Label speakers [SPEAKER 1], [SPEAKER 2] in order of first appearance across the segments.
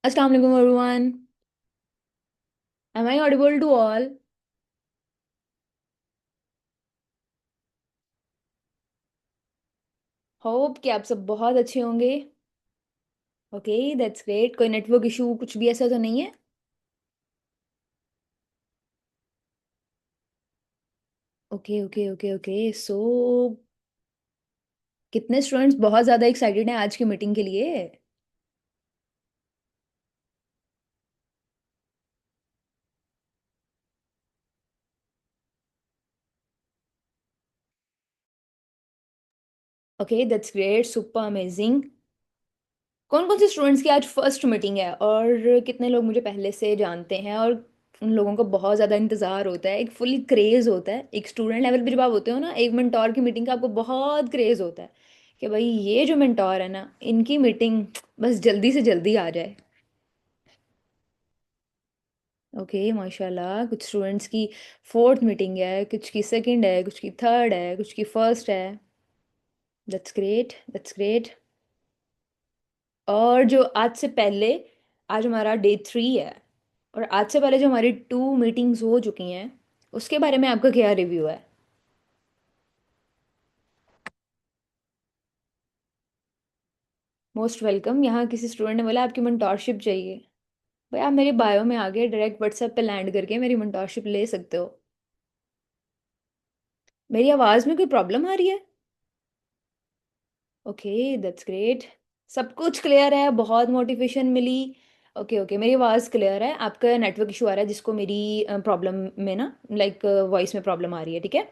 [SPEAKER 1] Assalamu alaikum everyone. Am I audible to all? Hope कि आप सब बहुत अच्छे होंगे। Okay, that's great. कोई नेटवर्क इशू कुछ भी ऐसा तो नहीं है? Okay okay okay okay so कितने स्टूडेंट्स बहुत ज़्यादा एक्साइटेड हैं आज की मीटिंग के लिए? Okay, that's great, super amazing. कौन कौन से स्टूडेंट्स की आज फर्स्ट मीटिंग है और कितने लोग मुझे पहले से जानते हैं और उन लोगों को बहुत ज़्यादा इंतज़ार होता है, एक फुल क्रेज़ होता है। एक स्टूडेंट लेवल पे जब आप होते हो ना, एक मेंटोर की मीटिंग का आपको बहुत क्रेज़ होता है कि भाई ये जो मेंटोर है ना, इनकी मीटिंग बस जल्दी से जल्दी आ जाए। ओके, माशाल्लाह। कुछ स्टूडेंट्स की फोर्थ मीटिंग है, कुछ की सेकंड है, कुछ की थर्ड है, कुछ की फर्स्ट है। That's great, that's great. और जो आज से पहले, आज हमारा डे 3 है, और आज से पहले जो हमारी 2 मीटिंग्स हो चुकी हैं, उसके बारे में आपका क्या रिव्यू है? Most welcome. यहाँ किसी स्टूडेंट ने बोला आपकी मेंटोरशिप चाहिए। भाई आप मेरी बायो में आगे डायरेक्ट व्हाट्सएप पे लैंड करके मेरी मेंटोरशिप ले सकते हो। मेरी आवाज़ में कोई प्रॉब्लम आ रही है? Okay, that's great. सब कुछ क्लियर है, बहुत मोटिवेशन मिली। ओके ओके, मेरी आवाज़ क्लियर है। आपका नेटवर्क इशू आ रहा है जिसको मेरी प्रॉब्लम में ना, लाइक वॉइस में प्रॉब्लम आ रही है, ठीक है।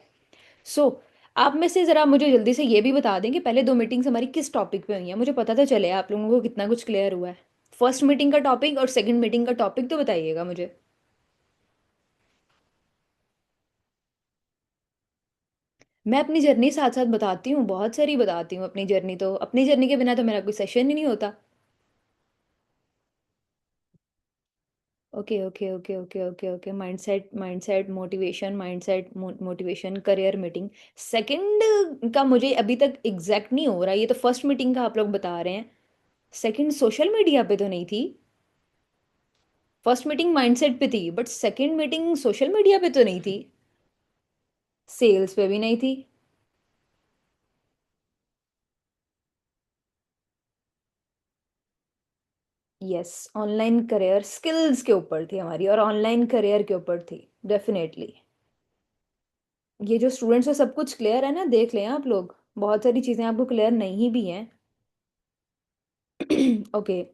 [SPEAKER 1] सो आप में से ज़रा मुझे जल्दी से ये भी बता दें कि पहले 2 मीटिंग्स हमारी किस टॉपिक पे हुई हैं, मुझे पता तो चले आप लोगों को कितना कुछ क्लियर हुआ है। फर्स्ट मीटिंग का टॉपिक और सेकंड मीटिंग का टॉपिक तो बताइएगा मुझे। मैं अपनी जर्नी साथ साथ बताती हूँ, बहुत सारी बताती हूँ अपनी जर्नी, तो अपनी जर्नी के बिना तो मेरा कोई सेशन ही नहीं होता। Okay okay okay okay okay okay, mindset mindset motivation, mindset motivation, career meeting. Second का मुझे अभी तक एग्जैक्ट नहीं हो रहा, ये तो फर्स्ट मीटिंग का आप लोग बता रहे हैं। सेकंड सोशल मीडिया पे तो नहीं थी। फर्स्ट मीटिंग माइंडसेट पे थी, but second meeting social media पे तो नहीं थी। सेल्स पे भी नहीं थी। यस, ऑनलाइन करियर स्किल्स के ऊपर थी हमारी, और ऑनलाइन करियर के ऊपर थी। डेफिनेटली। ये जो स्टूडेंट्स को सब कुछ क्लियर है ना, देख लें आप लोग, बहुत सारी चीज़ें आपको क्लियर नहीं भी हैं। Okay,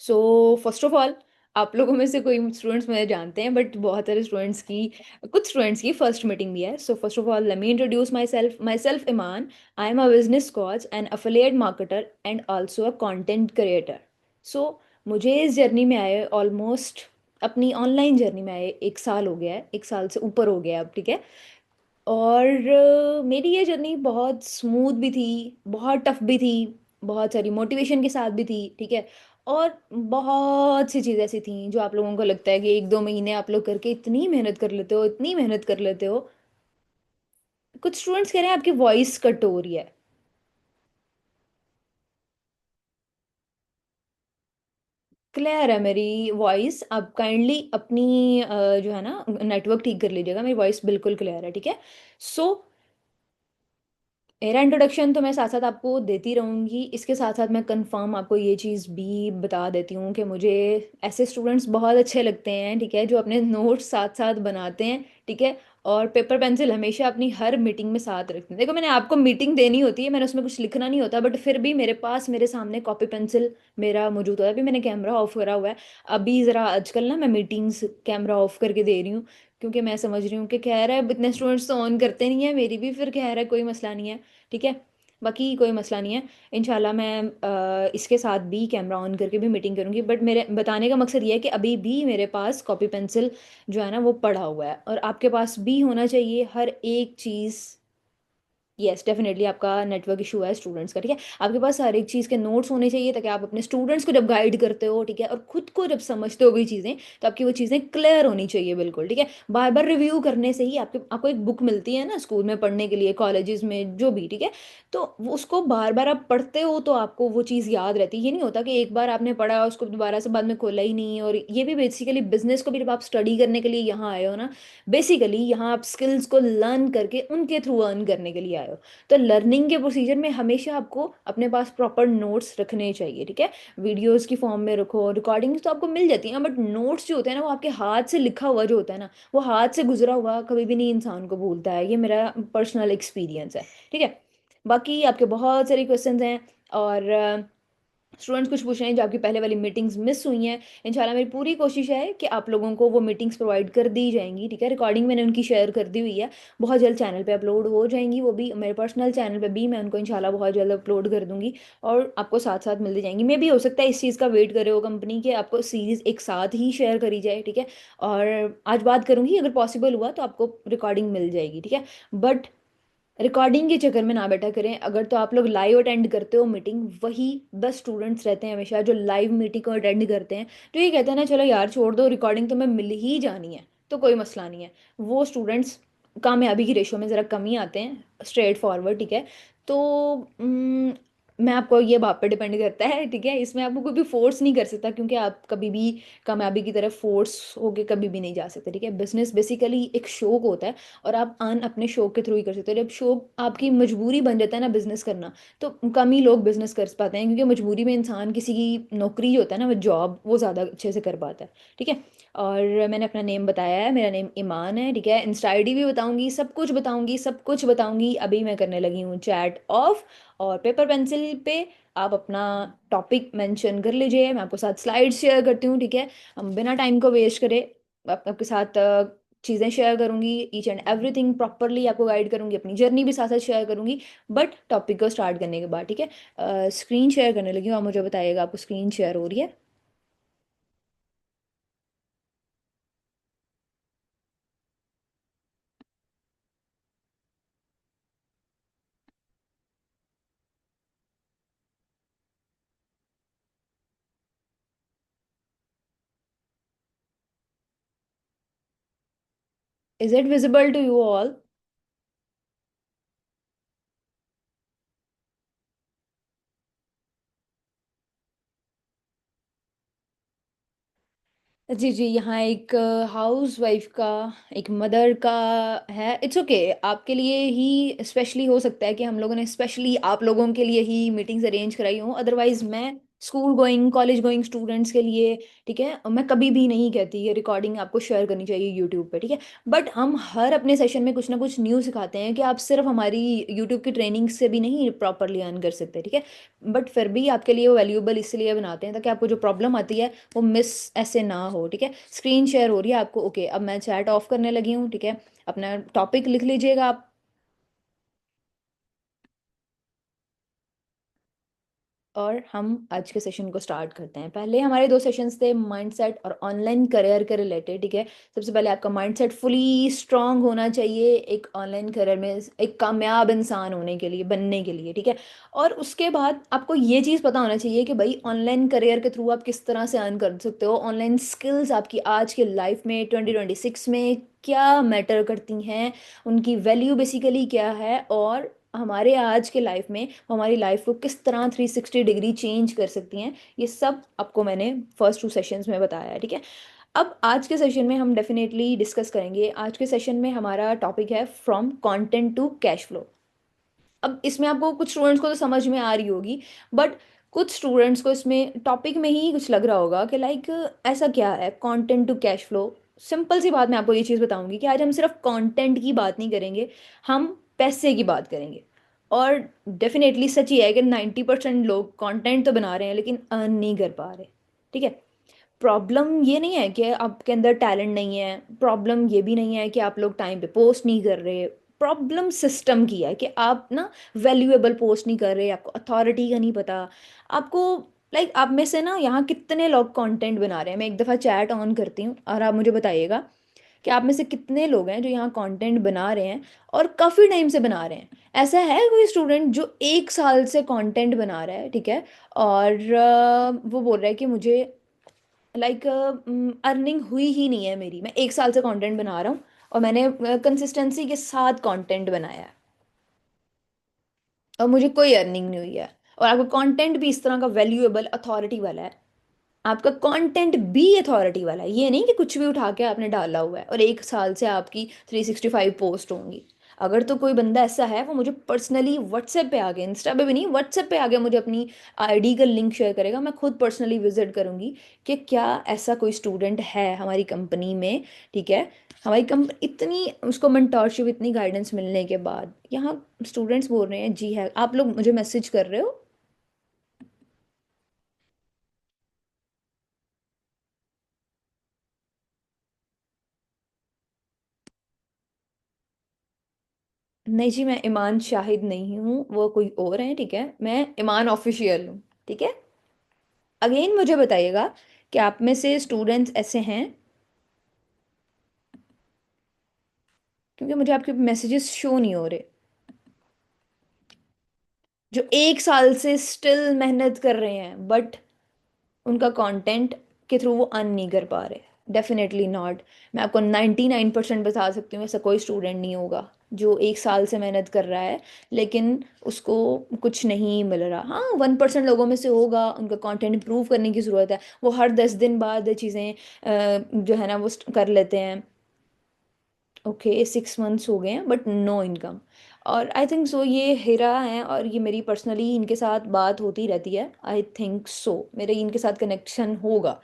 [SPEAKER 1] so first of all, आप लोगों में से कोई स्टूडेंट्स मुझे जानते हैं, बट बहुत सारे स्टूडेंट्स की, कुछ स्टूडेंट्स की फर्स्ट मीटिंग भी है। So first of all let me introduce myself Iman. I am a business coach and affiliate marketer and also a content creator. So मुझे इस जर्नी में आए ऑलमोस्ट, अपनी ऑनलाइन जर्नी में आए 1 साल हो गया है, 1 साल से ऊपर हो गया है अब, ठीक है। और मेरी ये जर्नी बहुत स्मूथ भी थी, बहुत टफ भी थी, बहुत सारी मोटिवेशन के साथ भी थी, ठीक है। और बहुत सी चीज़ें ऐसी थी जो आप लोगों को लगता है कि 1-2 महीने आप लोग करके इतनी मेहनत कर लेते हो, इतनी मेहनत कर लेते हो। कुछ स्टूडेंट्स कह रहे हैं आपकी वॉइस कट हो रही है। क्लियर है मेरी वॉइस। आप काइंडली अपनी जो है ना, नेटवर्क ठीक कर लीजिएगा। मेरी वॉइस बिल्कुल क्लियर है, ठीक है। सो मेरा इंट्रोडक्शन तो मैं साथ साथ आपको देती रहूँगी, इसके साथ साथ मैं कंफर्म आपको ये चीज़ भी बता देती हूँ कि मुझे ऐसे स्टूडेंट्स बहुत अच्छे लगते हैं, ठीक है, जो अपने नोट्स साथ साथ बनाते हैं, ठीक है। और पेपर पेंसिल हमेशा अपनी हर मीटिंग में साथ रखते हैं। देखो, मैंने आपको मीटिंग देनी होती है, मैंने उसमें कुछ लिखना नहीं होता, बट फिर भी मेरे पास, मेरे सामने कॉपी पेंसिल मेरा मौजूद होता है। अभी मैंने कैमरा ऑफ करा हुआ है। अभी ज़रा आजकल ना मैं मीटिंग्स कैमरा ऑफ करके दे रही हूँ, क्योंकि मैं समझ रही हूँ कि खैर है, इतने स्टूडेंट्स तो ऑन करते नहीं है, मेरी भी फिर खैर है, कोई मसला नहीं है, ठीक है। बाकी कोई मसला नहीं है। इंशाल्लाह मैं इसके साथ भी कैमरा ऑन करके भी मीटिंग करूँगी, बट मेरे बताने का मकसद ये है कि अभी भी मेरे पास कॉपी पेंसिल जो है ना वो पड़ा हुआ है, और आपके पास भी होना चाहिए हर एक चीज़। यस डेफिनेटली आपका नेटवर्क इशू है स्टूडेंट्स का, ठीक है। आपके पास हर एक चीज़ के नोट्स होने चाहिए ताकि आप अपने स्टूडेंट्स को जब गाइड करते हो, ठीक है, और खुद को जब समझते हो भी चीज़ें, तो आपकी वो चीज़ें क्लियर होनी चाहिए बिल्कुल, ठीक है। बार बार रिव्यू करने से ही आपके आपको एक बुक मिलती है ना स्कूल में पढ़ने के लिए, कॉलेजेस में जो भी, ठीक है। तो उसको बार बार आप पढ़ते हो तो आपको वो चीज़ याद रहती है। ये नहीं होता कि एक बार आपने पढ़ा उसको दोबारा से बाद में खोला ही नहीं। और ये भी बेसिकली बिजनेस को भी जब आप स्टडी करने के लिए यहाँ आए हो ना, बेसिकली यहाँ आप स्किल्स को लर्न करके उनके थ्रू अर्न करने के लिए आए हो। तो लर्निंग के प्रोसीजर में हमेशा आपको अपने पास प्रॉपर नोट्स रखने चाहिए, ठीक है। वीडियोस की फॉर्म में रखो, रिकॉर्डिंग्स तो आपको मिल जाती हैं, बट नोट्स जो होते हैं ना वो आपके हाथ से लिखा हुआ जो होता है ना, वो हाथ से गुजरा हुआ कभी भी नहीं इंसान को भूलता है। ये मेरा पर्सनल एक्सपीरियंस है, ठीक है। बाकी आपके बहुत सारे क्वेश्चंस हैं, और स्टूडेंट्स कुछ पूछ रहे हैं जो आपकी पहले वाली मीटिंग्स मिस हुई हैं। इंशाल्लाह मेरी पूरी कोशिश है कि आप लोगों को वो मीटिंग्स प्रोवाइड कर दी जाएंगी, ठीक है। रिकॉर्डिंग मैंने उनकी शेयर कर दी हुई है, बहुत जल्द चैनल पे अपलोड हो जाएंगी। वो भी मेरे पर्सनल चैनल पे भी मैं उनको इंशाल्लाह बहुत जल्द अपलोड कर दूंगी, और आपको साथ साथ मिलती जाएंगी। मे भी हो सकता है इस चीज़ का वेट करे हो कंपनी के, आपको सीरीज़ एक साथ ही शेयर करी जाए, ठीक है। और आज बात करूंगी, अगर पॉसिबल हुआ तो आपको रिकॉर्डिंग मिल जाएगी, ठीक है। बट रिकॉर्डिंग के चक्कर में ना बैठा करें। अगर तो आप लोग लाइव अटेंड करते हो मीटिंग, वही 10 स्टूडेंट्स रहते हैं हमेशा जो लाइव मीटिंग को अटेंड करते हैं, तो ये कहते हैं ना चलो यार छोड़ दो, रिकॉर्डिंग तो मैं मिल ही जानी है, तो कोई मसला नहीं है। वो स्टूडेंट्स कामयाबी की रेशो में ज़रा कम ही आते हैं, स्ट्रेट फॉरवर्ड, ठीक है। तो मैं आपको ये बात पे डिपेंड करता है, ठीक है। इसमें आपको कोई भी फोर्स नहीं कर सकता, क्योंकि आप कभी भी कामयाबी की तरफ फोर्स होके कभी भी नहीं जा सकते, ठीक है। बिजनेस बेसिकली एक शौक होता है, और आप अर्न अपने शौक के थ्रू ही कर सकते हो। जब शौक आपकी मजबूरी बन जाता है ना बिजनेस करना, तो कम ही लोग बिजनेस कर पाते हैं, क्योंकि मजबूरी में इंसान किसी की नौकरी जो होता है ना, वो जॉब, वो ज़्यादा अच्छे से कर पाता है, ठीक है। और मैंने अपना नेम बताया है, मेरा नेम ईमान है, ठीक है। इंस्टा आईडी भी बताऊंगी, सब कुछ बताऊंगी, सब कुछ बताऊंगी। अभी मैं करने लगी हूँ चैट ऑफ, और पेपर पेंसिल पे आप अपना टॉपिक मेंशन कर लीजिए, मैं आपको साथ स्लाइड शेयर करती हूँ, ठीक है। हम बिना टाइम को वेस्ट करे आपके साथ चीज़ें शेयर करूंगी, ईच एंड एवरीथिंग प्रॉपरली आपको गाइड करूंगी, अपनी जर्नी भी साथ साथ शेयर करूंगी। बट टॉपिक को स्टार्ट करने के बाद, ठीक है, स्क्रीन शेयर करने लगी हूँ, आप मुझे बताइएगा आपको स्क्रीन शेयर हो रही है। Is it visible to you all? जी जी, यहाँ एक हाउस वाइफ का, एक मदर का है। इट्स ओके, आपके लिए ही स्पेशली हो सकता है कि हम लोगों ने स्पेशली आप लोगों के लिए ही मीटिंग्स अरेंज कराई हूँ, अदरवाइज मैं school going college going students के लिए, ठीक है, मैं कभी भी नहीं कहती कि रिकॉर्डिंग आपको शेयर करनी चाहिए यूट्यूब पे, ठीक है। बट हम हर अपने सेशन में कुछ ना कुछ न्यू सिखाते हैं कि आप सिर्फ हमारी यूट्यूब की ट्रेनिंग से भी नहीं प्रॉपरली अर्न कर सकते, ठीक है। बट फिर भी आपके लिए वो वैल्यूएबल इसलिए बनाते हैं ताकि आपको जो प्रॉब्लम आती है वो मिस ऐसे ना हो, ठीक है। स्क्रीन शेयर हो रही है आपको? ओके, अब मैं चैट ऑफ करने लगी हूँ, ठीक है। अपना टॉपिक लिख लीजिएगा आप, और हम आज के सेशन को स्टार्ट करते हैं। पहले हमारे दो सेशंस थे माइंडसेट और ऑनलाइन करियर के रिलेटेड, ठीक है। सबसे पहले आपका माइंडसेट फुली स्ट्रांग होना चाहिए एक ऑनलाइन करियर में एक कामयाब इंसान होने के लिए, बनने के लिए, ठीक है। और उसके बाद आपको ये चीज़ पता होना चाहिए कि भाई ऑनलाइन करियर के थ्रू आप किस तरह से अर्न कर सकते हो। ऑनलाइन स्किल्स आपकी आज के लाइफ में 2026 में क्या मैटर करती हैं, उनकी वैल्यू बेसिकली क्या है, और हमारे आज के लाइफ में वो हमारी लाइफ को किस तरह 360 डिग्री चेंज कर सकती हैं, ये सब आपको मैंने फर्स्ट 2 सेशंस में बताया है, ठीक है। अब आज के सेशन में हम डेफिनेटली डिस्कस करेंगे। आज के सेशन में हमारा टॉपिक है from content to cash flow. अब इसमें आपको कुछ स्टूडेंट्स को तो समझ में आ रही होगी, बट कुछ स्टूडेंट्स को इसमें टॉपिक में ही कुछ लग रहा होगा कि लाइक ऐसा क्या है content to cash flow. Simple सी बात मैं आपको ये चीज़ बताऊंगी कि आज हम सिर्फ कंटेंट की बात नहीं करेंगे, हम पैसे की बात करेंगे। और डेफिनेटली सच ही है कि 90% लोग कंटेंट तो बना रहे हैं लेकिन अर्न नहीं कर पा रहे, ठीक है। प्रॉब्लम ये नहीं है कि आपके अंदर टैलेंट नहीं है, प्रॉब्लम ये भी नहीं है कि आप लोग टाइम पे पोस्ट नहीं कर रहे। प्रॉब्लम सिस्टम की है कि आप ना वैल्यूएबल पोस्ट नहीं कर रहे, आपको अथॉरिटी का नहीं पता। आपको लाइक आप में से ना यहाँ कितने लोग कंटेंट बना रहे हैं? मैं एक दफ़ा चैट ऑन करती हूँ और आप मुझे बताइएगा कि आप में से कितने लोग हैं जो यहाँ कंटेंट बना रहे हैं और काफ़ी टाइम से बना रहे हैं। ऐसा है कोई स्टूडेंट जो 1 साल से कंटेंट बना रहा है, ठीक है, और वो बोल रहा है कि मुझे लाइक अर्निंग हुई ही नहीं है मेरी, मैं 1 साल से कंटेंट बना रहा हूँ और मैंने कंसिस्टेंसी के साथ कंटेंट बनाया है और मुझे कोई अर्निंग नहीं हुई है, और आपका कंटेंट भी इस तरह का वैल्यूएबल अथॉरिटी वाला है, आपका कंटेंट भी अथॉरिटी वाला है, ये नहीं कि कुछ भी उठा के आपने डाला हुआ है और 1 साल से आपकी 365 पोस्ट होंगी। अगर तो कोई बंदा ऐसा है वो मुझे पर्सनली व्हाट्सएप पे आ गया, इंस्टा पे भी नहीं, व्हाट्सएप पे आ गया, मुझे अपनी आईडी का लिंक शेयर करेगा, मैं खुद पर्सनली विजिट करूंगी कि क्या ऐसा कोई स्टूडेंट है हमारी कंपनी में, ठीक है। हमारी कंपनी इतनी, उसको मेंटोरशिप, इतनी गाइडेंस मिलने के बाद यहाँ स्टूडेंट्स बोल रहे हैं जी है, आप लोग मुझे मैसेज कर रहे हो। नहीं जी, मैं ईमान शाहिद नहीं हूँ, वो कोई और है, ठीक है, मैं ईमान ऑफिशियल हूँ, ठीक है। अगेन मुझे बताइएगा कि आप में से स्टूडेंट्स ऐसे हैं, क्योंकि मुझे आपके मैसेजेस शो नहीं हो रहे, जो 1 साल से स्टिल मेहनत कर रहे हैं बट उनका कंटेंट के थ्रू वो अर्न नहीं कर पा रहे। Definitely not. मैं आपको 99% बता सकती हूँ, ऐसा कोई स्टूडेंट नहीं होगा जो 1 साल से मेहनत कर रहा है लेकिन उसको कुछ नहीं मिल रहा। हाँ, 1% लोगों में से होगा, उनका कंटेंट इंप्रूव करने की ज़रूरत है, वो हर 10 दिन बाद चीज़ें जो है ना वो कर लेते हैं। ओके, 6 मंथ्स हो गए हैं बट नो इनकम। और आई थिंक सो ये हीरा हैं, और ये मेरी पर्सनली इनके साथ बात होती रहती है, आई थिंक सो मेरे इनके साथ कनेक्शन होगा।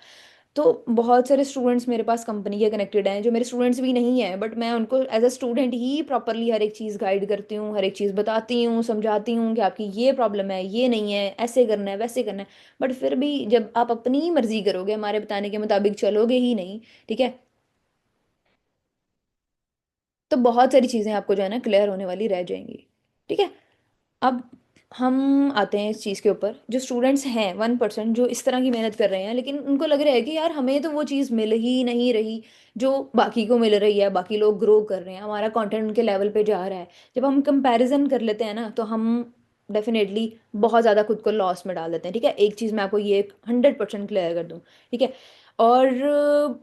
[SPEAKER 1] तो बहुत सारे स्टूडेंट्स मेरे पास कंपनी के कनेक्टेड हैं जो मेरे स्टूडेंट्स भी नहीं हैं, बट मैं उनको एज अ स्टूडेंट ही प्रॉपरली हर एक चीज़ गाइड करती हूँ, हर एक चीज़ बताती हूँ, समझाती हूँ कि आपकी ये प्रॉब्लम है, ये नहीं है, ऐसे करना है, वैसे करना है। बट फिर भी जब आप अपनी ही मर्जी करोगे, हमारे बताने के मुताबिक चलोगे ही नहीं, ठीक है, तो बहुत सारी चीज़ें आपको जो है ना क्लियर होने वाली रह जाएंगी, ठीक है। अब हम आते हैं इस चीज़ के ऊपर, जो स्टूडेंट्स हैं 1% जो इस तरह की मेहनत कर रहे हैं लेकिन उनको लग रहा है कि यार हमें तो वो चीज़ मिल ही नहीं रही जो बाकी को मिल रही है, बाकी लोग ग्रो कर रहे हैं, हमारा कंटेंट उनके लेवल पे जा रहा है। जब हम कंपैरिजन कर लेते हैं ना तो हम डेफिनेटली बहुत ज़्यादा खुद को लॉस में डाल देते हैं, ठीक है। एक चीज़ मैं आपको ये 100% क्लियर कर दूँ, ठीक है। और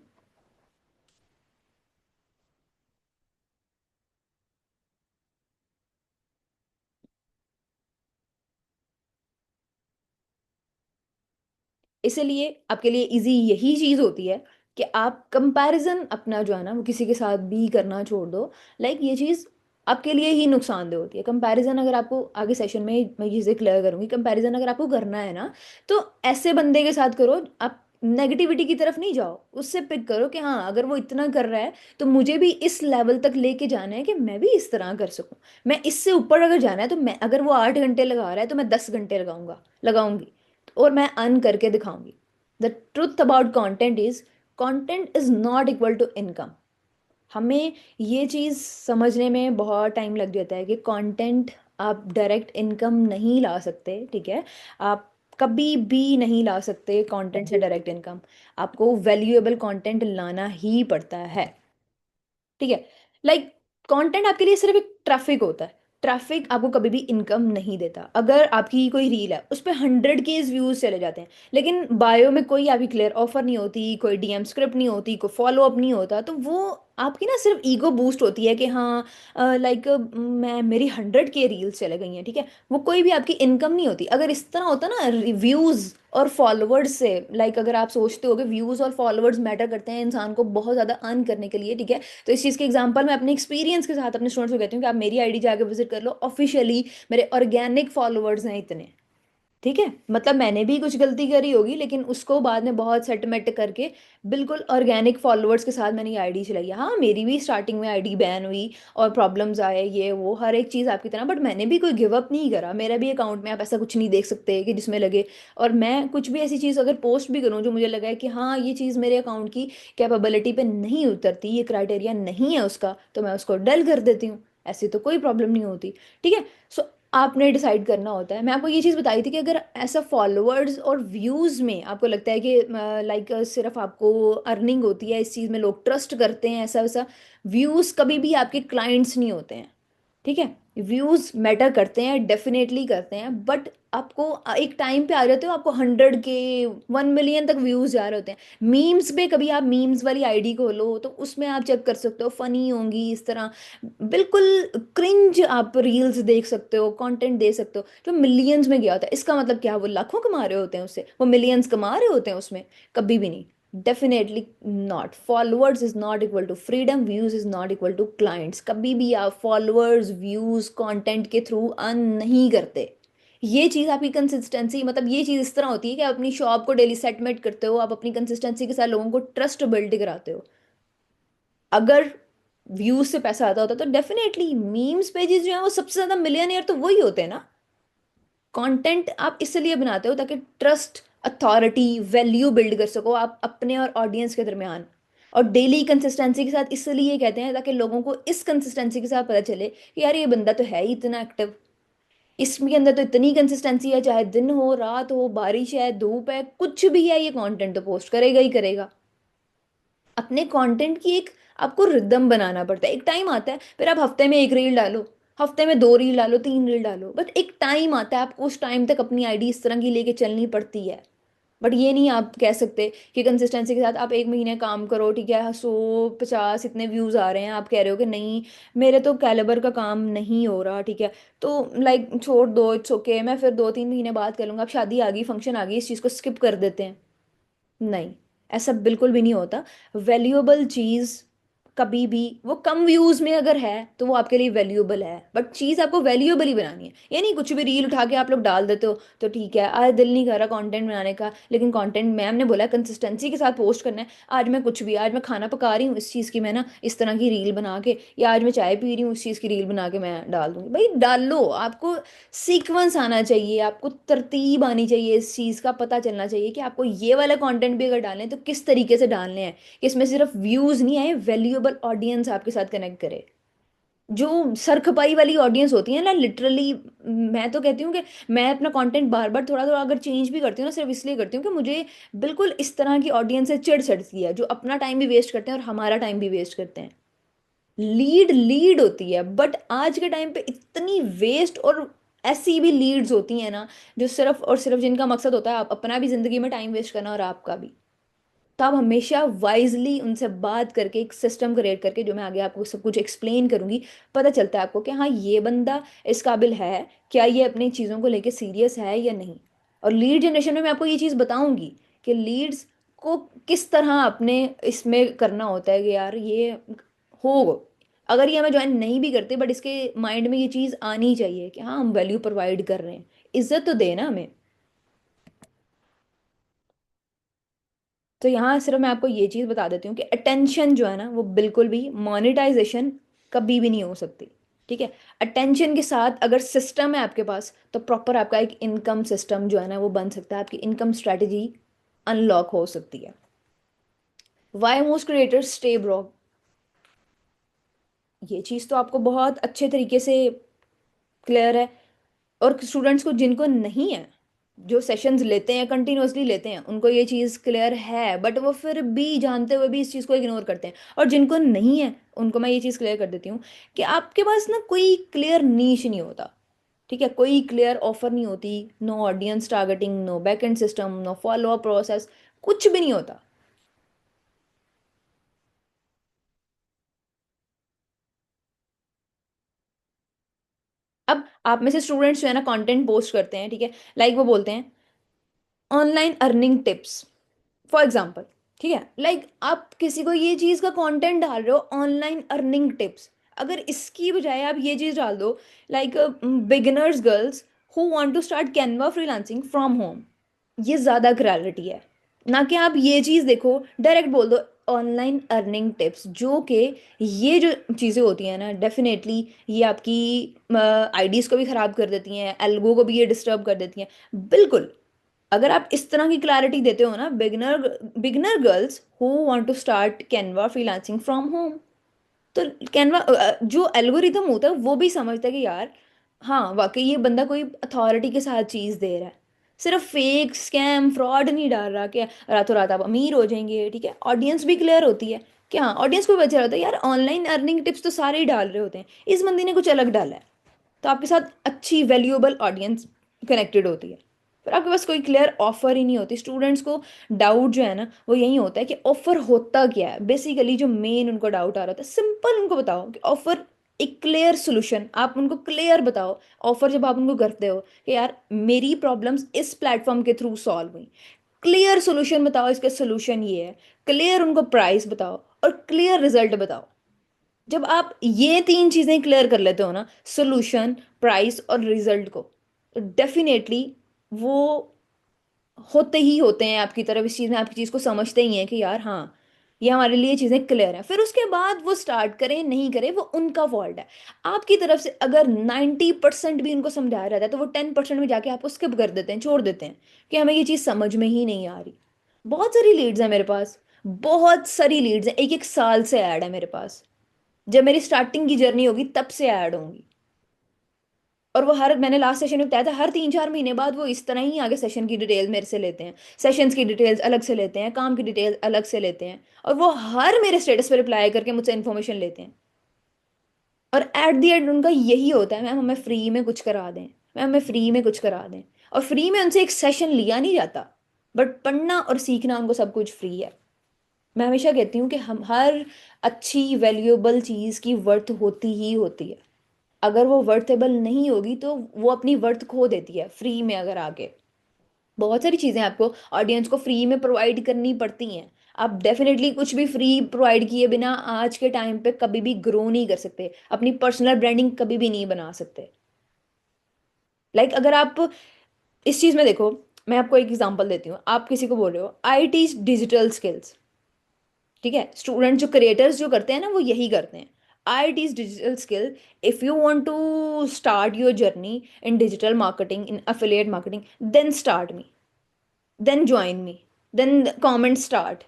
[SPEAKER 1] इसलिए आपके लिए इजी यही चीज होती है कि आप कंपैरिजन अपना जो है ना वो किसी के साथ भी करना छोड़ दो। लाइक ये चीज आपके लिए ही नुकसानदेह होती है। कंपैरिजन अगर आपको, आगे सेशन में मैं ये चीजें क्लियर करूंगी, कंपैरिजन अगर आपको करना है ना तो ऐसे बंदे के साथ करो, आप नेगेटिविटी की तरफ नहीं जाओ, उससे पिक करो कि हाँ अगर वो इतना कर रहा है तो मुझे भी इस लेवल तक लेके जाना है कि मैं भी इस तरह कर सकूं। मैं इससे ऊपर अगर जाना है तो मैं, अगर वो 8 घंटे लगा रहा है तो मैं 10 घंटे लगाऊंगा, लगाऊंगी, और मैं अर्न करके दिखाऊंगी। The truth about content is, content is not equal to income. हमें ये चीज़ समझने में बहुत टाइम लग जाता है कि कंटेंट आप डायरेक्ट इनकम नहीं ला सकते, ठीक है। आप कभी भी नहीं ला सकते कंटेंट से डायरेक्ट इनकम, आपको वैल्यूएबल कंटेंट लाना ही पड़ता है, ठीक है। लाइक कंटेंट आपके लिए सिर्फ एक ट्रैफिक होता है, ट्रैफिक आपको कभी भी इनकम नहीं देता। अगर आपकी कोई रील है उस पर 100 के व्यूज चले जाते हैं लेकिन बायो में कोई आपकी क्लियर ऑफर नहीं होती, कोई डीएम स्क्रिप्ट नहीं होती, कोई फॉलो अप नहीं होता, तो वो आपकी ना सिर्फ ईगो बूस्ट होती है कि हाँ लाइक मैं, मेरी 100 के रील्स चले गई हैं, ठीक है। वो कोई भी आपकी इनकम नहीं होती। अगर इस तरह होता ना व्यूज और फॉलोवर्स से, लाइक अगर आप सोचते हो कि व्यूज और फॉलोवर्स मैटर करते हैं इंसान को बहुत ज़्यादा अर्न करने के लिए, ठीक है, तो इस चीज़ के एग्जांपल मैं अपने एक्सपीरियंस के साथ अपने स्टूडेंट्स को कहती हूँ कि आप मेरी आईडी जाके विजिट कर लो ऑफिशियली, मेरे ऑर्गेनिक फॉलोअर्स हैं इतने, ठीक है। मतलब मैंने भी कुछ गलती करी होगी लेकिन उसको बाद में बहुत सेटमेंट करके बिल्कुल ऑर्गेनिक फॉलोअर्स के साथ मैंने ये आईडी चलाई है। हाँ, मेरी भी स्टार्टिंग में आईडी बैन हुई और प्रॉब्लम्स आए, ये वो हर एक चीज़ आपकी तरह, बट मैंने भी कोई गिव अप नहीं करा। मेरा भी अकाउंट में आप ऐसा कुछ नहीं देख सकते कि जिसमें लगे, और मैं कुछ भी ऐसी चीज़ अगर पोस्ट भी करूँ जो मुझे लगा है कि हाँ ये चीज़ मेरे अकाउंट की कैपेबिलिटी पे नहीं उतरती, ये क्राइटेरिया नहीं है उसका, तो मैं उसको डल कर देती हूँ। ऐसी तो कोई प्रॉब्लम नहीं होती, ठीक है। सो आपने डिसाइड करना होता है। मैं आपको ये चीज़ बताई थी कि अगर ऐसा फॉलोअर्स और व्यूज़ में आपको लगता है कि लाइक सिर्फ आपको अर्निंग होती है इस चीज़ में, लोग ट्रस्ट करते हैं ऐसा वैसा, व्यूज़ कभी भी आपके क्लाइंट्स नहीं होते हैं। ठीक है, व्यूज मैटर करते हैं, डेफिनेटली करते हैं, बट आपको एक टाइम पे आ जाते हो, आपको 100 के 1 मिलियन तक व्यूज जा रहे होते हैं मीम्स पे। कभी आप मीम्स वाली आईडी खोलो तो उसमें आप चेक कर सकते हो, फनी होंगी इस तरह, बिल्कुल क्रिंज आप रील्स देख सकते हो, कंटेंट दे सकते हो जो मिलियंस में गया होता है। इसका मतलब क्या, वो लाखों कमा रहे होते हैं उससे, वो मिलियंस कमा रहे होते हैं उसमें? कभी भी नहीं, definitely not. Followers is not equal to freedom, views is not equal to clients. कभी भी आप फॉलोअर्स व्यूज कंटेंट के थ्रू अर्न नहीं करते। ये चीज़ आपकी कंसिस्टेंसी, मतलब ये चीज़ इस तरह होती है कि आप अपनी शॉप को डेली सेटमेंट करते हो, आप अपनी कंसिस्टेंसी के साथ लोगों को ट्रस्ट बिल्ड कराते हो। अगर व्यूज से पैसा आता होता तो डेफिनेटली मीम्स पेजेस जो है वो सबसे ज्यादा मिलियनियर तो वही होते हैं ना। कंटेंट आप इसलिए बनाते हो ताकि ट्रस्ट, अथॉरिटी, वैल्यू बिल्ड कर सको आप अपने और ऑडियंस के दरमियान। और डेली कंसिस्टेंसी के साथ इसलिए कहते हैं ताकि लोगों को इस कंसिस्टेंसी के साथ पता चले कि यार ये बंदा तो है ही इतना एक्टिव, इसके अंदर तो इतनी कंसिस्टेंसी है, चाहे दिन हो रात हो, बारिश है धूप है, कुछ भी है, ये कंटेंट तो पोस्ट करेगा ही करेगा। अपने कंटेंट की एक आपको रिदम बनाना पड़ता है। एक टाइम आता है, फिर आप हफ्ते में एक रील डालो, हफ्ते में दो रील डालो, तीन रील डालो, बट एक टाइम आता है आपको उस टाइम तक अपनी आईडी इस तरह की लेके चलनी पड़ती है। बट ये नहीं आप कह सकते कि कंसिस्टेंसी के साथ आप एक महीने काम करो, ठीक है, 150 इतने व्यूज आ रहे हैं, आप कह रहे हो कि नहीं मेरे तो कैलिबर का काम नहीं हो रहा, ठीक है, तो लाइक छोड़ दो, इट्स ओके, मैं फिर 2-3 महीने बाद कर लूंगा, अब शादी आ गई, फंक्शन आ गई, इस चीज़ को स्किप कर देते हैं। नहीं, ऐसा बिल्कुल भी नहीं होता। वैल्यूएबल चीज कभी भी, वो कम व्यूज में अगर है तो वो आपके लिए वैल्यूएबल है, बट चीज आपको वैल्यूएबल ही बनानी है। ये नहीं कुछ भी रील उठा के आप लोग डाल देते हो तो ठीक है, आज दिल नहीं कर रहा कंटेंट बनाने का, लेकिन कंटेंट मैम ने बोला कंसिस्टेंसी के साथ पोस्ट करना है। आज मैं कुछ भी, आज मैं खाना पका रही हूँ इस चीज़ की मैं ना इस तरह की रील बना के, या आज मैं चाय पी रही हूँ इस चीज़ की रील बना के मैं डाल दूंगी। भाई डाल लो, आपको सीक्वेंस आना चाहिए, आपको तरतीब आनी चाहिए, इस चीज़ का पता चलना चाहिए कि आपको ये वाला कंटेंट भी अगर डालने हैं तो किस तरीके से डालने हैं कि इसमें सिर्फ व्यूज नहीं आए, वैल्यूएबल ऑडियंस आपके साथ कनेक्ट करे। जो सरखपाई वाली ऑडियंस होती है ना, लिटरली मैं तो कहती हूँ कि मैं अपना कंटेंट बार बार थोड़ा थोड़ा अगर चेंज भी करती हूँ ना, सिर्फ इसलिए करती हूँ कि मुझे बिल्कुल इस तरह की ऑडियंस से चिढ़ चढ़ती है जो अपना टाइम भी वेस्ट करते हैं और हमारा टाइम भी वेस्ट करते हैं। लीड लीड होती है, बट आज के टाइम पे इतनी वेस्ट, और ऐसी भी लीड्स होती हैं ना जो सिर्फ और सिर्फ जिनका मकसद होता है आप अपना भी जिंदगी में टाइम वेस्ट करना और आपका भी। तो आप हमेशा वाइजली उनसे बात करके एक सिस्टम क्रिएट करके, जो मैं आगे आपको सब कुछ एक्सप्लेन करूंगी, पता चलता है आपको कि हाँ ये बंदा इस काबिल है, क्या ये अपनी चीज़ों को लेके सीरियस है या नहीं। और लीड जनरेशन में मैं आपको ये चीज़ बताऊंगी कि लीड्स को किस तरह अपने इसमें करना होता है कि यार ये हो, अगर ये हमें ज्वाइन नहीं भी करते बट इसके माइंड में ये चीज़ आनी चाहिए कि हाँ हम वैल्यू प्रोवाइड कर रहे हैं, इज्जत तो देना हमें। तो यहाँ सिर्फ मैं आपको ये चीज़ बता देती हूँ कि अटेंशन जो है ना वो बिल्कुल भी मोनेटाइजेशन कभी भी नहीं हो सकती। ठीक है, अटेंशन के साथ अगर सिस्टम है आपके पास तो प्रॉपर आपका एक इनकम सिस्टम जो है ना वो बन सकता है, आपकी इनकम स्ट्रेटजी अनलॉक हो सकती है। Why most creators stay Brock, ये चीज़ तो आपको बहुत अच्छे तरीके से क्लियर है। और स्टूडेंट्स को जिनको नहीं है, जो सेशंस लेते हैं कंटिन्यूअसली लेते हैं, उनको ये चीज़ क्लियर है, बट वो फिर भी जानते हुए भी इस चीज़ को इग्नोर करते हैं। और जिनको नहीं है उनको मैं ये चीज़ क्लियर कर देती हूँ कि आपके पास ना कोई क्लियर नीश नहीं होता। ठीक है, कोई क्लियर ऑफर नहीं होती, no audience targeting, no back end system, no follow up process, कुछ भी नहीं होता। अब आप में से स्टूडेंट्स जो है ना कंटेंट पोस्ट करते हैं, ठीक है, लाइक वो बोलते हैं online earning tips for example, ठीक है, लाइक आप किसी को ये चीज़ का कंटेंट डाल रहे हो ऑनलाइन अर्निंग टिप्स, अगर इसकी बजाय आप ये चीज़ डाल दो like beginners girls who want to start Canva freelancing from home, ये ज़्यादा क्लैरिटी है। ना कि आप ये चीज़ देखो, डायरेक्ट बोल दो ऑनलाइन अर्निंग टिप्स, जो कि ये जो चीज़ें होती हैं ना डेफिनेटली ये आपकी आईडीज़ को भी ख़राब कर देती हैं, एल्गो को भी ये डिस्टर्ब कर देती हैं। बिल्कुल, अगर आप इस तरह की क्लैरिटी देते हो ना beginner beginner girls who want to start Canva freelancing from home, तो कैनवा जो एल्गोरिदम होता है वो भी समझता है कि यार हाँ वाकई ये बंदा कोई अथॉरिटी के साथ चीज दे रहा है, सिर्फ फेक स्कैम फ्रॉड नहीं डाल रहा कि रातों रात आप अमीर हो जाएंगे, ठीक है। ऑडियंस भी क्लियर होती है कि हाँ, ऑडियंस को भी बचा रहता है यार, ऑनलाइन अर्निंग टिप्स तो सारे ही डाल रहे होते हैं, इस बंदे ने कुछ अलग डाला है। तो आपके साथ अच्छी वैल्यूएबल ऑडियंस कनेक्टेड होती है। फिर आपके पास कोई क्लियर ऑफर ही नहीं होती, स्टूडेंट्स को डाउट जो है ना वो यही होता है कि ऑफर होता क्या है। बेसिकली जो मेन उनको डाउट आ रहा था, सिंपल उनको बताओ कि ऑफर, एक क्लियर सोल्यूशन आप उनको क्लियर बताओ। ऑफर जब आप उनको करते हो कि यार मेरी प्रॉब्लम्स इस प्लेटफॉर्म के थ्रू सॉल्व हुई, क्लियर सोल्यूशन बताओ, इसका सोल्यूशन ये है, क्लियर उनको प्राइस बताओ और क्लियर रिजल्ट बताओ। जब आप ये तीन चीजें क्लियर कर लेते हो ना, सोल्यूशन, प्राइस और रिजल्ट को, तो डेफिनेटली वो होते ही होते हैं आपकी तरफ, इस चीज में आपकी चीज को समझते ही हैं कि यार हाँ, ये हमारे लिए चीजें क्लियर हैं। फिर उसके बाद वो स्टार्ट करें नहीं करें वो उनका फॉल्ट है। आपकी तरफ से अगर 90% भी उनको समझाया रहता है तो वो 10% में जाके आपको स्किप कर देते हैं, छोड़ देते हैं कि हमें ये चीज समझ में ही नहीं आ रही। बहुत सारी लीड्स हैं मेरे पास, बहुत सारी लीड्स हैं, एक एक साल से ऐड है मेरे पास। जब मेरी स्टार्टिंग की जर्नी होगी तब से ऐड होंगी। और वो हर, मैंने लास्ट सेशन में बताया था, हर 3-4 महीने बाद वो इस तरह ही आगे सेशन की डिटेल मेरे से लेते हैं, सेशंस की डिटेल्स अलग से लेते हैं, काम की डिटेल्स अलग से लेते हैं, और वो हर मेरे स्टेटस पे रिप्लाई करके मुझसे इन्फॉर्मेशन लेते हैं। और एट दी एंड उनका यही होता है, मैम हमें फ्री में कुछ करा दें, मैम हमें फ्री में कुछ करा दें। और फ्री में उनसे एक सेशन लिया नहीं जाता, बट पढ़ना और सीखना उनको सब कुछ फ्री है। मैं हमेशा कहती हूँ कि हम हर अच्छी वैल्यूएबल चीज़ की वर्थ होती ही होती है। अगर वो वर्थेबल नहीं होगी तो वो अपनी वर्थ खो देती है फ्री में। अगर आगे बहुत सारी चीज़ें आपको ऑडियंस को फ्री में प्रोवाइड करनी पड़ती हैं। आप डेफिनेटली कुछ भी फ्री प्रोवाइड किए बिना आज के टाइम पे कभी भी ग्रो नहीं कर सकते, अपनी पर्सनल ब्रांडिंग कभी भी नहीं बना सकते। अगर आप इस चीज़ में देखो, मैं आपको एक एग्जांपल देती हूँ। आप किसी को बोल रहे हो आई टीच डिजिटल स्किल्स, ठीक है, स्टूडेंट जो क्रिएटर्स जो करते हैं ना वो यही करते हैं, I teach digital skill, if you want to start your journey in digital marketing, in affiliate marketing, then start me, then join me, then comment start,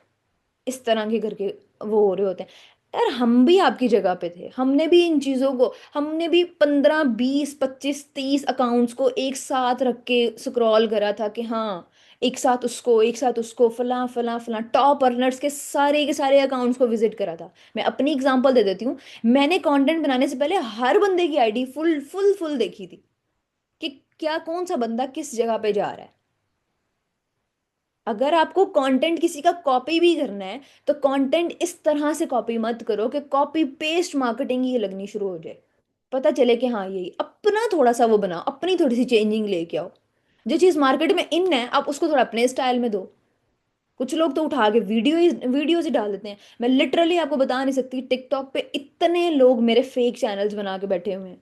[SPEAKER 1] इस तरह के करके वो हो रहे होते हैं। यार हम भी आपकी जगह पे थे, हमने भी इन चीज़ों को, हमने भी 15-20-25-30 अकाउंट्स को एक साथ रख के स्क्रॉल करा था कि हाँ, एक साथ उसको, एक साथ उसको, फला फला फला टॉप अर्नर्स के सारे अकाउंट्स को विजिट करा था। मैं अपनी एग्जांपल दे देती हूँ, मैंने कंटेंट बनाने से पहले हर बंदे की आईडी फुल फुल फुल देखी थी कि क्या कौन सा बंदा किस जगह पे जा रहा है। अगर आपको कंटेंट किसी का कॉपी भी करना है तो कंटेंट इस तरह से कॉपी मत करो कि कॉपी पेस्ट मार्केटिंग ही लगनी शुरू हो जाए। पता चले कि हाँ यही, अपना थोड़ा सा वो बनाओ, अपनी थोड़ी सी चेंजिंग लेके आओ। जो चीज़ मार्केट में इन है आप उसको थोड़ा अपने स्टाइल में दो। कुछ लोग तो उठा के वीडियोज ही डाल देते हैं। मैं लिटरली आपको बता नहीं सकती, टिकटॉक पे इतने लोग मेरे फेक चैनल्स बना के बैठे हुए हैं,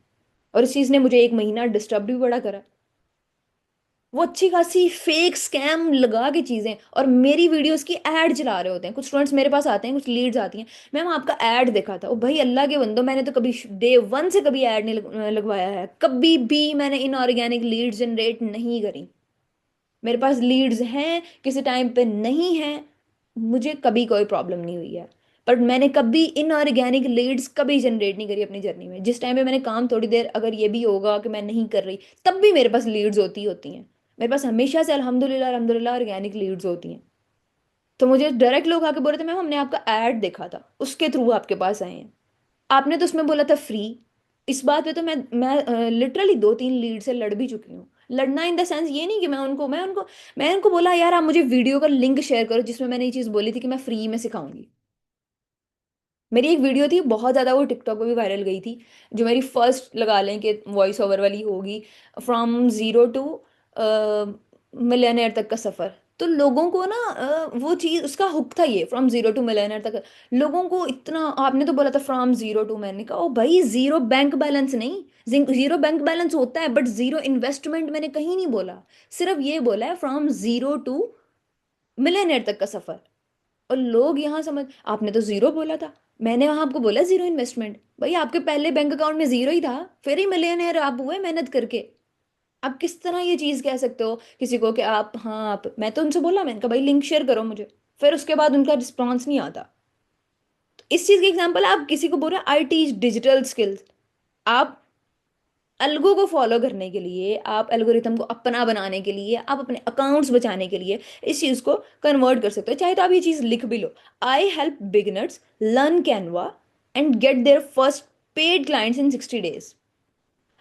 [SPEAKER 1] और इस चीज़ ने मुझे एक महीना डिस्टर्ब भी बड़ा करा। वो अच्छी खासी फेक स्कैम लगा के चीजें और मेरी वीडियोस की ऐड चला रहे होते हैं। कुछ स्टूडेंट्स मेरे पास आते हैं, कुछ लीड्स आती हैं, मैम आपका ऐड देखा था। ओ भाई अल्लाह के बंदो, मैंने तो कभी डे वन से कभी ऐड नहीं लगवाया है, कभी भी मैंने इनऑर्गेनिक लीड्स जनरेट नहीं करी। मेरे पास लीड्स हैं, किसी टाइम पे नहीं है, मुझे कभी कोई प्रॉब्लम नहीं हुई है। बट मैंने कभी इनऑर्गेनिक लीड्स कभी जनरेट नहीं करी अपनी जर्नी में। जिस टाइम पे मैंने काम थोड़ी देर अगर ये भी होगा कि मैं नहीं कर रही, तब भी मेरे पास लीड्स होती होती हैं। मेरे पास हमेशा से अल्हम्दुलिल्लाह अल्हम्दुलिल्लाह ऑर्गेनिक लीड्स होती हैं। तो मुझे डायरेक्ट लोग आके बोल रहे थे मैम हमने आपका ऐड देखा था, उसके थ्रू आपके पास आए हैं, आपने तो उसमें बोला था फ्री। इस बात पे तो मैं लिटरली 2-3 लीड से लड़ भी चुकी हूँ। लड़ना इन द सेंस ये नहीं कि मैं उनको बोला यार आप मुझे वीडियो का लिंक शेयर करो जिसमें मैंने ये चीज़ बोली थी कि मैं फ्री में सिखाऊंगी। मेरी एक वीडियो थी बहुत ज़्यादा, वो टिकटॉक पे भी वायरल गई थी, जो मेरी फर्स्ट लगा लें कि वॉइस ओवर वाली होगी, फ्रॉम ज़ीरो टू मिलियनेयर तक का सफ़र। तो लोगों को ना वो चीज़ उसका हुक था, ये फ्रॉम ज़ीरो टू मिलियनेयर तक। लोगों को इतना, आपने तो बोला था फ्रॉम ज़ीरो टू, मैंने कहा ओ भाई ज़ीरो बैंक बैलेंस नहीं, ज़ीरो बैंक बैलेंस होता है बट ज़ीरो इन्वेस्टमेंट मैंने कहीं नहीं बोला। सिर्फ ये बोला है फ्रॉम ज़ीरो टू मिलियनेयर तक का सफ़र। और लोग यहाँ समझ, आपने तो जीरो बोला था, मैंने वहां आपको बोला जीरो इन्वेस्टमेंट, भाई आपके पहले बैंक अकाउंट में जीरो ही था, फिर ही मिलियनेयर आप हुए मेहनत करके। आप किस तरह ये चीज कह सकते हो किसी को कि आप, हाँ आप, मैं तो उनसे बोला, मैंने कहा भाई लिंक शेयर करो मुझे, फिर उसके बाद उनका रिस्पॉन्स नहीं आता। तो इस चीज के एग्जाम्पल, आप किसी को बोल रहे आई टीच डिजिटल स्किल्स, आप अलगो को फॉलो करने के लिए, आप एल्गोरिथम को अपना बनाने के लिए, आप अपने अकाउंट्स बचाने के लिए इस चीज को कन्वर्ट कर सकते हो। चाहे तो आप ये चीज लिख भी लो, I help beginners learn Canva and get their first paid clients in 60 days.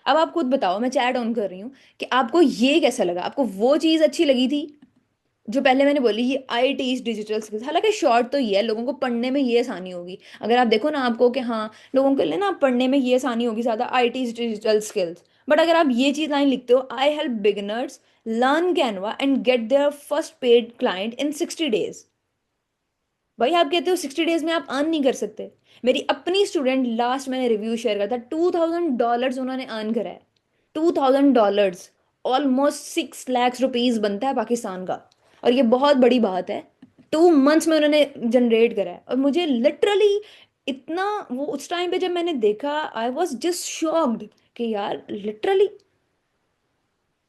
[SPEAKER 1] अब आप खुद बताओ, मैं चैट ऑन कर रही हूँ, कि आपको ये कैसा लगा? आपको वो चीज अच्छी लगी थी जो पहले मैंने बोली, ये आई टीच डिजिटल स्किल्स? हालांकि शॉर्ट तो ये है, लोगों को पढ़ने में ये आसानी होगी। अगर आप देखो ना, आपको कि हाँ, लोगों के लिए ना पढ़ने में ये आसानी होगी ज़्यादा, I teach digital skills. But अगर आप ये चीज़ लाइन लिखते हो, I help beginners learn Canva and get their first paid client in 60 days, भाई आप कहते हो 60 डेज में आप अर्न नहीं कर सकते? मेरी अपनी स्टूडेंट, लास्ट मैंने रिव्यू शेयर करा था, $2000 उन्होंने अर्न करा है। $2000, ऑलमोस्ट 6 लाख रुपीज बनता है पाकिस्तान का। और ये बहुत बड़ी बात है। 2 मंथ्स में उन्होंने जनरेट करा है, और मुझे लिटरली इतना, वो उस टाइम पे जब मैंने देखा, आई वॉज जस्ट शॉक्ड कि यार लिटरली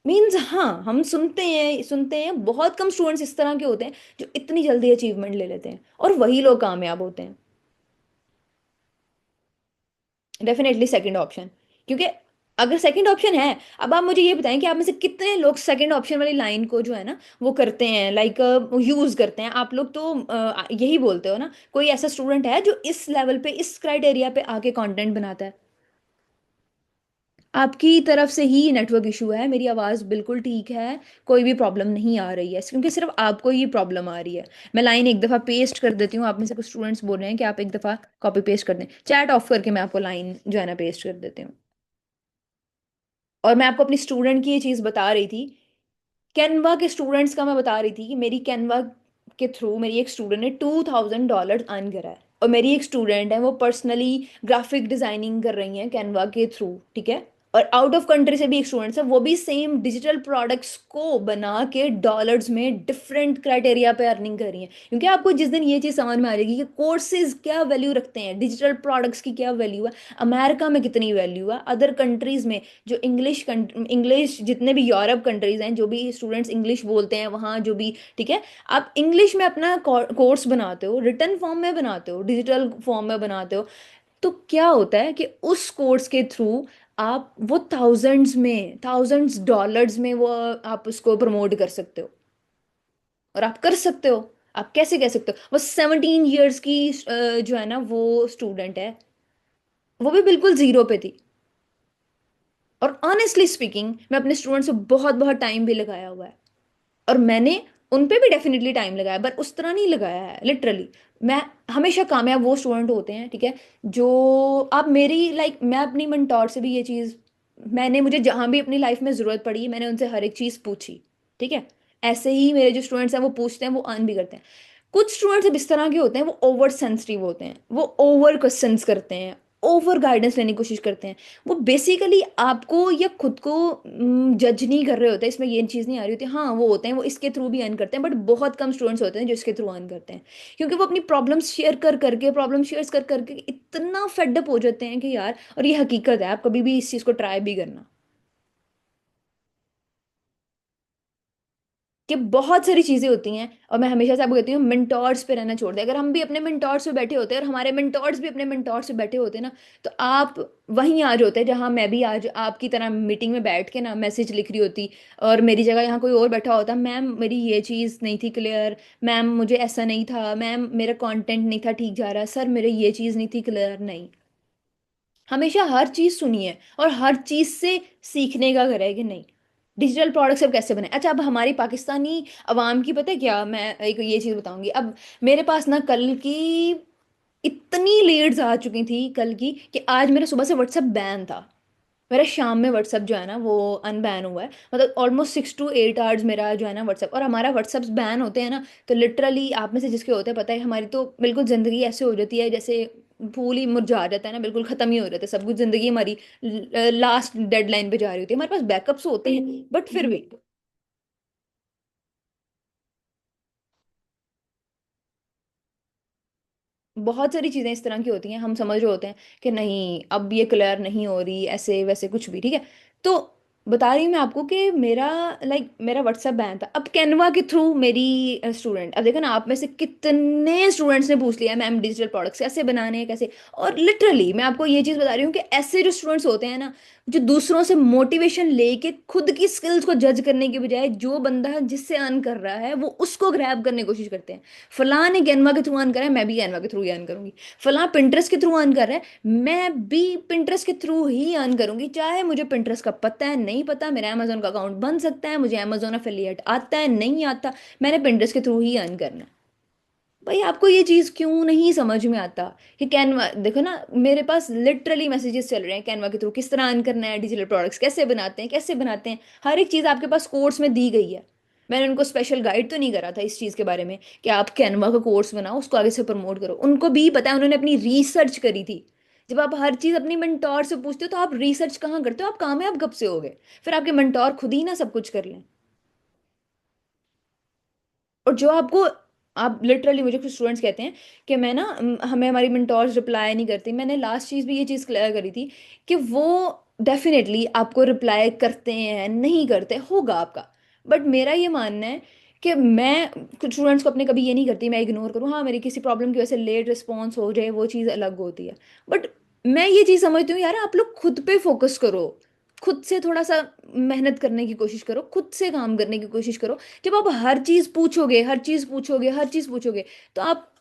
[SPEAKER 1] मीन्स, हाँ, हम सुनते हैं बहुत कम स्टूडेंट्स इस तरह के होते हैं जो इतनी जल्दी अचीवमेंट ले लेते हैं, और वही लोग कामयाब होते हैं। Definitely second option. क्योंकि अगर सेकंड ऑप्शन है, अब आप मुझे ये बताएं कि आप में से कितने लोग सेकंड ऑप्शन वाली लाइन को जो है ना वो करते हैं, लाइक यूज करते हैं। आप लोग तो यही बोलते हो ना, कोई ऐसा स्टूडेंट है जो इस लेवल पे, इस क्राइटेरिया पे आके कंटेंट बनाता है? आपकी तरफ से ही नेटवर्क इशू है, मेरी आवाज़ बिल्कुल ठीक है, कोई भी प्रॉब्लम नहीं आ रही है, क्योंकि सिर्फ आपको ही प्रॉब्लम आ रही है। मैं लाइन एक दफ़ा पेस्ट कर देती हूँ, आप में से कुछ स्टूडेंट्स बोल रहे हैं कि आप एक दफ़ा कॉपी पेस्ट कर दें, चैट ऑफ करके मैं आपको लाइन जो है ना पेस्ट कर देती हूँ। और मैं आपको अपनी स्टूडेंट की ये चीज़ बता रही थी, कैनवा के स्टूडेंट्स का मैं बता रही थी कि मेरी कैनवा के थ्रू मेरी एक स्टूडेंट ने $2000 अर्न करा है। और मेरी एक स्टूडेंट है, वो पर्सनली ग्राफिक डिजाइनिंग कर रही हैं कैनवा के थ्रू, ठीक है। और आउट ऑफ कंट्री से भी एक स्टूडेंट है, वो भी सेम डिजिटल प्रोडक्ट्स को बना के डॉलर्स में डिफरेंट क्राइटेरिया पे अर्निंग कर रही हैं। क्योंकि आपको जिस दिन ये चीज़ समझ में आ जाएगी कि कोर्सेज क्या वैल्यू रखते हैं, डिजिटल प्रोडक्ट्स की क्या वैल्यू है, अमेरिका में कितनी वैल्यू है, अदर कंट्रीज में, जो इंग्लिश जितने भी यूरोप कंट्रीज हैं, जो भी स्टूडेंट्स इंग्लिश बोलते हैं वहाँ, जो भी, ठीक है, आप इंग्लिश में अपना कोर्स बनाते हो, रिटर्न फॉर्म में बनाते हो, डिजिटल फॉर्म में बनाते हो, तो क्या होता है कि उस कोर्स के थ्रू आप वो थाउजेंड्स डॉलर्स में वो आप उसको प्रमोट कर सकते हो। और आप कर सकते हो। आप कैसे कह सकते हो? वो 17 ईयर्स की जो है ना वो स्टूडेंट है, वो भी बिल्कुल जीरो पे थी। और ऑनेस्टली स्पीकिंग, मैं अपने स्टूडेंट्स को बहुत बहुत टाइम भी लगाया हुआ है, और मैंने उन पे भी डेफिनेटली टाइम लगाया, पर उस तरह नहीं लगाया है लिटरली। मैं हमेशा कामयाब वो स्टूडेंट होते हैं, ठीक है, जो, आप मेरी लाइक, मैं अपनी mentor से भी ये चीज़, मैंने, मुझे जहाँ भी अपनी लाइफ में ज़रूरत पड़ी मैंने उनसे हर एक चीज़ पूछी, ठीक है। ऐसे ही मेरे जो स्टूडेंट्स हैं वो पूछते हैं, वो अर्न भी करते हैं। कुछ स्टूडेंट्स अब इस तरह के होते हैं, वो ओवर सेंसिटिव होते हैं, वो ओवर क्वेश्चंस करते हैं, ओवर गाइडेंस लेने की कोशिश करते हैं। वो बेसिकली आपको या खुद को जज नहीं कर रहे होते, इसमें ये चीज़ नहीं आ रही होती, हाँ वो होते हैं, वो इसके थ्रू भी अर्न करते हैं, बट बहुत कम स्टूडेंट्स होते हैं जो इसके थ्रू अर्न करते हैं। क्योंकि वो अपनी प्रॉब्लम्स शेयर कर करके, प्रॉब्लम शेयर कर करके इतना फेडअप हो जाते हैं कि यार, और ये हकीकत है, आप कभी भी इस चीज़ को ट्राई भी करना, कि बहुत सारी चीजें होती हैं। और मैं हमेशा से आपको कहती हूँ, मिंटॉर्स पे रहना छोड़ दें। अगर हम भी अपने मिंटॉर्स पे बैठे होते हैं, और हमारे मिंटॉर्स भी अपने मिंटॉर्स पे बैठे होते ना, तो आप वहीं आ जाते हैं जहाँ मैं भी आज आपकी तरह मीटिंग में बैठ के ना मैसेज लिख रही होती। और मेरी जगह यहाँ कोई और बैठा होता, मैम मेरी ये चीज़ नहीं थी क्लियर, मैम मुझे ऐसा नहीं था, मैम मेरा कंटेंट नहीं था ठीक जा रहा, सर मेरे ये चीज़ नहीं थी क्लियर, नहीं। हमेशा हर चीज सुनिए, और हर चीज से सीखने का करें कि नहीं, डिजिटल प्रोडक्ट्स अब कैसे बने। अच्छा, अब हमारी पाकिस्तानी अवाम की पता है क्या, मैं एक ये चीज बताऊंगी। अब मेरे पास ना कल की इतनी लीड्स आ चुकी थी कल की, कि आज मेरा सुबह से व्हाट्सएप बैन था। मेरा शाम में व्हाट्सएप जो है ना वो अनबैन हुआ है, मतलब ऑलमोस्ट 6 to 8 आवर्स मेरा जो है ना व्हाट्सएप, और हमारा व्हाट्सएप बैन होते हैं ना, तो लिटरली आप में से जिसके होते हैं पता है, हमारी तो बिल्कुल ज़िंदगी ऐसे हो जाती है जैसे फूल ही मुरझा जाता है ना, बिल्कुल ख़त्म ही हो जाता है सब कुछ, ज़िंदगी हमारी लास्ट डेडलाइन पे जा रही होती है। हमारे पास बैकअप्स होते हैं बट फिर भी बहुत सारी चीज़ें इस तरह की होती हैं, हम समझ रहे होते हैं कि नहीं अब ये क्लियर नहीं हो रही, ऐसे वैसे कुछ भी, ठीक है। तो बता रही हूँ मैं आपको कि मेरा, लाइक मेरा व्हाट्सएप बैन था। अब कैनवा के थ्रू मेरी स्टूडेंट, अब देखो ना, आप में से कितने स्टूडेंट्स ने पूछ लिया मैम डिजिटल प्रोडक्ट्स कैसे बनाने हैं, कैसे। और लिटरली मैं आपको ये चीज़ बता रही हूँ कि ऐसे जो स्टूडेंट्स होते हैं ना, जो दूसरों से मोटिवेशन लेके खुद की स्किल्स को जज करने के बजाय जो बंदा जिससे अर्न कर रहा है वो उसको ग्रैब करने की कोशिश करते हैं। फलां ने कैनवा के थ्रू अर्न करा है, मैं भी कैनवा के थ्रू ही अर्न करूंगी। फलां पिंटरेस्ट के थ्रू अर्न कर रहा है, मैं भी पिंटरेस्ट के थ्रू ही अर्न करूंगी, चाहे मुझे पिंटरेस्ट का पता है नहीं पता, मेरा अमेजोन का अकाउंट बन सकता है, मुझे अमेजोन अफिलिएट आता है नहीं आता, मैंने पिंटरेस्ट के थ्रू ही अर्न करना है। भाई आपको ये चीज क्यों नहीं समझ में आता कि कैनवा देखो ना, मेरे पास लिटरली मैसेजेस चल रहे हैं कैनवा के थ्रू किस तरह अर्न करना है, डिजिटल प्रोडक्ट्स कैसे बनाते हैं, कैसे बनाते हैं, हर एक चीज आपके पास कोर्स में दी गई है। मैंने उनको स्पेशल गाइड तो नहीं करा था इस चीज के बारे में कि आप कैनवा का कोर्स बनाओ उसको आगे से प्रमोट करो, उनको भी पता है, उन्होंने अपनी रिसर्च करी थी। जब आप हर चीज अपनी मेंटोर से पूछते हो तो आप रिसर्च कहाँ करते हो, आप कामयाब कब से होगे? फिर आपके मेंटोर खुद ही ना सब कुछ कर लें। और जो आपको, आप लिटरली, मुझे कुछ स्टूडेंट्स कहते हैं कि मैं ना हमें हमारी मेंटोर्स रिप्लाई नहीं करती। मैंने लास्ट चीज़ भी ये चीज़ क्लियर करी थी कि वो डेफिनेटली आपको रिप्लाई करते हैं, नहीं करते होगा आपका, बट मेरा ये मानना है कि मैं कुछ स्टूडेंट्स को अपने कभी ये नहीं करती मैं इग्नोर करूँ, हाँ मेरी किसी प्रॉब्लम की वजह से लेट रिस्पॉन्स हो जाए वो चीज़ अलग होती है। बट मैं ये चीज़ समझती हूँ यार, आप लोग खुद पे फोकस करो, खुद से थोड़ा सा मेहनत करने की कोशिश करो, खुद से काम करने की कोशिश करो। जब आप हर चीज पूछोगे, हर चीज पूछोगे, हर चीज पूछोगे, तो आप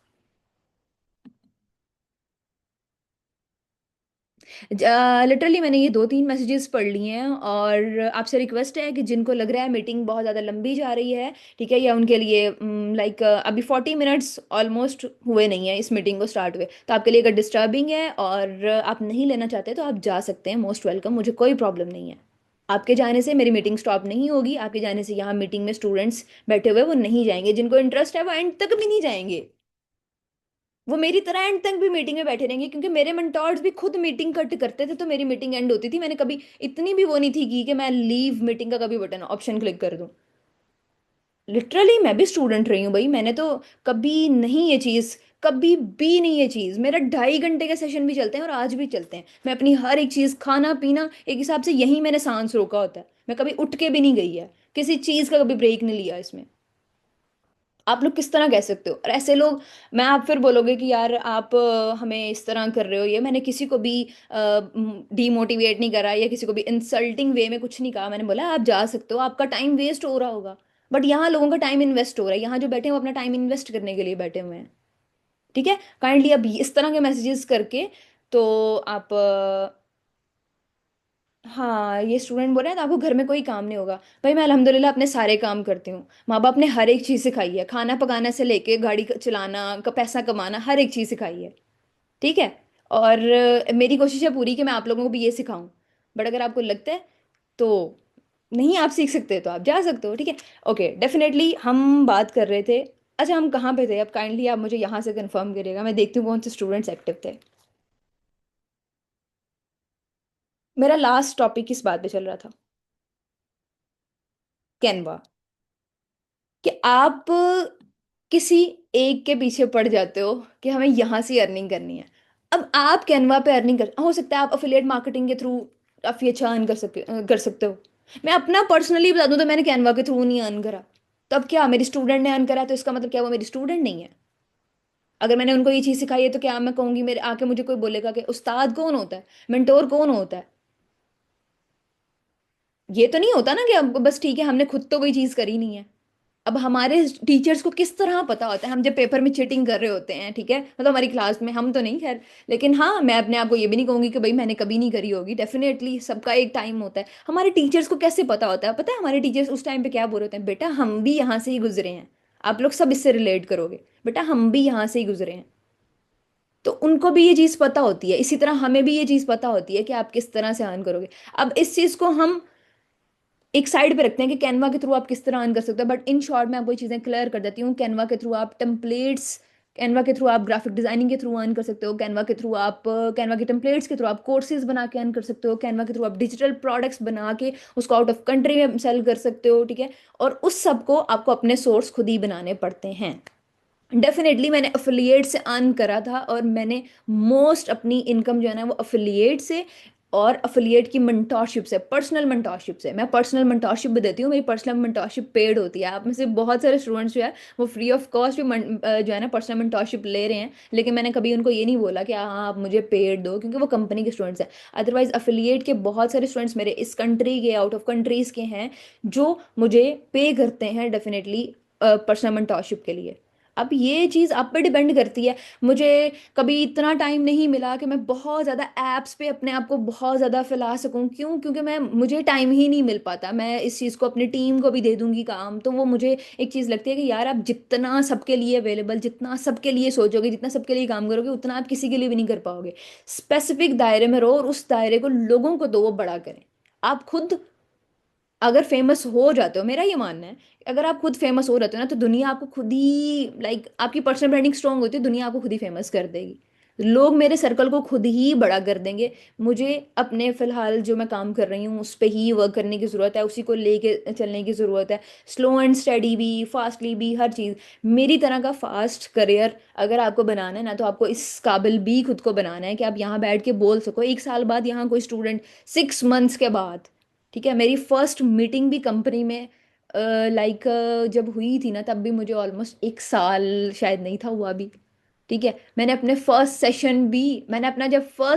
[SPEAKER 1] लिटरली मैंने ये 2-3 मैसेजेस पढ़ लिए हैं, और आपसे रिक्वेस्ट है कि जिनको लग रहा है मीटिंग बहुत ज़्यादा लंबी जा रही है, ठीक है, या उनके लिए लाइक अभी 40 मिनट्स ऑलमोस्ट हुए नहीं है इस मीटिंग को स्टार्ट हुए, तो आपके लिए अगर डिस्टर्बिंग है और आप नहीं लेना चाहते तो आप जा सकते हैं, मोस्ट वेलकम, मुझे कोई प्रॉब्लम नहीं है। आपके जाने से मेरी मीटिंग स्टॉप नहीं होगी, आपके जाने से यहाँ मीटिंग में स्टूडेंट्स बैठे हुए वो नहीं जाएंगे, जिनको इंटरेस्ट है वो एंड तक भी नहीं जाएंगे, वो मेरी तरह एंड तक भी मीटिंग में बैठे रहेंगे, क्योंकि मेरे मेंटोर्स भी खुद मीटिंग कट करते थे तो मेरी मीटिंग एंड होती थी। मैंने कभी इतनी भी वो नहीं थी कि मैं लीव मीटिंग का कभी बटन ऑप्शन क्लिक कर दूं। लिटरली मैं भी स्टूडेंट रही हूँ भाई, मैंने तो कभी नहीं ये चीज़, कभी भी नहीं ये चीज़, मेरा 2.5 घंटे के सेशन भी चलते हैं और आज भी चलते हैं, मैं अपनी हर एक चीज़ खाना पीना एक हिसाब से यही मैंने सांस रोका होता है, मैं कभी उठ के भी नहीं गई है, किसी चीज़ का कभी ब्रेक नहीं लिया इसमें। आप लोग किस तरह कह सकते हो? और ऐसे लोग, मैं आप फिर बोलोगे कि यार आप हमें इस तरह कर रहे हो, ये मैंने किसी को भी डीमोटिवेट नहीं करा या किसी को भी इंसल्टिंग वे में कुछ नहीं कहा, मैंने बोला आप जा सकते हो, आपका टाइम वेस्ट हो रहा होगा, बट यहाँ लोगों का टाइम इन्वेस्ट हो रहा है, यहाँ जो बैठे हैं वो अपना टाइम इन्वेस्ट करने के लिए बैठे हुए हैं। ठीक है, काइंडली अब इस तरह के मैसेजेस करके तो आप हाँ, ये स्टूडेंट बोल रहे हैं तो आपको घर में कोई काम नहीं होगा। भाई मैं अल्हम्दुलिल्लाह अपने सारे काम करती हूँ, माँ बाप ने हर एक चीज़ सिखाई है, खाना पकाने से लेके गाड़ी चलाना का पैसा कमाना हर एक चीज़ सिखाई है। ठीक है, और मेरी कोशिश है पूरी कि मैं आप लोगों को भी ये सिखाऊं, बट अगर आपको लगता है तो नहीं आप सीख सकते तो आप जा सकते हो, ठीक है। ओके, डेफिनेटली हम बात कर रहे थे, अच्छा हम कहाँ पे थे? अब काइंडली आप मुझे यहाँ से कंफर्म करिएगा, मैं देखती हूँ कौन से स्टूडेंट्स एक्टिव थे। मेरा लास्ट टॉपिक किस बात पे चल रहा था? कैनवा। कि आप किसी एक के पीछे पड़ जाते हो कि हमें यहाँ से अर्निंग करनी है। अब आप कैनवा पे अर्निंग कर, हो सकता है आप अफिलिएट मार्केटिंग के थ्रू काफी अच्छा अर्न कर सकते हो। मैं अपना पर्सनली बता दूं तो मैंने कैनवा के थ्रू नहीं अर्न करा, तो अब क्या मेरी स्टूडेंट ने अर्न करा तो इसका मतलब क्या वो मेरी स्टूडेंट नहीं है? अगर मैंने उनको ये चीज सिखाई है तो क्या मैं कहूंगी मेरे आके मुझे कोई बोलेगा कि उस्ताद कौन होता है, मेंटोर कौन होता है? ये तो नहीं होता ना कि अब बस ठीक है हमने खुद तो कोई चीज करी नहीं है। अब हमारे टीचर्स को किस तरह पता होता है, हम जब पेपर में चीटिंग कर रहे होते हैं, ठीक है, मतलब हमारी क्लास में हम तो नहीं खैर, लेकिन हाँ मैं अपने आप को ये भी नहीं कहूंगी कि भाई मैंने कभी नहीं करी होगी, डेफिनेटली सबका एक टाइम होता है। हमारे टीचर्स को कैसे पता होता है? पता है हमारे टीचर्स उस टाइम पे क्या बोल रहे होते हैं? बेटा हम भी यहाँ से ही गुजरे हैं, आप लोग सब इससे रिलेट करोगे, बेटा हम भी यहाँ से ही गुजरे हैं। तो उनको भी ये चीज़ पता होती है, इसी तरह हमें भी ये चीज़ पता होती है कि आप किस तरह से अर्न करोगे। अब इस चीज़ को हम एक साइड पे रखते हैं कि कैनवा के थ्रू आप किस तरह अर्न कर सकते हो, बट इन शॉर्ट मैं आपको ये चीज़ें क्लियर कर देती हूँ। कैनवा के थ्रू आप टेम्पलेट्स, कैनवा के थ्रू आप ग्राफिक डिजाइनिंग के थ्रू अर्न कर सकते हो, कैनवा के थ्रू आप कैनवा के टेम्पलेट्स के थ्रू आप कोर्सेज बना के अर्न कर सकते हो, कैनवा के थ्रू आप डिजिटल प्रोडक्ट्स बना के उसको आउट ऑफ कंट्री में सेल कर सकते हो, ठीक है। और उस सब को आपको अपने सोर्स खुद ही बनाने पड़ते हैं। डेफिनेटली मैंने अफिलिएट से अर्न करा था और मैंने मोस्ट अपनी इनकम जो है ना वो अफिलिएट से, और अफिलिएट की मेंटोरशिप से, पर्सनल मेंटोरशिप से, मैं पर्सनल मेंटोरशिप भी देती हूँ, मेरी पर्सनल मेंटोरशिप पेड होती है। आप में से बहुत सारे स्टूडेंट्स जो है वो फ्री ऑफ कॉस्ट भी जो है ना पर्सनल मेंटोरशिप ले रहे हैं, लेकिन मैंने कभी उनको ये नहीं बोला कि हाँ आप मुझे पेड दो, क्योंकि वो कंपनी के स्टूडेंट्स हैं। अदरवाइज अफिलिएट के बहुत सारे स्टूडेंट्स मेरे इस कंट्री के, आउट ऑफ कंट्रीज के हैं, जो मुझे पे करते हैं डेफिनेटली पर्सनल मेंटोरशिप के लिए। अब ये चीज़ आप पे डिपेंड करती है। मुझे कभी इतना टाइम नहीं मिला कि मैं बहुत ज़्यादा ऐप्स पे अपने आप को बहुत ज़्यादा फैला सकूं। क्यों? क्योंकि मैं, मुझे टाइम ही नहीं मिल पाता। मैं इस चीज़ को अपनी टीम को भी दे दूंगी काम, तो वो मुझे एक चीज़ लगती है कि यार आप जितना सबके लिए अवेलेबल, जितना सबके लिए सोचोगे, जितना सबके लिए काम करोगे, उतना आप किसी के लिए भी नहीं कर पाओगे। स्पेसिफिक दायरे में रहो और उस दायरे को लोगों को दो, वो बड़ा करें। आप खुद अगर फेमस हो जाते हो, मेरा ये मानना है, अगर आप खुद फेमस हो जाते हो ना, तो दुनिया आपको खुद ही, लाइक आपकी पर्सनल ब्रांडिंग स्ट्रांग होती है, दुनिया आपको खुद ही फेमस कर देगी। लोग मेरे सर्कल को खुद ही बड़ा कर देंगे। मुझे अपने फिलहाल जो मैं काम कर रही हूँ उस पर ही वर्क करने की ज़रूरत है, उसी को लेके चलने की ज़रूरत है। स्लो एंड स्टडी भी, फास्टली भी, हर चीज़। मेरी तरह का फास्ट करियर अगर आपको बनाना है ना, तो आपको इस काबिल भी खुद को बनाना है कि आप यहाँ बैठ के बोल सको। 1 साल बाद यहाँ कोई स्टूडेंट, 6 मंथ्स के बाद, ठीक है, मेरी फर्स्ट मीटिंग भी कंपनी में लाइक जब हुई थी ना, तब भी मुझे ऑलमोस्ट 1 साल शायद नहीं था हुआ भी। ठीक है, मैंने अपना जब फर्स्ट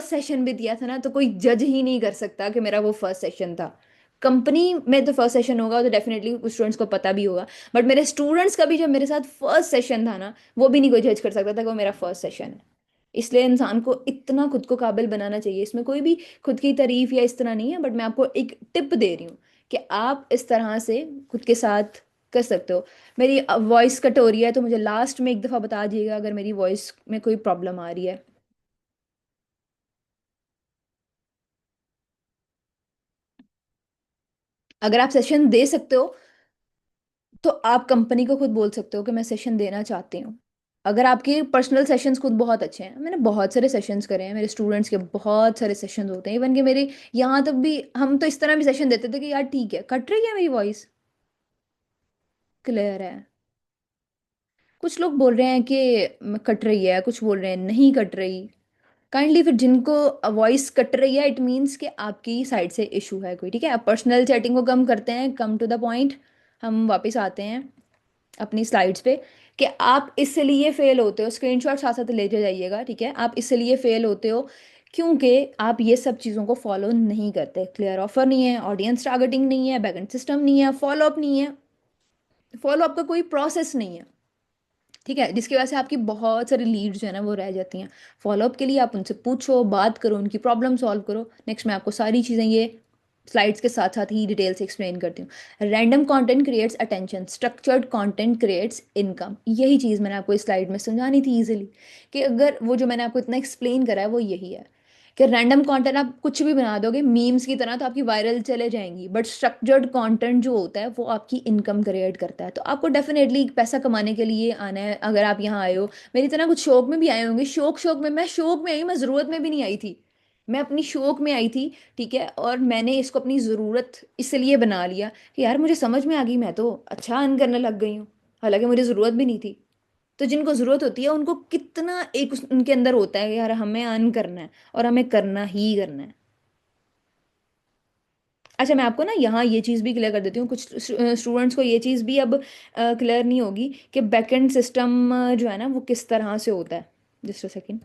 [SPEAKER 1] सेशन भी दिया था ना, तो कोई जज ही नहीं कर सकता कि मेरा वो फर्स्ट सेशन था। कंपनी में तो फर्स्ट सेशन होगा तो डेफिनेटली स्टूडेंट्स को पता भी होगा, बट मेरे स्टूडेंट्स का भी जब मेरे साथ फर्स्ट सेशन था ना, वो भी नहीं कोई जज कर सकता था कि वो मेरा फर्स्ट सेशन है। इसलिए इंसान को इतना खुद को काबिल बनाना चाहिए। इसमें कोई भी खुद की तारीफ या इस तरह नहीं है, बट मैं आपको एक टिप दे रही हूँ कि आप इस तरह से खुद के साथ कर सकते हो। मेरी वॉइस कट हो रही है, तो मुझे लास्ट में एक दफ़ा बता दीजिएगा अगर मेरी वॉइस में कोई प्रॉब्लम आ रही है। अगर आप सेशन दे सकते हो, तो आप कंपनी को खुद बोल सकते हो कि मैं सेशन देना चाहती हूँ। अगर आपके पर्सनल सेशंस खुद बहुत अच्छे हैं, मैंने बहुत सारे सेशंस करे हैं, मेरे स्टूडेंट्स के बहुत सारे सेशंस होते हैं, इवन कि मेरे यहाँ तक भी, हम तो इस तरह भी सेशन देते थे कि यार ठीक है, कट रही है मेरी वॉइस, क्लियर है। कुछ लोग बोल रहे हैं कि कट रही है, कुछ बोल रहे हैं नहीं कट रही। काइंडली फिर जिनको वॉइस कट रही है, इट मीन्स कि आपकी साइड से इशू है कोई। ठीक है, आप पर्सनल चैटिंग को कम करते हैं, कम टू द पॉइंट। हम वापस आते हैं अपनी स्लाइड्स पे, कि आप इसलिए फेल होते हो, स्क्रीनशॉट साथ साथ ले जाइएगा। ठीक है, आप इसलिए फेल होते हो क्योंकि आप ये सब चीज़ों को फॉलो नहीं करते। क्लियर ऑफर नहीं है, ऑडियंस टारगेटिंग नहीं है, बैकएंड सिस्टम नहीं है, फॉलो अप नहीं है, फॉलो अप का कोई प्रोसेस नहीं है। ठीक है, जिसकी वजह से आपकी बहुत सारी लीड्स जो है ना वो रह जाती हैं। फॉलोअप के लिए आप उनसे पूछो, बात करो, उनकी प्रॉब्लम सॉल्व करो। नेक्स्ट मैं आपको सारी चीज़ें ये स्लाइड्स के साथ साथ ही डिटेल से एक्सप्लेन करती हूँ। Random content creates attention, structured content creates income. यही चीज़ मैंने आपको इस स्लाइड में समझानी थी इजीली, कि अगर वो जो मैंने आपको इतना एक्सप्लेन करा है वो यही है कि रैंडम कंटेंट आप कुछ भी बना दोगे मीम्स की तरह, तो आपकी वायरल चले जाएंगी, बट स्ट्रक्चर्ड कंटेंट जो होता है वो आपकी इनकम क्रिएट करता है। तो आपको डेफिनेटली पैसा कमाने के लिए आना है। अगर आप यहाँ आए हो, मेरी तरह कुछ शौक में भी आए होंगे, शौक शौक में, मैं शौक में आई, मैं ज़रूरत में भी नहीं आई थी, मैं अपनी शौक में आई थी। ठीक है, और मैंने इसको अपनी ज़रूरत इसलिए बना लिया कि यार मुझे समझ में आ गई, मैं तो अच्छा अर्न करने लग गई हूँ, हालांकि मुझे ज़रूरत भी नहीं थी। तो जिनको ज़रूरत होती है उनको कितना एक उनके अंदर होता है कि यार हमें अर्न करना है, और हमें करना ही करना है। अच्छा, मैं आपको ना यहाँ ये चीज़ भी क्लियर कर देती हूँ, कुछ स्टूडेंट्स को ये चीज़ भी अब क्लियर नहीं होगी कि बैकएंड सिस्टम जो है ना वो किस तरह से होता है। Just a second.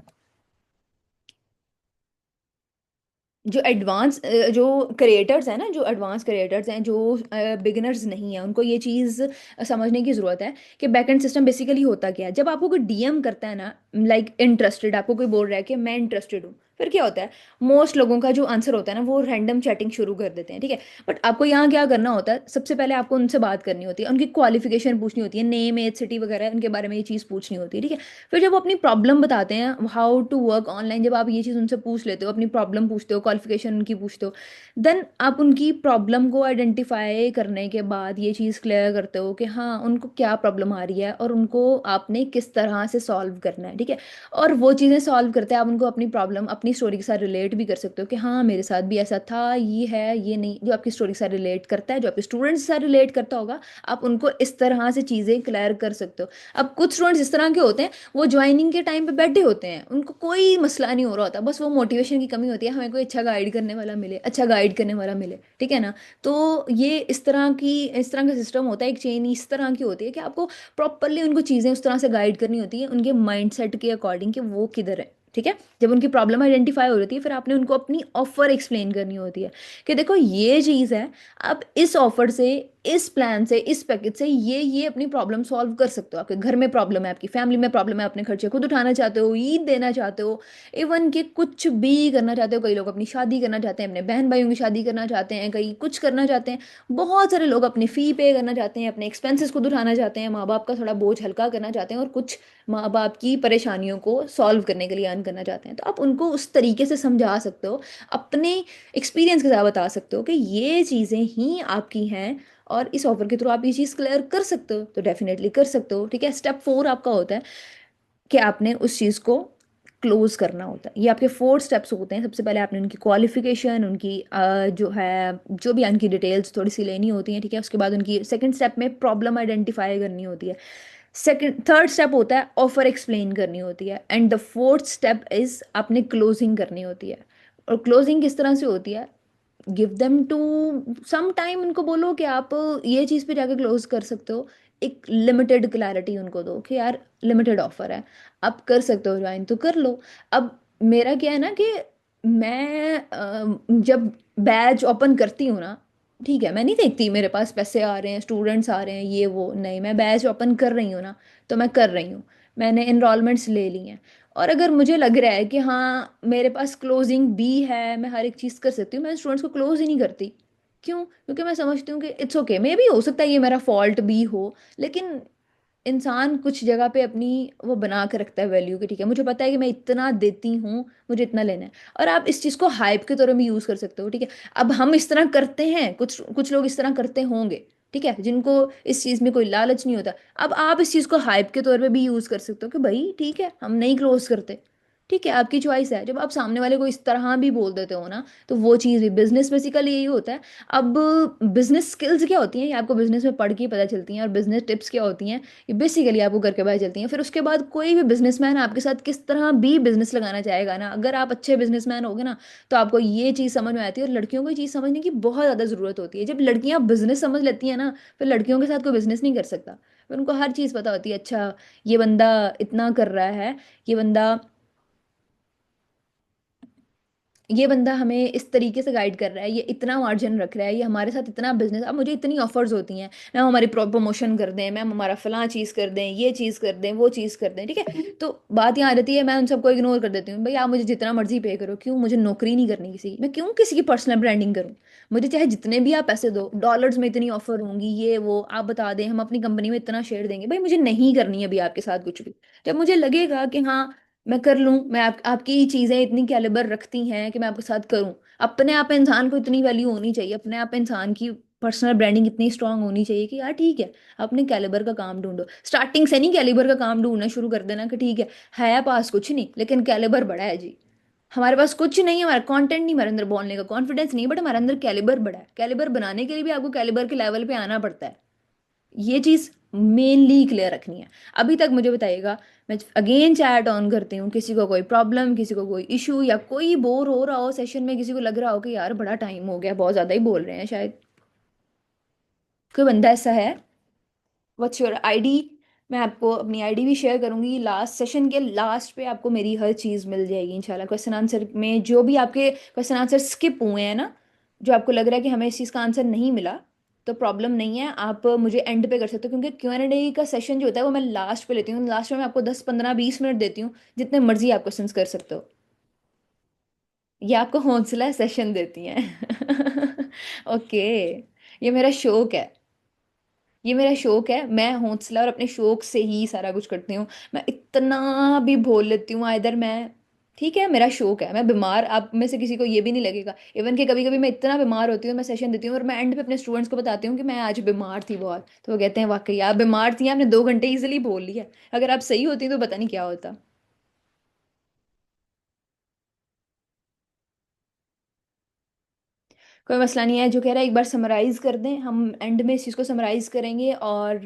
[SPEAKER 1] जो एडवांस जो क्रिएटर्स हैं ना, जो एडवांस क्रिएटर्स हैं, जो बिगिनर्स नहीं हैं, उनको ये चीज़ समझने की ज़रूरत है कि बैकएंड सिस्टम बेसिकली होता क्या है। जब आपको कोई डीएम करता है ना, लाइक इंटरेस्टेड, आपको कोई बोल रहा है कि मैं इंटरेस्टेड हूँ, फिर क्या होता है, मोस्ट लोगों का जो आंसर होता है ना वो रैंडम चैटिंग शुरू कर देते हैं। ठीक है, बट आपको यहाँ क्या करना होता है, सबसे पहले आपको उनसे बात करनी होती है, उनकी क्वालिफिकेशन पूछनी होती है, नेम एज सिटी वगैरह उनके बारे में ये चीज़ पूछनी होती है। ठीक है, फिर जब वो अपनी प्रॉब्लम बताते हैं, हाउ टू वर्क ऑनलाइन, जब आप ये चीज़ उनसे पूछ लेते हो, अपनी प्रॉब्लम पूछते हो, क्वालिफिकेशन उनकी पूछते हो, देन आप उनकी प्रॉब्लम को आइडेंटिफाई करने के बाद ये चीज़ क्लियर करते हो कि हाँ उनको क्या प्रॉब्लम आ रही है और उनको आपने किस तरह से सॉल्व करना है। ठीक है, और वो चीज़ें सॉल्व करते हैं, आप उनको अपनी प्रॉब्लम अपनी स्टोरी के साथ रिलेट भी कर सकते हो कि हाँ मेरे साथ भी ऐसा था, ये है ये नहीं, जो आपकी स्टोरी के साथ रिलेट करता है, जो आपके स्टूडेंट्स के साथ रिलेट करता होगा, आप उनको इस तरह से चीज़ें क्लियर कर सकते हो। अब कुछ स्टूडेंट्स इस तरह के होते हैं, वो ज्वाइनिंग के टाइम पे बैठे होते हैं, उनको कोई मसला नहीं हो रहा होता, बस वो मोटिवेशन की कमी होती है, हमें कोई अच्छा गाइड करने वाला मिले, अच्छा गाइड करने वाला मिले, ठीक है ना। तो ये इस तरह का सिस्टम होता है, एक चेन इस तरह की होती है कि आपको प्रॉपरली उनको चीज़ें उस तरह से गाइड करनी होती है उनके माइंडसेट के अकॉर्डिंग कि वो किधर है, ठीक है। जब उनकी प्रॉब्लम आइडेंटिफाई हो रही है, फिर आपने उनको अपनी ऑफर एक्सप्लेन करनी होती है कि देखो ये चीज़ है, आप इस ऑफर से, इस प्लान से, इस पैकेज से ये अपनी प्रॉब्लम सॉल्व कर सकते हो। आपके घर में प्रॉब्लम है, आपकी फैमिली में प्रॉब्लम है, अपने खर्चे खुद उठाना चाहते हो, ईद देना चाहते हो, इवन कि कुछ भी करना चाहते हो, कई लोग अपनी शादी करना चाहते हैं, अपने बहन भाइयों की शादी करना चाहते हैं, कई कुछ करना चाहते हैं, बहुत सारे लोग अपनी फ़ी पे करना चाहते हैं, अपने एक्सपेंसेस खुद उठाना चाहते हैं, माँ बाप का थोड़ा बोझ हल्का करना चाहते हैं, और कुछ माँ बाप की परेशानियों को सॉल्व करने के लिए अर्न करना चाहते हैं। तो आप उनको उस तरीके से समझा सकते हो, अपने एक्सपीरियंस के साथ बता सकते हो कि ये चीज़ें ही आपकी हैं, और इस ऑफर के थ्रू आप ये चीज़ क्लियर कर सकते हो, तो डेफिनेटली कर सकते हो, ठीक है। स्टेप 4 आपका होता है कि आपने उस चीज़ को क्लोज करना होता है। ये आपके 4 स्टेप्स होते हैं। सबसे पहले आपने उनकी क्वालिफिकेशन, उनकी जो है जो भी उनकी डिटेल्स थोड़ी सी लेनी होती हैं, ठीक है। उसके बाद उनकी सेकंड स्टेप में प्रॉब्लम आइडेंटिफाई करनी होती है। सेकंड थर्ड स्टेप होता है ऑफर एक्सप्लेन करनी होती है, and the fourth step is आपने क्लोजिंग करनी होती है। और क्लोजिंग किस तरह से होती है, give them to some time, उनको बोलो कि आप ये चीज़ पे जाके क्लोज कर सकते हो। एक लिमिटेड क्लैरिटी उनको दो कि यार लिमिटेड ऑफर है, आप कर सकते हो ज्वाइन तो कर लो। अब मेरा क्या है ना कि मैं जब बैच ओपन करती हूँ ना, ठीक है, मैं नहीं देखती मेरे पास पैसे आ रहे हैं, स्टूडेंट्स आ रहे हैं, ये वो नहीं, मैं बैच ओपन कर रही हूँ ना, तो मैं कर रही हूँ, मैंने इनरोलमेंट्स ले ली हैं। और अगर मुझे लग रहा है कि हाँ मेरे पास क्लोजिंग भी है, मैं हर एक चीज़ कर सकती हूँ, मैं स्टूडेंट्स को क्लोज ही नहीं करती। क्यों? क्योंकि मैं समझती हूँ कि इट्स ओके, मे भी हो सकता है ये मेरा फॉल्ट भी हो, लेकिन इंसान कुछ जगह पे अपनी वो बना के रखता है वैल्यू की, ठीक है, मुझे पता है कि मैं इतना देती हूँ, मुझे इतना लेना है। और आप इस चीज़ को हाइप के तौर में भी यूज़ कर सकते हो, ठीक है। अब हम इस तरह करते हैं, कुछ कुछ लोग इस तरह करते होंगे, ठीक है, जिनको इस चीज़ में कोई लालच नहीं होता। अब आप इस चीज़ को हाइप के तौर पे भी यूज़ कर सकते हो कि भाई ठीक है हम नहीं क्लोज करते, ठीक है, आपकी चॉइस है। जब आप सामने वाले को इस तरह भी बोल देते हो ना, तो वो चीज़ भी, बिजनेस बेसिकली यही होता है। अब बिजनेस स्किल्स क्या होती हैं, ये आपको बिजनेस में पढ़ के ही पता चलती हैं, और बिजनेस टिप्स क्या होती हैं, ये बेसिकली आपको करके पता चलती हैं। फिर उसके बाद कोई भी बिजनेसमैन आपके साथ किस तरह भी बिजनेस लगाना चाहेगा ना, अगर आप अच्छे बिजनेसमैन होगे ना, तो आपको ये चीज़ समझ में आती है। और लड़कियों को ये चीज़ समझने की बहुत ज़्यादा ज़रूरत होती है। जब लड़कियां बिजनेस समझ लेती हैं ना, फिर लड़कियों के साथ कोई बिजनेस नहीं कर सकता। फिर उनको हर चीज़ पता होती है, अच्छा ये बंदा इतना कर रहा है, ये बंदा ये बंदा हमें इस तरीके से गाइड कर रहा है, ये इतना मार्जिन रख रहा है, ये हमारे साथ इतना बिजनेस, अब मुझे इतनी ऑफर्स होती हैं, मैम हमारी प्रमोशन कर दें, मैम हमारा फलां चीज़ कर दें, ये चीज़ कर दें, वो चीज़ कर दें, ठीक है। तो बात यहाँ आ जाती है, मैं उन सबको इग्नोर कर देती हूँ, भाई आप मुझे जितना मर्जी पे करो, क्यों, मुझे नौकरी नहीं करनी किसी की, मैं क्यों किसी की पर्सनल ब्रांडिंग करूँ। मुझे चाहे जितने भी आप पैसे दो, डॉलर्स में इतनी ऑफर होंगी, ये वो आप बता दें, हम अपनी कंपनी में इतना शेयर देंगे, भाई मुझे नहीं करनी है अभी आपके साथ कुछ भी। जब मुझे लगेगा कि हाँ मैं कर लूँ, मैं आपकी चीज़ें इतनी कैलिबर रखती हैं कि मैं आपके साथ करूँ, अपने आप इंसान को इतनी वैल्यू होनी चाहिए, अपने आप इंसान की पर्सनल ब्रांडिंग इतनी स्ट्रांग होनी चाहिए कि यार ठीक है, अपने कैलिबर का काम ढूंढो, स्टार्टिंग से नहीं कैलिबर का काम ढूंढना शुरू कर देना कि ठीक है पास कुछ नहीं लेकिन कैलिबर बड़ा है जी। हमारे पास कुछ नहीं है, हमारा कंटेंट नहीं, हमारे अंदर बोलने का कॉन्फिडेंस नहीं, बट हमारे अंदर कैलिबर बड़ा है। कैलिबर बनाने के लिए भी आपको कैलिबर के लेवल पे आना पड़ता है। ये चीज मेनली क्लियर रखनी है। अभी तक मुझे बताइएगा, मैं अगेन चैट ऑन करती हूँ, किसी को कोई प्रॉब्लम, किसी को कोई इशू, या कोई बोर हो रहा हो सेशन में, किसी को लग रहा हो कि यार बड़ा टाइम हो गया, बहुत ज्यादा ही बोल रहे हैं शायद, कोई बंदा ऐसा है? What's your ID? मैं आपको अपनी आईडी भी शेयर करूंगी, लास्ट सेशन के लास्ट पे आपको मेरी हर चीज़ मिल जाएगी इंशाल्लाह। क्वेश्चन आंसर में जो भी आपके क्वेश्चन आंसर स्किप हुए हैं ना, जो आपको लग रहा है कि हमें इस चीज़ का आंसर नहीं मिला, तो प्रॉब्लम नहीं है, आप मुझे एंड पे कर सकते हो, क्योंकि Q&A का सेशन जो होता है वो मैं लास्ट पे लेती हूँ। लास्ट में मैं आपको 10 15 20 मिनट देती हूँ, जितने मर्जी आप क्वेश्चंस कर सकते हो। ये आपको हौसला सेशन देती हैं। ओके, ये मेरा शौक है, ये मेरा शौक है, मैं हौसला और अपने शौक से ही सारा कुछ करती हूँ। मैं इतना भी बोल लेती हूँ इधर मैं, ठीक है, मेरा शौक है। मैं बीमार, आप में से किसी को ये भी नहीं लगेगा, इवन कि कभी कभी मैं इतना बीमार होती हूँ, मैं सेशन देती हूँ और मैं एंड पे अपने स्टूडेंट्स को बताती हूँ कि मैं आज बीमार थी बहुत, तो वो कहते हैं वाकई आप बीमार थी, आपने 2 घंटे इजिली बोल लिया, अगर आप सही होती तो पता नहीं क्या होता। कोई मसला नहीं है। जो कह रहा है एक बार समराइज कर दें, हम एंड में इस चीज़ को समराइज करेंगे और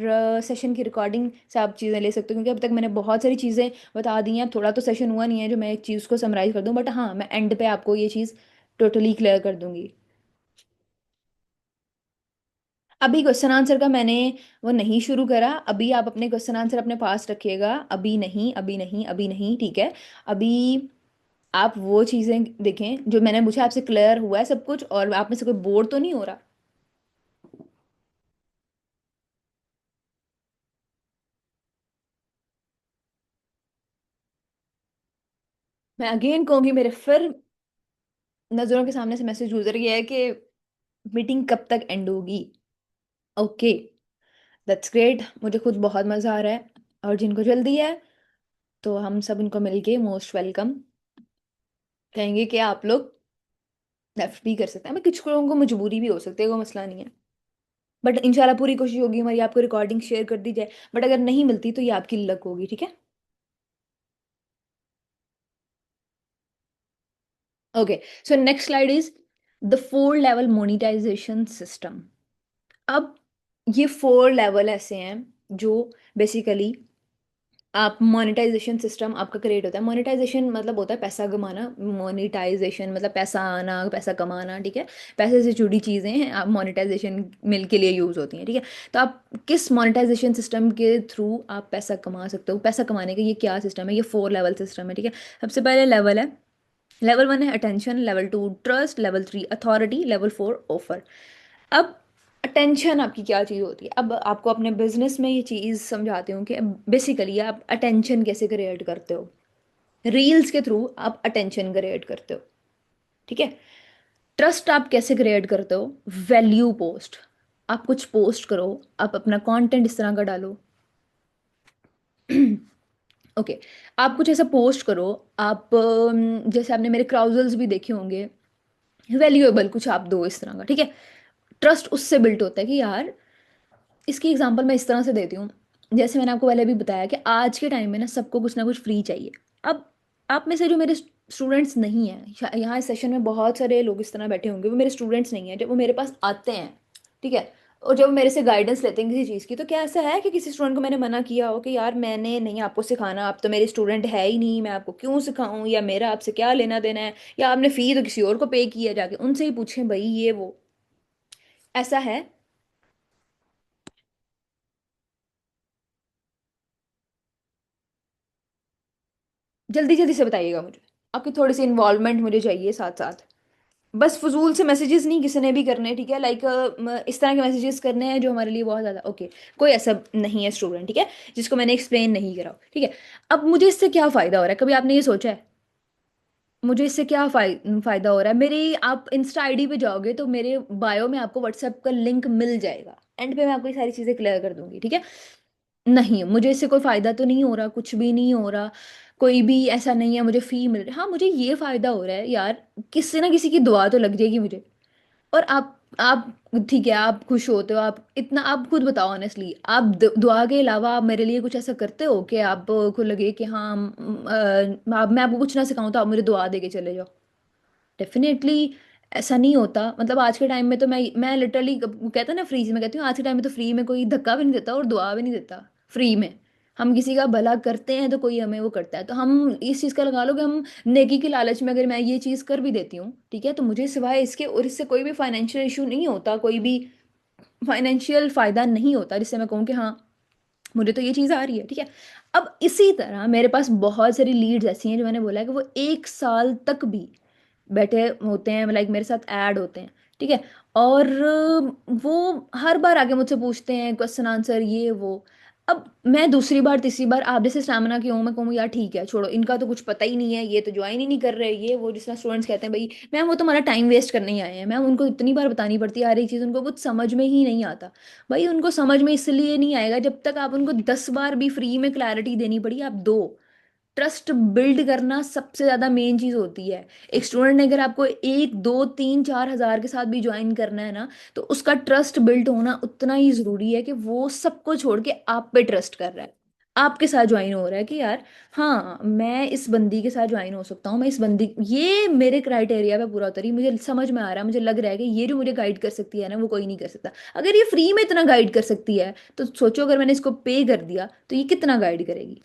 [SPEAKER 1] सेशन की रिकॉर्डिंग से आप चीज़ें ले सकते हो, क्योंकि अब तक मैंने बहुत सारी चीज़ें बता दी हैं। थोड़ा तो सेशन हुआ नहीं है जो मैं एक चीज़ को समराइज कर दूं, बट हाँ, मैं एंड पे आपको ये चीज़ टोटली क्लियर कर दूंगी। अभी क्वेश्चन आंसर का मैंने वो नहीं शुरू करा। अभी आप अपने क्वेश्चन आंसर अपने पास रखिएगा। अभी नहीं, अभी नहीं, अभी नहीं, ठीक है। अभी आप वो चीज़ें देखें जो मैंने पूछा, आपसे क्लियर हुआ है सब कुछ, और आप में से कोई बोर तो नहीं हो रहा। मैं अगेन कहूंगी, मेरे फिर नज़रों के सामने से मैसेज गुजर गया है कि मीटिंग कब तक एंड होगी। ओके, दैट्स ग्रेट, मुझे खुद बहुत मज़ा आ रहा है। और जिनको जल्दी है, तो हम सब उनको मिलके मोस्ट वेलकम कहेंगे कि आप लोग लेफ्ट भी कर सकते हैं। मैं कुछ लोगों को मजबूरी भी हो सकती है, कोई मसला नहीं है। बट इंशाल्लाह पूरी कोशिश होगी हमारी, आपको रिकॉर्डिंग शेयर कर दी जाए। बट अगर नहीं मिलती तो ये आपकी लक होगी, ठीक है। Okay, so next slide is the 4 level monetization system. अब ये 4 लेवल ऐसे हैं जो बेसिकली आप मोनेटाइजेशन सिस्टम आपका क्रिएट होता है। मोनेटाइजेशन मतलब होता है पैसा कमाना। मोनेटाइजेशन मतलब पैसा आना, पैसा कमाना, ठीक है। पैसे से जुड़ी चीज़ें हैं, आप मोनेटाइजेशन मिल के लिए यूज़ होती हैं, ठीक है। तो आप किस मोनेटाइजेशन सिस्टम के थ्रू आप पैसा कमा सकते हो, पैसा कमाने का ये क्या सिस्टम है, ये 4 लेवल सिस्टम है, ठीक है। सबसे पहले लेवल है, लेवल 1 है attention, level 2 trust, level 3 authority, level 4 offer. अब अटेंशन आपकी क्या चीज़ होती है। अब आपको अपने बिजनेस में ये चीज़ समझाती हूँ कि बेसिकली आप अटेंशन कैसे क्रिएट करते हो। रील्स के थ्रू आप अटेंशन क्रिएट करते हो, ठीक है। ट्रस्ट आप कैसे क्रिएट करते हो, वैल्यू पोस्ट। आप कुछ पोस्ट करो, आप अपना कंटेंट इस तरह का डालो। ओके, आप कुछ ऐसा पोस्ट करो, आप जैसे आपने मेरे क्राउजल्स भी देखे होंगे, वैल्यूएबल कुछ आप दो इस तरह का, ठीक है। ट्रस्ट उससे बिल्ट होता है कि यार, इसकी एग्जांपल मैं इस तरह से देती हूँ। जैसे मैंने आपको पहले भी बताया कि आज के टाइम में ना कुछ फ्री चाहिए। अब आप में से जो मेरे स्टूडेंट्स नहीं हैं, यहाँ इस सेशन में बहुत सारे लोग इस तरह बैठे होंगे वो मेरे स्टूडेंट्स नहीं हैं। जब वो मेरे पास आते हैं, ठीक है, और जब वो मेरे से गाइडेंस लेते हैं किसी चीज़ की, तो क्या ऐसा है कि किसी स्टूडेंट को मैंने मना किया हो कि यार मैंने नहीं आपको सिखाना, आप तो मेरे स्टूडेंट है ही नहीं, मैं आपको क्यों सिखाऊं, या मेरा आपसे क्या लेना देना है, या आपने फ़ी तो किसी और को पे किया, जाके उनसे ही पूछें भाई ये वो। ऐसा है। जल्दी जल्दी से बताइएगा मुझे, आपकी थोड़ी सी इन्वॉल्वमेंट मुझे चाहिए साथ साथ। बस फजूल से मैसेजेस नहीं किसी ने भी करने, ठीक है। लाइक इस तरह के मैसेजेस करने हैं जो हमारे लिए बहुत ज़्यादा ओके। कोई ऐसा नहीं है स्टूडेंट, ठीक है, जिसको मैंने एक्सप्लेन नहीं करा हो, ठीक है। अब मुझे इससे क्या फ़ायदा हो रहा है, कभी आपने ये सोचा है मुझे इससे क्या फ़ायदा हो रहा है। मेरी आप इंस्टा आईडी पे जाओगे तो मेरे बायो में आपको व्हाट्सएप का लिंक मिल जाएगा। एंड पे मैं आपको ये सारी चीज़ें क्लियर कर दूंगी, ठीक है। नहीं, मुझे इससे कोई फायदा तो नहीं हो रहा, कुछ भी नहीं हो रहा। कोई भी ऐसा नहीं है मुझे फी मिल रही। हाँ, मुझे ये फायदा हो रहा है यार, किसी ना किसी की दुआ तो लग जाएगी मुझे। और आप ठीक है, आप खुश होते हो, आप इतना, आप खुद बताओ ऑनेस्टली, आप दुआ के अलावा आप मेरे लिए कुछ ऐसा करते हो कि आपको लगे कि हाँ मैं आपको कुछ ना सिखाऊं तो आप मुझे दुआ दे के चले जाओ। डेफिनेटली ऐसा नहीं होता। मतलब आज के टाइम में तो मैं लिटरली कहता है ना, फ्री में कहती हूँ, आज के टाइम में तो फ्री में कोई धक्का भी नहीं देता और दुआ भी नहीं देता फ्री में। हम किसी का भला करते हैं तो कोई हमें वो करता है, तो हम इस चीज़ का लगा लो कि हम नेकी के लालच में अगर मैं ये चीज़ कर भी देती हूँ, ठीक है, तो मुझे सिवाय इसके और इससे कोई भी फाइनेंशियल इशू नहीं होता, कोई भी फाइनेंशियल फायदा नहीं होता जिससे मैं कहूँ कि हाँ मुझे तो ये चीज़ आ रही है, ठीक है। अब इसी तरह मेरे पास बहुत सारी लीड्स ऐसी हैं जो मैंने बोला है कि वो 1 साल तक भी बैठे होते हैं, लाइक मेरे साथ ऐड होते हैं, ठीक है। और वो हर बार आके मुझसे पूछते हैं क्वेश्चन आंसर ये वो। अब मैं दूसरी बार तीसरी बार आप जैसे स्टैमिना की हूँ, मैं कहूँ यार ठीक है छोड़ो, इनका तो कुछ पता ही नहीं है, ये तो ज्वाइन ही नहीं कर रहे, ये वो। जिस तरह स्टूडेंट्स कहते हैं भाई मैम वो तो हमारा टाइम वेस्ट करने ही आए हैं, मैम उनको इतनी बार बतानी पड़ती है हर एक चीज़, उनको कुछ समझ में ही नहीं आता। भाई उनको समझ में इसलिए नहीं आएगा जब तक आप उनको 10 बार भी फ्री में क्लैरिटी देनी पड़ी, आप दो। ट्रस्ट बिल्ड करना सबसे ज्यादा मेन चीज होती है। एक स्टूडेंट ने अगर आपको 1 2 3 4 हज़ार के साथ भी ज्वाइन करना है ना, तो उसका ट्रस्ट बिल्ड होना उतना ही जरूरी है कि वो सबको छोड़ के आप पे ट्रस्ट कर रहा है। आपके साथ ज्वाइन हो रहा है कि यार हाँ मैं इस बंदी के साथ ज्वाइन हो सकता हूँ, मैं इस बंदी ये मेरे क्राइटेरिया पे पूरा उतरी, मुझे समझ में आ रहा है, मुझे लग रहा है कि ये जो मुझे गाइड कर सकती है ना वो कोई नहीं कर सकता। अगर ये फ्री में इतना गाइड कर सकती है तो सोचो अगर मैंने इसको पे कर दिया तो ये कितना गाइड करेगी।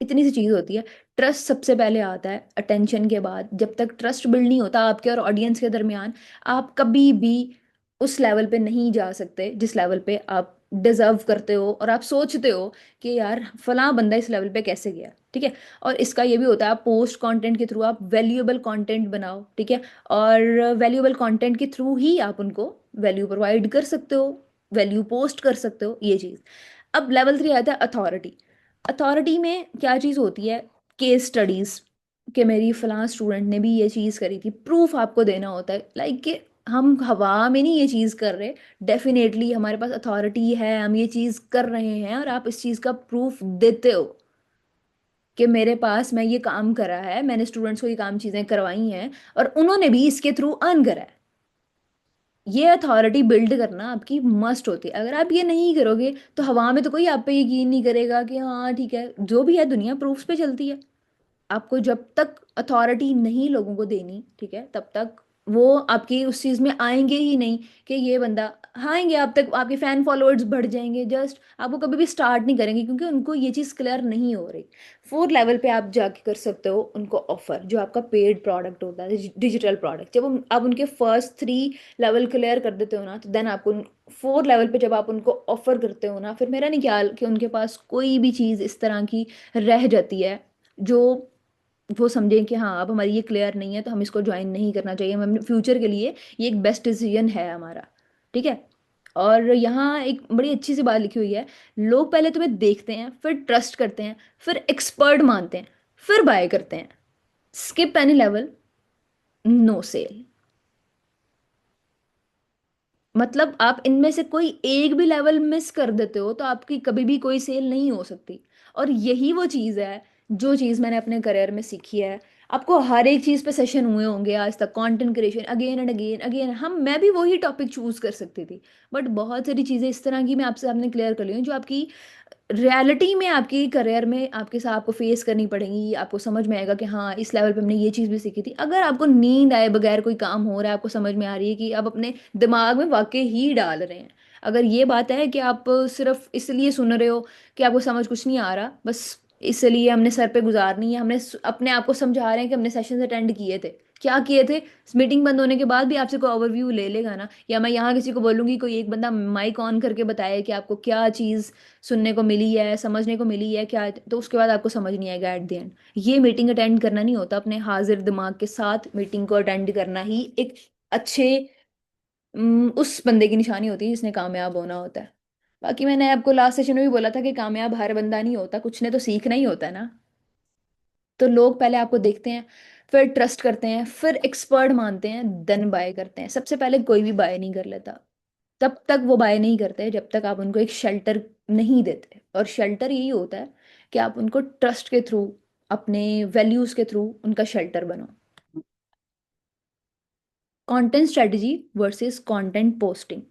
[SPEAKER 1] इतनी सी चीज होती है। ट्रस्ट सबसे पहले आता है अटेंशन के बाद। जब तक ट्रस्ट बिल्ड नहीं होता आपके और ऑडियंस के दरमियान, आप कभी भी उस लेवल पे नहीं जा सकते जिस लेवल पे आप डिजर्व करते हो और आप सोचते हो कि यार फलां बंदा इस लेवल पे कैसे गया। ठीक है। और इसका ये भी होता है आप पोस्ट कंटेंट के थ्रू आप वैल्यूएबल कंटेंट बनाओ। ठीक है। और वैल्यूएबल कंटेंट के थ्रू ही आप उनको वैल्यू प्रोवाइड कर सकते हो, वैल्यू पोस्ट कर सकते हो, ये चीज़। अब लेवल 3 आता है अथॉरिटी। अथॉरिटी में क्या चीज़ होती है, केस स्टडीज कि मेरी फलां स्टूडेंट ने भी ये चीज़ करी थी, प्रूफ आपको देना होता है। लाइक कि हम हवा में नहीं ये चीज़ कर रहे, डेफिनेटली हमारे पास अथॉरिटी है, हम ये चीज़ कर रहे हैं और आप इस चीज़ का प्रूफ देते हो कि मेरे पास मैं ये काम करा है, मैंने स्टूडेंट्स को ये काम चीज़ें करवाई हैं और उन्होंने भी इसके थ्रू अर्न करा है। ये अथॉरिटी बिल्ड करना आपकी मस्ट होती है। अगर आप ये नहीं करोगे तो हवा में तो कोई आप पे यकीन नहीं करेगा कि हाँ ठीक है, जो भी है दुनिया प्रूफ्स पे चलती है। आपको जब तक अथॉरिटी नहीं लोगों को देनी, ठीक है, तब तक वो आपकी उस चीज़ में आएंगे ही नहीं कि ये बंदा। हाँ आएंगे, आप तक आपके फैन फॉलोअर्स बढ़ जाएंगे, जस्ट आपको कभी भी स्टार्ट नहीं करेंगे क्योंकि उनको ये चीज़ क्लियर नहीं हो रही। 4 लेवल पे आप जाके कर सकते हो उनको ऑफर, जो आपका पेड प्रोडक्ट होता है, डिजिटल प्रोडक्ट। जब आप उनके फर्स्ट 3 लेवल क्लियर कर देते हो ना, तो देन आपको 4 लेवल पे जब आप उनको ऑफर करते हो ना, फिर मेरा नहीं ख्याल कि उनके पास कोई भी चीज़ इस तरह की रह जाती है जो वो समझें कि हाँ अब हमारी ये क्लियर नहीं है तो हम इसको ज्वाइन नहीं करना चाहिए, हम अपने फ्यूचर के लिए ये एक बेस्ट डिसीजन है हमारा। ठीक है। और यहाँ एक बड़ी अच्छी सी बात लिखी हुई है, लोग पहले तुम्हें देखते हैं, फिर ट्रस्ट करते हैं, फिर एक्सपर्ट मानते हैं, फिर बाय करते हैं। Skip any level, no sale. मतलब आप इनमें से कोई एक भी लेवल मिस कर देते हो तो आपकी कभी भी कोई सेल नहीं हो सकती। और यही वो चीज़ है जो चीज़ मैंने अपने करियर में सीखी है। आपको हर एक चीज़ पे सेशन हुए होंगे आज तक, content creation again and again again, हम मैं भी वही टॉपिक चूज कर सकती थी, बट बहुत सारी चीज़ें इस तरह की मैं आपसे आपने क्लियर कर ली हूँ जो आपकी रियलिटी में आपकी करियर में आपके साथ आपको फेस करनी पड़ेगी। आपको समझ में आएगा कि हाँ इस लेवल पे हमने ये चीज़ भी सीखी थी। अगर आपको नींद आए बगैर कोई काम हो रहा है, आपको समझ में आ रही है कि आप अपने दिमाग में वाकई ही डाल रहे हैं। अगर ये बात है कि आप सिर्फ इसलिए सुन रहे हो कि आपको समझ कुछ नहीं आ रहा, बस इसलिए हमने सर पे गुजारनी है, हमने अपने आप को समझा रहे हैं कि हमने सेशंस अटेंड किए थे, क्या किए थे। मीटिंग बंद होने के बाद भी आपसे कोई ओवरव्यू ले लेगा ना, या मैं यहाँ किसी को बोलूंगी कोई एक बंदा माइक ऑन करके बताए कि आपको क्या चीज़ सुनने को मिली है, समझने को मिली है क्या, तो उसके बाद आपको समझ नहीं आएगा एट द एंड। ये मीटिंग अटेंड करना नहीं होता, अपने हाजिर दिमाग के साथ मीटिंग को अटेंड करना ही एक अच्छे उस बंदे की निशानी होती है जिसने कामयाब होना होता है। बाकी मैंने आपको लास्ट सेशन में भी बोला था कि कामयाब हर बंदा नहीं होता, कुछ ने तो सीखना ही होता है ना। तो लोग पहले आपको देखते हैं, फिर ट्रस्ट करते हैं, फिर एक्सपर्ट मानते हैं, देन बाय करते हैं। सबसे पहले कोई भी बाय नहीं कर लेता, तब तक वो बाय नहीं करते जब तक आप उनको एक शेल्टर नहीं देते। और शेल्टर यही होता है कि आप उनको ट्रस्ट के थ्रू, अपने वैल्यूज के थ्रू उनका शेल्टर बनो। Content strategy versus content posting.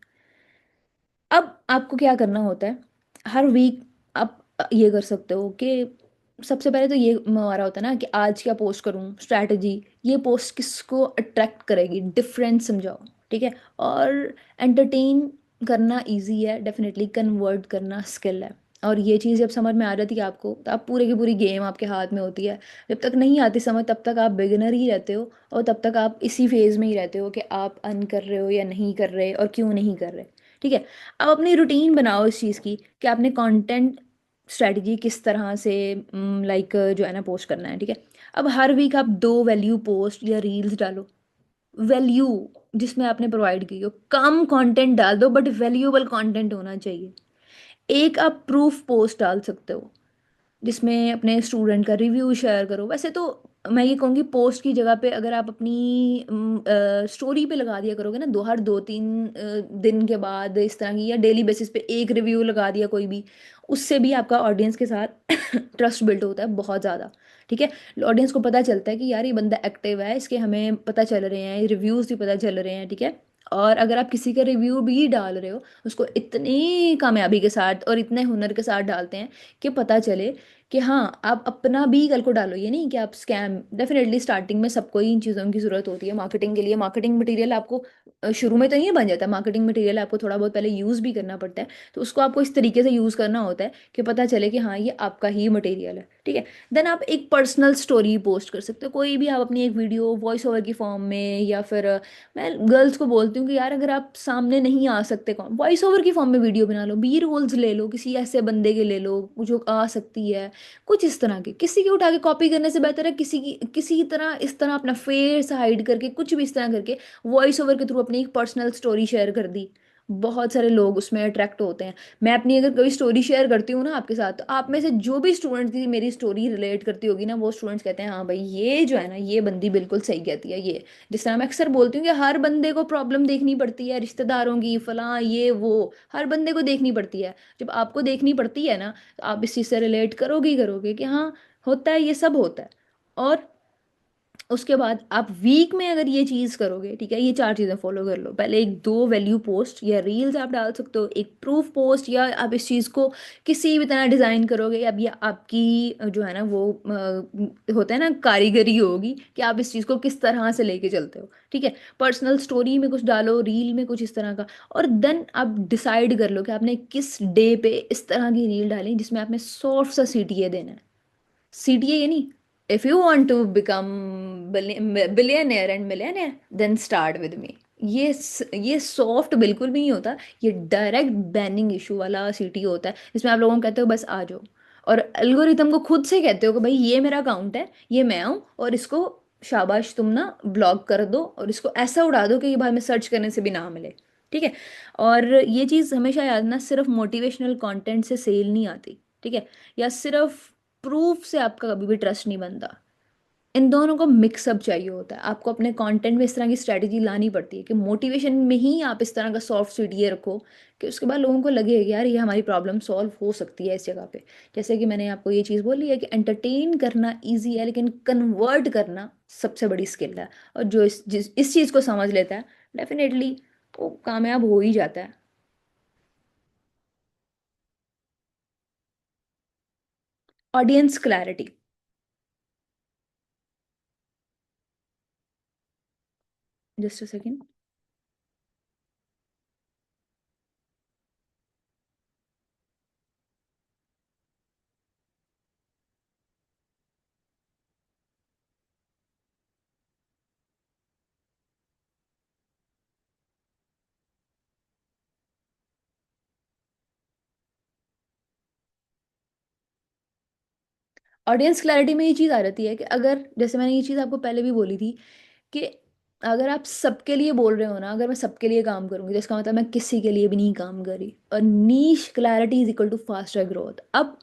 [SPEAKER 1] अब आपको क्या करना होता है, हर वीक आप ये कर सकते हो कि सबसे पहले तो ये हमारा होता है ना कि आज क्या पोस्ट करूँ, स्ट्रैटेजी। ये पोस्ट किसको अट्रैक्ट करेगी, डिफरेंस समझाओ। ठीक है। और एंटरटेन करना इजी है, डेफिनेटली कन्वर्ट करना स्किल है। और ये चीज़ जब समझ में आ जाती है आपको तो आप पूरे की पूरी गेम आपके हाथ में होती है। जब तक नहीं आती समझ तब तक आप बिगिनर ही रहते हो, और तब तक आप इसी फेज में ही रहते हो कि आप अर्न कर रहे हो या नहीं कर रहे और क्यों नहीं कर रहे। ठीक है। अब अपनी रूटीन बनाओ इस चीज़ की कि आपने कंटेंट स्ट्रेटजी किस तरह से लाइक जो है ना पोस्ट करना है। ठीक है। अब हर वीक आप 2 वैल्यू पोस्ट या रील्स डालो। वैल्यू जिसमें आपने प्रोवाइड की हो, कम कंटेंट डाल दो बट वैल्यूएबल कंटेंट होना चाहिए। एक आप प्रूफ पोस्ट डाल सकते हो जिसमें अपने स्टूडेंट का रिव्यू शेयर करो। वैसे तो मैं ये कहूँगी पोस्ट की जगह पे अगर आप अपनी स्टोरी पे लगा दिया करोगे ना, हर 2-3 दिन के बाद इस तरह की, या डेली बेसिस पे एक रिव्यू लगा दिया कोई भी, उससे भी आपका ऑडियंस के साथ ट्रस्ट बिल्ड होता है बहुत ज़्यादा। ठीक है। ऑडियंस को पता चलता है कि यार ये बंदा एक्टिव है, इसके हमें पता चल रहे हैं, रिव्यूज़ भी पता चल रहे हैं। ठीक है। और अगर आप किसी का रिव्यू भी डाल रहे हो, उसको इतनी कामयाबी के साथ और इतने हुनर के साथ डालते हैं कि पता चले कि हाँ, आप अपना भी कल को डालो। ये नहीं कि आप स्कैम, डेफिनेटली स्टार्टिंग में सबको ही इन चीज़ों की ज़रूरत होती है मार्केटिंग के लिए। मार्केटिंग मटेरियल आपको शुरू में तो नहीं बन जाता, मार्केटिंग मटेरियल आपको थोड़ा बहुत पहले यूज़ भी करना पड़ता है। तो उसको आपको इस तरीके से यूज़ करना होता है कि पता चले कि हाँ, ये आपका ही मटेरियल है, ठीक है। देन आप एक पर्सनल स्टोरी पोस्ट कर सकते हो, कोई भी आप अपनी एक वीडियो वॉइस ओवर की फॉर्म में, या फिर मैं गर्ल्स को बोलती हूँ कि यार अगर आप सामने नहीं आ सकते, कौन वॉइस ओवर की फॉर्म में वीडियो बना लो, बी रोल्स ले लो, किसी ऐसे बंदे के ले लो जो आ सकती है। कुछ इस तरह के, किसी की उठा के कॉपी करने से बेहतर है किसी की किसी तरह इस तरह अपना फेस हाइड करके, कुछ भी इस तरह करके वॉइस ओवर के थ्रू अपनी एक पर्सनल स्टोरी शेयर कर दी। बहुत सारे लोग उसमें अट्रैक्ट होते हैं। मैं अपनी अगर कोई स्टोरी शेयर करती हूँ ना आपके साथ, तो आप में से जो भी स्टूडेंट की मेरी स्टोरी रिलेट करती होगी ना, वो स्टूडेंट्स कहते हैं हाँ भाई, ये जो है ना, ये बंदी बिल्कुल सही कहती है। ये जिस तरह मैं अक्सर बोलती हूँ कि हर बंदे को प्रॉब्लम देखनी पड़ती है, रिश्तेदारों की फलां ये वो, हर बंदे को देखनी पड़ती है। जब आपको देखनी पड़ती है ना, तो आप इस चीज़ से रिलेट करोगे ही करोगे कि हाँ, होता है, ये सब होता है। और उसके बाद आप वीक में अगर ये चीज़ करोगे, ठीक है, ये चार चीज़ें फॉलो कर लो। पहले एक दो वैल्यू पोस्ट या रील्स आप डाल सकते हो, एक प्रूफ पोस्ट, या आप इस चीज़ को किसी भी तरह डिज़ाइन करोगे। अब ये आपकी जो है ना वो होता है ना, कारीगरी होगी कि आप इस चीज़ को किस तरह से लेके चलते हो, ठीक है। पर्सनल स्टोरी में कुछ डालो, रील में कुछ इस तरह का। और देन आप डिसाइड कर लो कि आपने किस डे पे इस तरह की रील डाली जिसमें आपने सॉफ्ट सा सीटीए देना है। सीटीए ये नहीं, if you want to become billionaire and millionaire then start with me. ये सॉफ्ट बिल्कुल भी नहीं होता। ये डायरेक्ट बैनिंग इशू वाला सीटी होता है, जिसमें आप लोगों को कहते हो बस आ जाओ, और एल्गोरिथम को खुद से कहते हो कि भाई ये मेरा अकाउंट है, ये मैं हूँ, और इसको शाबाश तुम ना ब्लॉक कर दो, और इसको ऐसा उड़ा दो कि ये भाई में सर्च करने से भी ना मिले, ठीक है। और ये चीज़ हमेशा याद रखना, सिर्फ मोटिवेशनल कंटेंट से सेल नहीं आती, ठीक है, या सिर्फ प्रूफ से आपका कभी भी ट्रस्ट नहीं बनता। इन दोनों को मिक्सअप चाहिए होता है। आपको अपने कंटेंट में इस तरह की स्ट्रैटेजी लानी पड़ती है कि मोटिवेशन में ही आप इस तरह का सॉफ्ट स्वीट ये रखो कि उसके बाद लोगों को लगे कि यार ये हमारी प्रॉब्लम सॉल्व हो सकती है इस जगह पे। जैसे कि मैंने आपको ये चीज़ बोली है कि एंटरटेन करना ईजी है, लेकिन कन्वर्ट करना सबसे बड़ी स्किल है। और जो इस चीज़ को समझ लेता है, डेफिनेटली वो कामयाब हो ही जाता है। Audience clarity. Just a second. Audience clarity में ये चीज़ आ जाती है कि अगर, जैसे मैंने ये चीज़ आपको पहले भी बोली थी कि अगर आप सबके लिए बोल रहे हो ना, अगर मैं सबके लिए काम करूंगी तो इसका मतलब मैं किसी के लिए भी नहीं काम कर रही। और niche clarity is equal to faster growth. अब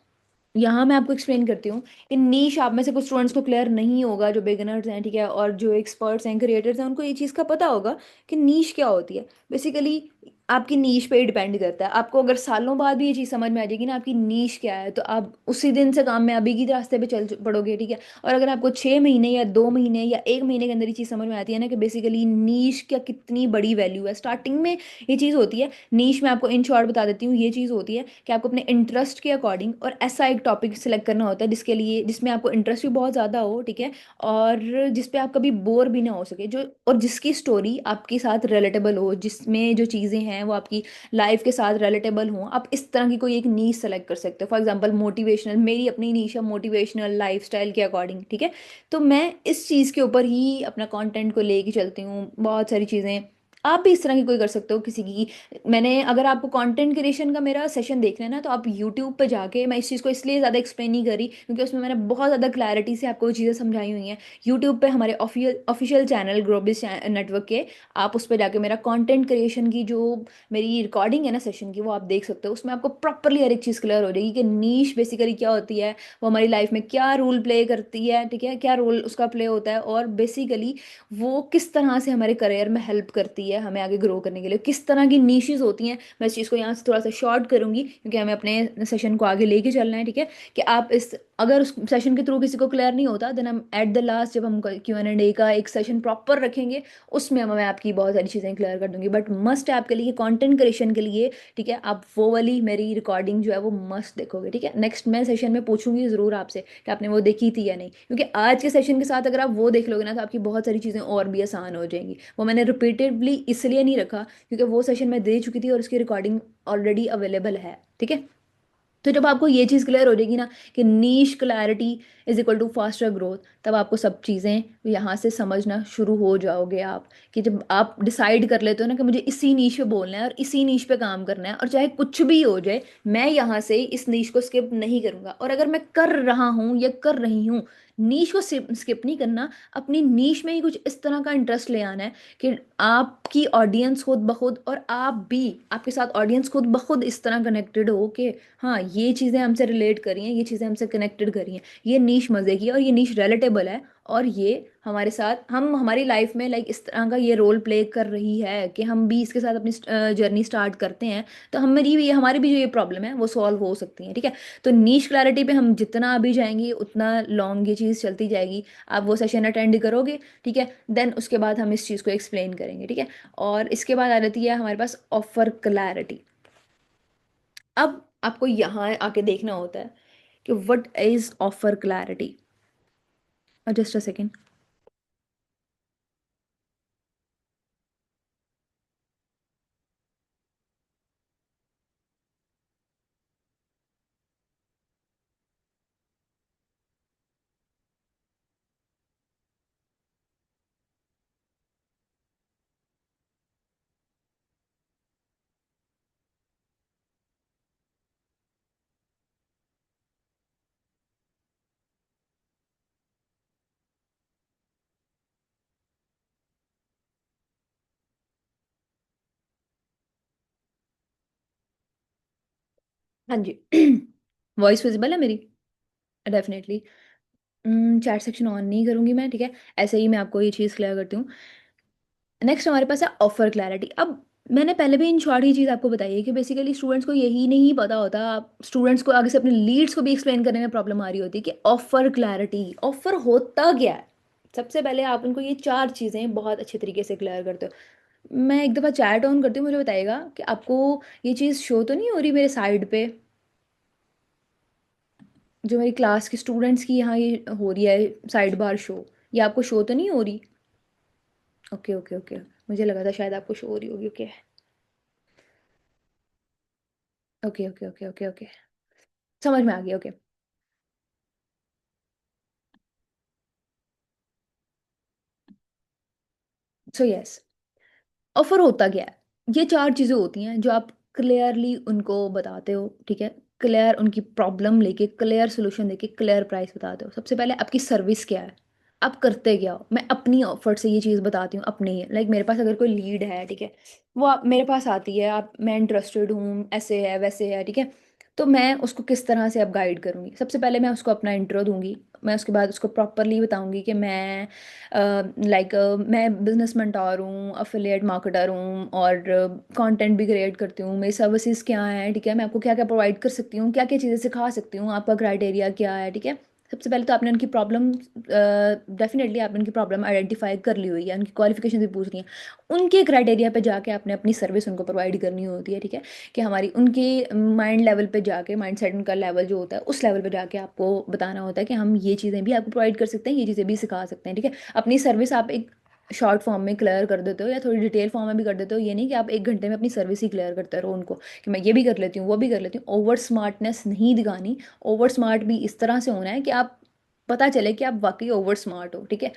[SPEAKER 1] यहाँ मैं आपको एक्सप्लेन करती हूँ कि नीश आप में से कुछ स्टूडेंट्स को क्लियर नहीं होगा, जो बिगिनर्स हैं, ठीक है, और जो एक्सपर्ट्स हैं, क्रिएटर्स हैं, उनको ये चीज़ का पता होगा कि नीश क्या होती है। बेसिकली आपकी नीश पे ही डिपेंड करता है। आपको अगर सालों बाद भी ये चीज़ समझ में आ जाएगी ना आपकी नीश क्या है, तो आप उसी दिन से काम में अभी की रास्ते पे चल पड़ोगे, ठीक है। और अगर आपको 6 महीने या 2 महीने या 1 महीने के अंदर ये चीज़ समझ में आती है ना कि बेसिकली नीश क्या कितनी बड़ी वैल्यू है, स्टार्टिंग में ये चीज़ होती है। नीश में आपको इन शॉर्ट बता देती हूँ, ये चीज़ होती है कि आपको अपने इंटरेस्ट के अकॉर्डिंग और ऐसा एक टॉपिक सिलेक्ट करना होता है जिसके लिए, जिसमें आपको इंटरेस्ट भी बहुत ज़्यादा हो, ठीक है, और जिस पे आप कभी बोर भी ना हो सके, जो और जिसकी स्टोरी आपके साथ रिलेटेबल हो, जिसमें जो चीज़ें हैं वो आपकी लाइफ के साथ रिलेटेबल हों। आप इस तरह की कोई एक नीश सेलेक्ट कर सकते हो। फॉर एग्जांपल मोटिवेशनल, मेरी अपनी नीश है मोटिवेशनल लाइफस्टाइल के अकॉर्डिंग, ठीक है। तो मैं इस चीज़ के ऊपर ही अपना कंटेंट को लेके चलती हूँ। बहुत सारी चीज़ें आप भी इस तरह की कोई कर सकते हो किसी की। मैंने, अगर आपको कंटेंट क्रिएशन का मेरा सेशन देखना है ना, तो आप यूट्यूब पे जाके, मैं इस चीज़ को इसलिए ज़्यादा एक्सप्लेन नहीं करी क्योंकि उसमें मैंने बहुत ज़्यादा क्लैरिटी से आपको वो चीज़ें समझाई हुई हैं। यूट्यूब पे हमारे ऑफिशियल चैनल ग्लोबिस नेटवर्क के, आप उस पर जाके मेरा कंटेंट क्रिएशन की जो मेरी रिकॉर्डिंग है ना सेशन की, वो आप देख सकते हो। उसमें आपको प्रॉपरली हर एक चीज़ क्लियर हो जाएगी कि नीश बेसिकली क्या होती है, वो हमारी लाइफ में क्या रोल प्ले करती है, ठीक है, क्या रोल उसका प्ले होता है, और बेसिकली वो किस तरह से हमारे करियर में हेल्प करती है हमें आगे ग्रो करने के लिए, किस तरह की नीशेस होती हैं। मैं इस चीज़ को यहाँ से थोड़ा सा शॉर्ट करूंगी क्योंकि हमें अपने सेशन को आगे लेके चलना है, ठीक है, कि आप इस अगर उस सेशन के थ्रू किसी को क्लियर नहीं होता, देन हम एट द लास्ट जब हम Q&A का एक सेशन प्रॉपर रखेंगे, उसमें मैं आपकी बहुत सारी चीज़ें क्लियर कर दूंगी। बट मस्ट है आपके लिए कंटेंट क्रिएशन के लिए, ठीक है, आप वो वाली मेरी रिकॉर्डिंग जो है वो मस्ट देखोगे, ठीक है। नेक्स्ट मैं सेशन में पूछूंगी ज़रूर आपसे कि आपने वो देखी थी या नहीं, क्योंकि आज के सेशन के साथ अगर आप वो देख लोगे ना तो आपकी बहुत सारी चीज़ें और भी आसान हो जाएंगी। वो मैंने रिपीटेडली इसलिए नहीं रखा क्योंकि वो सेशन मैं दे चुकी थी और उसकी रिकॉर्डिंग ऑलरेडी अवेलेबल है, ठीक है। तो जब आपको ये चीज़ क्लियर हो जाएगी ना कि niche clarity is equal to faster growth, तब आपको सब चीज़ें यहाँ से समझना शुरू हो जाओगे आप। कि जब आप डिसाइड कर लेते हो ना कि मुझे इसी नीश पे बोलना है और इसी नीश पे काम करना है, और चाहे कुछ भी हो जाए, मैं यहाँ से इस नीश को स्किप नहीं करूँगा। और अगर मैं कर रहा हूँ या कर रही हूँ, नीश को स्किप नहीं करना, अपनी नीश में ही कुछ इस तरह का इंटरेस्ट ले आना है कि आपकी ऑडियंस खुद ब खुद, और आप भी, आपके साथ ऑडियंस खुद ब खुद इस तरह कनेक्टेड हो कि हाँ ये चीज़ें हमसे रिलेट करी हैं, ये चीज़ें हमसे कनेक्टेड करी हैं, ये नीश मज़े की है और ये नीश रिलेटेबल है, और ये हमारे साथ, हम हमारी लाइफ में लाइक इस तरह का ये रोल प्ले कर रही है कि हम भी इसके साथ अपनी जर्नी स्टार्ट करते हैं, तो हमारी भी जो ये प्रॉब्लम है वो सॉल्व हो सकती है, ठीक है। तो नीश क्लैरिटी पे हम जितना अभी जाएंगे उतना लॉन्ग ये चीज़ चलती जाएगी। आप वो सेशन अटेंड करोगे, ठीक है, देन उसके बाद हम इस चीज़ को एक्सप्लेन करेंगे, ठीक है। और इसके बाद आ जाती है हमारे पास ऑफर क्लैरिटी। अब आपको यहाँ आके देखना होता है कि what is offer clarity. Just a second. हाँ जी। वॉइस विजिबल है मेरी? डेफिनेटली। चैट सेक्शन ऑन नहीं करूंगी मैं, ठीक है। ऐसे ही मैं आपको ये चीज़ क्लियर करती हूँ। नेक्स्ट हमारे पास है ऑफर क्लैरिटी। अब मैंने पहले भी इन शॉर्ट ही चीज़ आपको बताई है कि बेसिकली स्टूडेंट्स को यही नहीं पता होता, स्टूडेंट्स को आगे से अपने लीड्स को भी एक्सप्लेन करने में प्रॉब्लम आ रही होती है कि ऑफर क्लैरिटी, ऑफर होता क्या है। सबसे पहले आप उनको ये चार चीज़ें बहुत अच्छे तरीके से क्लियर करते हो। मैं एक दफ़ा चैट ऑन करती हूँ, मुझे बताइएगा कि आपको ये चीज़ शो तो नहीं हो रही मेरे साइड पे, जो मेरी क्लास के स्टूडेंट्स की यहाँ ये हो रही है साइड बार शो, ये आपको शो तो नहीं हो रही? ओके ओके ओके, मुझे लगा था शायद आपको शो हो रही होगी। Okay okay okay okay okay okay, समझ में आ गया। ओके, सो यस, ऑफर होता क्या है। ये चार चीज़ें होती हैं जो आप क्लियरली उनको बताते हो, ठीक है। क्लियर उनकी प्रॉब्लम लेके क्लियर सोल्यूशन देके क्लियर प्राइस बताते हो। सबसे पहले आपकी सर्विस क्या है, आप करते क्या हो। मैं अपनी ऑफर से ये चीज़ बताती हूँ अपनी, लाइक मेरे पास अगर कोई लीड है, ठीक है, वो मेरे पास आती है, आप मैं इंटरेस्टेड हूँ, ऐसे है वैसे है, ठीक है। तो मैं उसको किस तरह से अब गाइड करूँगी, सबसे पहले मैं उसको अपना इंट्रो दूंगी। मैं उसके बाद उसको प्रॉपरली बताऊंगी कि मैं लाइक मैं बिजनेस मेंटोर हूँ, अफिलिएट मार्केटर हूँ, और कंटेंट भी क्रिएट करती हूँ। मेरी सर्विसेज क्या हैं, ठीक है, मैं आपको क्या क्या प्रोवाइड कर सकती हूँ, क्या क्या चीज़ें सिखा सकती हूँ, आपका क्राइटेरिया क्या है, ठीक है। सबसे पहले तो आपने उनकी प्रॉब्लम, डेफिनेटली आपने उनकी प्रॉब्लम आइडेंटिफाई कर ली हुई है, उनकी क्वालिफिकेशन भी पूछ रही हैं, उनके क्राइटेरिया पे जाके आपने अपनी सर्विस उनको प्रोवाइड करनी होती है, ठीक है। कि हमारी उनके माइंड लेवल पे जाके, माइंड सेट उनका लेवल जो होता है उस लेवल पे जाके आपको बताना होता है कि हम ये चीज़ें भी आपको प्रोवाइड कर सकते हैं, ये चीज़ें भी सिखा सकते हैं, ठीक है। अपनी सर्विस आप एक शॉर्ट फॉर्म में क्लियर कर देते हो या थोड़ी डिटेल फॉर्म में भी कर देते हो। ये नहीं कि आप एक घंटे में अपनी सर्विस ही क्लियर करते रहो उनको कि मैं ये भी कर लेती हूँ वो भी कर लेती हूँ। ओवर स्मार्टनेस नहीं दिखानी। ओवर स्मार्ट भी इस तरह से होना है कि आप, पता चले कि आप वाकई ओवर स्मार्ट हो, ठीक है।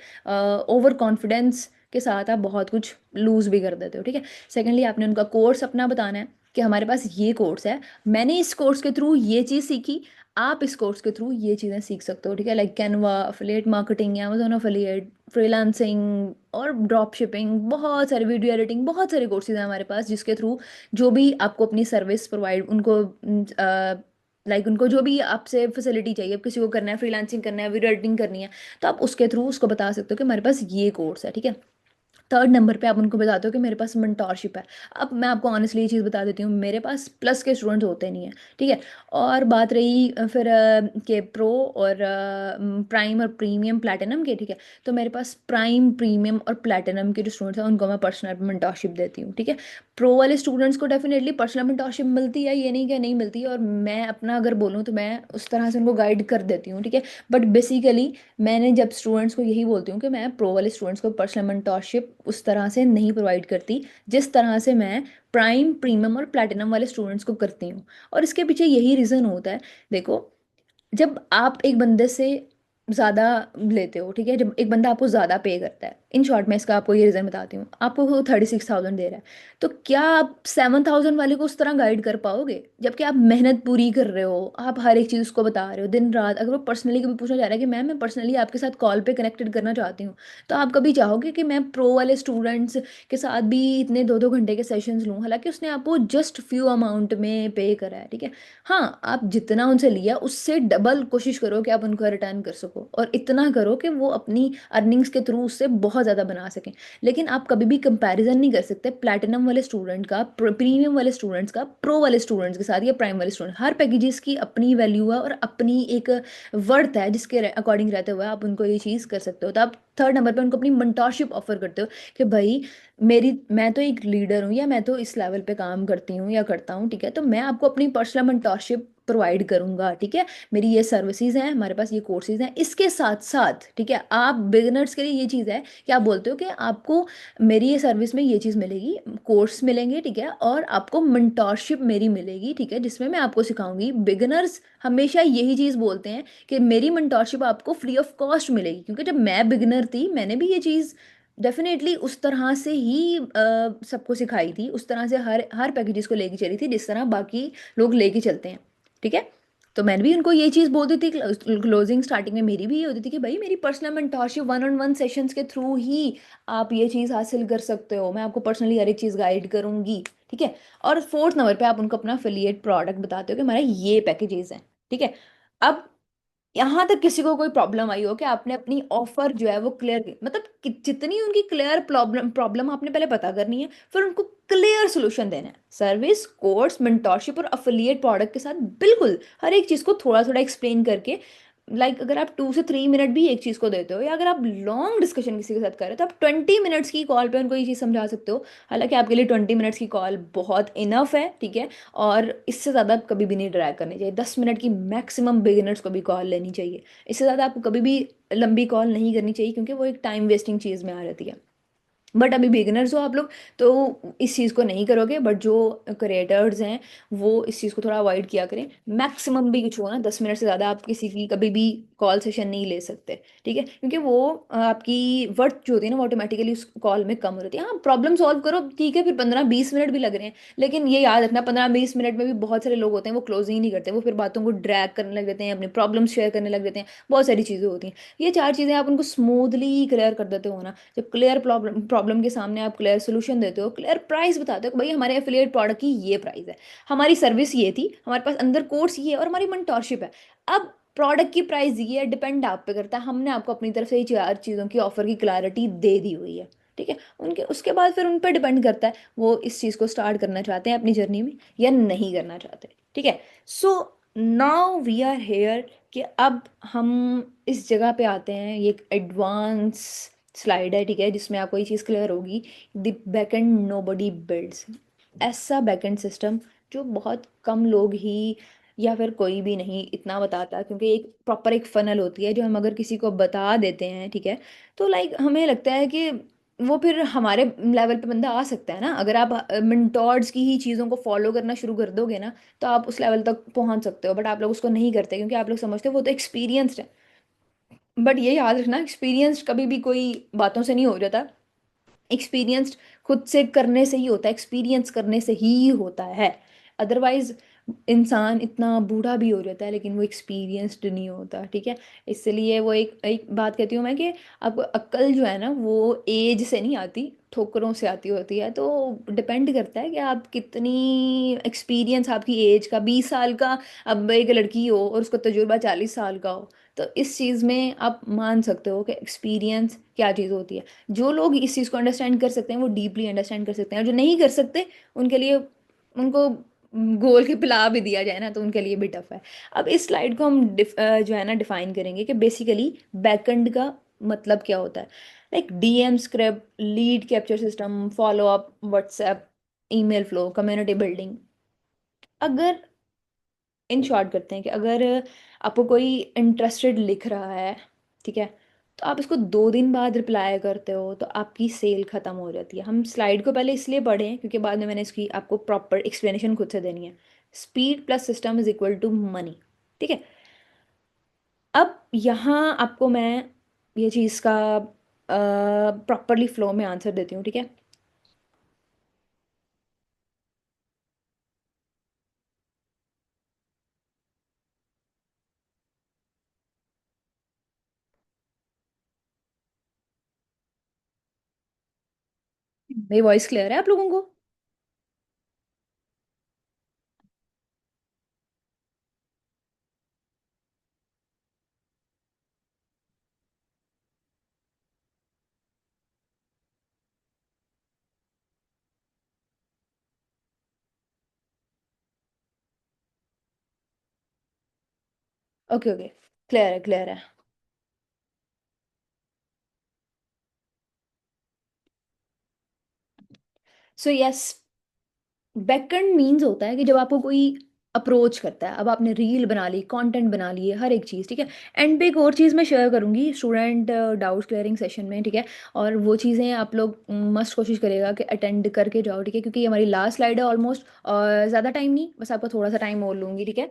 [SPEAKER 1] ओवर कॉन्फिडेंस के साथ आप बहुत कुछ लूज भी कर देते हो, ठीक है। सेकेंडली आपने उनका कोर्स अपना बताना है कि हमारे पास ये कोर्स है, मैंने इस कोर्स के थ्रू ये चीज़ सीखी, आप इस कोर्स के थ्रू ये चीज़ें सीख सकते हो, ठीक है। Like Canva, affiliate marketing, Amazon affiliate, freelancing और ड्रॉप शिपिंग, बहुत सारे वीडियो एडिटिंग, बहुत सारे कोर्सेज हैं हमारे पास जिसके थ्रू जो भी आपको अपनी सर्विस प्रोवाइड उनको, लाइक उनको जो भी आपसे फैसिलिटी चाहिए, अब किसी को करना है, फ्रीलांसिंग करना है, वीडियो एडिटिंग करनी है, तो आप उसके थ्रू उसको बता सकते हो कि हमारे पास ये कोर्स है, ठीक है। थर्ड नंबर पे आप उनको बताते हो कि मेरे पास मेंटोरशिप है। अब मैं आपको ऑनेस्टली ये चीज़ बता देती हूँ, मेरे पास प्लस के स्टूडेंट्स होते नहीं हैं, ठीक है। और बात रही फिर के प्रो और प्राइम और प्रीमियम प्लैटिनम के, ठीक है। तो मेरे पास प्राइम प्रीमियम और प्लैटिनम के जो स्टूडेंट्स हैं उनको मैं पर्सनल मेंटोरशिप देती हूँ, ठीक है। प्रो वाले स्टूडेंट्स को डेफिनेटली पर्सनल मेंटोरशिप मिलती है, ये नहीं कि नहीं मिलती है, और मैं अपना अगर बोलूँ तो मैं उस तरह से उनको गाइड कर देती हूँ, ठीक है। बट बेसिकली मैंने जब स्टूडेंट्स को यही बोलती हूँ कि मैं प्रो वाले स्टूडेंट्स को पर्सनल मेंटोरशिप उस तरह से नहीं प्रोवाइड करती जिस तरह से मैं प्राइम प्रीमियम और प्लैटिनम वाले स्टूडेंट्स को करती हूँ। और इसके पीछे यही रीज़न होता है। देखो, जब आप एक बंदे से ज़्यादा लेते हो, ठीक है, जब एक बंदा आपको ज़्यादा पे करता है, इन शॉर्ट में इसका आपको ये रीज़न बताती हूँ, आपको वो 36,000 दे रहा है, तो क्या आप 7,000 वाले को उस तरह गाइड कर पाओगे? जबकि आप मेहनत पूरी कर रहे हो, आप हर एक चीज़ उसको बता रहे हो दिन रात। अगर वो पर्सनली कभी पूछना चाह रहा है कि मैम मैं पर्सनली आपके साथ कॉल पे कनेक्टेड करना चाहती हूँ, तो आप कभी चाहोगे कि मैं प्रो वाले स्टूडेंट्स के साथ भी इतने 2-2 घंटे के सेशंस लूँ, हालांकि उसने आपको जस्ट फ्यू अमाउंट में पे करा है, ठीक है। हाँ, आप जितना उनसे लिया उससे डबल कोशिश करो कि आप उनको रिटर्न कर सको, और इतना करो कि वो अपनी अर्निंग्स के थ्रू उससे बहुत ज़्यादा बना सकें। लेकिन आप कभी भी कंपैरिजन नहीं कर सकते प्लैटिनम वाले स्टूडेंट का प्रीमियम वाले स्टूडेंट्स का प्रो वाले स्टूडेंट्स के साथ, या प्राइम वाले स्टूडेंट। हर पैकेजेस की अपनी वैल्यू है और अपनी एक वर्थ है जिसके अकॉर्डिंग रहते हुए आप उनको ये चीज़ कर सकते हो। तो आप थर्ड नंबर पे उनको अपनी मेंटोरशिप ऑफर करते हो कि भाई मेरी मैं तो एक लीडर हूँ, या मैं तो इस लेवल पे काम करती हूँ या करता हूँ, ठीक है, तो मैं आपको अपनी पर्सनल मेंटोरशिप प्रोवाइड करूंगा, ठीक है। मेरी ये सर्विसेज हैं, हमारे पास ये कोर्सेज हैं, इसके साथ साथ, ठीक है, आप बिगिनर्स के लिए ये चीज़ है कि आप बोलते हो कि आपको मेरी ये सर्विस में ये चीज़ मिलेगी, कोर्स मिलेंगे, ठीक है, और आपको मेंटोरशिप मेरी मिलेगी, ठीक है, जिसमें मैं आपको सिखाऊंगी। बिगिनर्स हमेशा यही चीज़ बोलते हैं कि मेरी मेंटोरशिप आपको फ्री ऑफ कॉस्ट मिलेगी, क्योंकि जब मैं बिगिनर थी मैंने भी ये चीज़ डेफिनेटली उस तरह से ही सबको सिखाई थी, उस तरह से हर हर पैकेजेस को लेके चली थी जिस तरह बाकी लोग लेके चलते हैं, ठीक है। तो मैंने भी उनको ये चीज़ बोलती थी, क्लोजिंग स्टार्टिंग में मेरी भी ये होती थी कि भाई मेरी पर्सनल मेंटोरशिप 1-on-1 सेशंस के थ्रू ही आप ये चीज़ हासिल कर सकते हो, मैं आपको पर्सनली हर एक चीज़ गाइड करूंगी, ठीक है। और फोर्थ नंबर पे आप उनको अपना अफिलिएट प्रोडक्ट बताते हो कि हमारा ये पैकेजेस हैं, ठीक है। अब यहाँ तक किसी को कोई प्रॉब्लम आई हो कि आपने अपनी ऑफर जो है वो क्लियर की, मतलब जितनी उनकी क्लियर प्रॉब्लम प्रॉब्लम आपने पहले पता करनी है, फिर उनको क्लियर सोल्यूशन देना है, सर्विस, कोर्स, मेंटोरशिप और अफिलिएट प्रोडक्ट के साथ बिल्कुल हर एक चीज़ को थोड़ा थोड़ा एक्सप्लेन करके। अगर आप 2 से 3 मिनट भी एक चीज़ को देते हो, या अगर आप लॉन्ग डिस्कशन किसी के साथ कर रहे हो, तो आप 20 मिनट्स की कॉल पे उनको ये चीज़ समझा सकते हो। हालांकि आपके लिए 20 मिनट्स की कॉल बहुत इनफ है, ठीक है, और इससे ज़्यादा आप कभी भी नहीं ड्रैग करनी चाहिए। 10 मिनट की मैक्सिमम बिगिनर्स को भी कॉल लेनी चाहिए, इससे ज़्यादा आपको कभी भी लंबी कॉल नहीं करनी चाहिए, क्योंकि वो एक टाइम वेस्टिंग चीज़ में आ जाती है। बट अभी बिगिनर्स हो आप लोग, तो इस चीज़ को नहीं करोगे, बट जो क्रिएटर्स हैं वो इस चीज़ को थोड़ा अवॉइड किया करें। मैक्सिमम भी कुछ हो ना, 10 मिनट से ज़्यादा आप किसी की कभी भी कॉल सेशन नहीं ले सकते, ठीक है, क्योंकि वो आपकी वर्थ जो होती है ना वो ऑटोमेटिकली उस कॉल में कम हो जाती है। हाँ, प्रॉब्लम सॉल्व करो, ठीक है, फिर 15-20 मिनट भी लग रहे हैं, लेकिन ये याद रखना 15-20 मिनट में भी बहुत सारे लोग होते हैं वो क्लोजिंग ही नहीं करते, वो फिर बातों को ड्रैग करने लग जाते हैं, अपने प्रॉब्लम शेयर करने लग जाते हैं, बहुत सारी चीज़ें होती हैं। ये चार चीज़ें आप उनको स्मूथली क्लियर कर देते हो ना, जब क्लियर प्रॉब्लम प्रॉब्लम के सामने आप क्लियर सोल्यूशन देते हो, क्लियर प्राइस बताते हो कि भाई हमारे एफिलिएट प्रोडक्ट की ये प्राइस है, हमारी सर्विस ये थी, हमारे पास अंदर कोर्स ये है और हमारी मेंटोरशिप है। अब प्रोडक्ट की प्राइस ये है, डिपेंड आप पे करता है, हमने आपको अपनी तरफ से ये चार चीज़ों की ऑफर की क्लैरिटी दे दी हुई है, ठीक है। उनके उसके बाद फिर उन पर डिपेंड करता है वो इस चीज़ को स्टार्ट करना चाहते हैं अपनी जर्नी में या नहीं करना चाहते, ठीक है। So now we are here कि अब हम इस जगह पे आते हैं, ये एक एडवांस स्लाइड है, ठीक है, जिसमें आपको ये चीज़ क्लियर होगी। द बैकएंड नोबडी बिल्ड्स, ऐसा बैकएंड सिस्टम जो बहुत कम लोग ही या फिर कोई भी नहीं इतना बताता, क्योंकि एक प्रॉपर एक फनल होती है जो हम अगर किसी को बता देते हैं, ठीक है, तो लाइक हमें लगता है कि वो फिर हमारे लेवल पे बंदा आ सकता है ना। अगर आप मिंटॉर्ड्स की ही चीज़ों को फॉलो करना शुरू कर दोगे ना, तो आप उस लेवल तक पहुंच सकते हो, बट आप लोग उसको नहीं करते क्योंकि आप लोग समझते हो वो तो एक्सपीरियंस्ड है। बट ये याद रखना, एक्सपीरियंस्ड कभी भी कोई बातों से नहीं हो जाता, एक्सपीरियंस्ड खुद से करने से ही होता है, एक्सपीरियंस करने से ही होता है। अदरवाइज इंसान इतना बूढ़ा भी हो जाता है लेकिन वो एक्सपीरियंस्ड नहीं होता, ठीक है। इसलिए वो एक एक बात कहती हूँ मैं कि आपको अक्ल जो है ना वो एज से नहीं आती, ठोकरों से आती होती है। तो डिपेंड करता है कि आप कितनी एक्सपीरियंस, आपकी एज का 20 साल का अब एक लड़की हो और उसका तजुर्बा 40 साल का हो, तो इस चीज़ में आप मान सकते हो कि एक्सपीरियंस क्या चीज़ होती है। जो लोग इस चीज़ को अंडरस्टैंड कर सकते हैं वो डीपली अंडरस्टैंड कर सकते हैं, और जो नहीं कर सकते उनके लिए, उनको गोल के पिला भी दिया जाए ना तो उनके लिए भी टफ है। अब इस स्लाइड को हम जो है ना डिफाइन करेंगे कि बेसिकली बैकएंड का मतलब क्या होता है। Like DM script, lead capture system, follow up, WhatsApp, email flow, community building. अगर इन शॉर्ट करते हैं कि अगर आपको कोई इंटरेस्टेड लिख रहा है, ठीक है, तो आप इसको 2 दिन बाद रिप्लाई करते हो तो आपकी सेल खत्म हो जाती है। हम स्लाइड को पहले इसलिए पढ़े हैं क्योंकि बाद में मैंने इसकी आपको प्रॉपर एक्सप्लेनेशन खुद से देनी है। Speed plus system is equal to money, ठीक है। अब यहाँ आपको मैं ये चीज़ का प्रॉपरली फ्लो में आंसर देती हूँ, ठीक है। मेरी वॉइस क्लियर है आप लोगों को? ओके ओके, क्लियर है क्लियर है। सो यस, बैकएंड मीन्स होता है कि जब आपको कोई अप्रोच करता है, अब आपने रील बना ली, कंटेंट बना लिए, हर एक चीज़, ठीक है। एंड पे एक और चीज़ मैं शेयर करूंगी स्टूडेंट डाउट क्लियरिंग सेशन में, ठीक है। और वो चीज़ें आप लोग मस्ट कोशिश करिएगा कि अटेंड करके जाओ, ठीक है, क्योंकि ये हमारी लास्ट स्लाइड है ऑलमोस्ट। और ज़्यादा टाइम नहीं, बस आपका थोड़ा सा टाइम और लूंगी, ठीक है।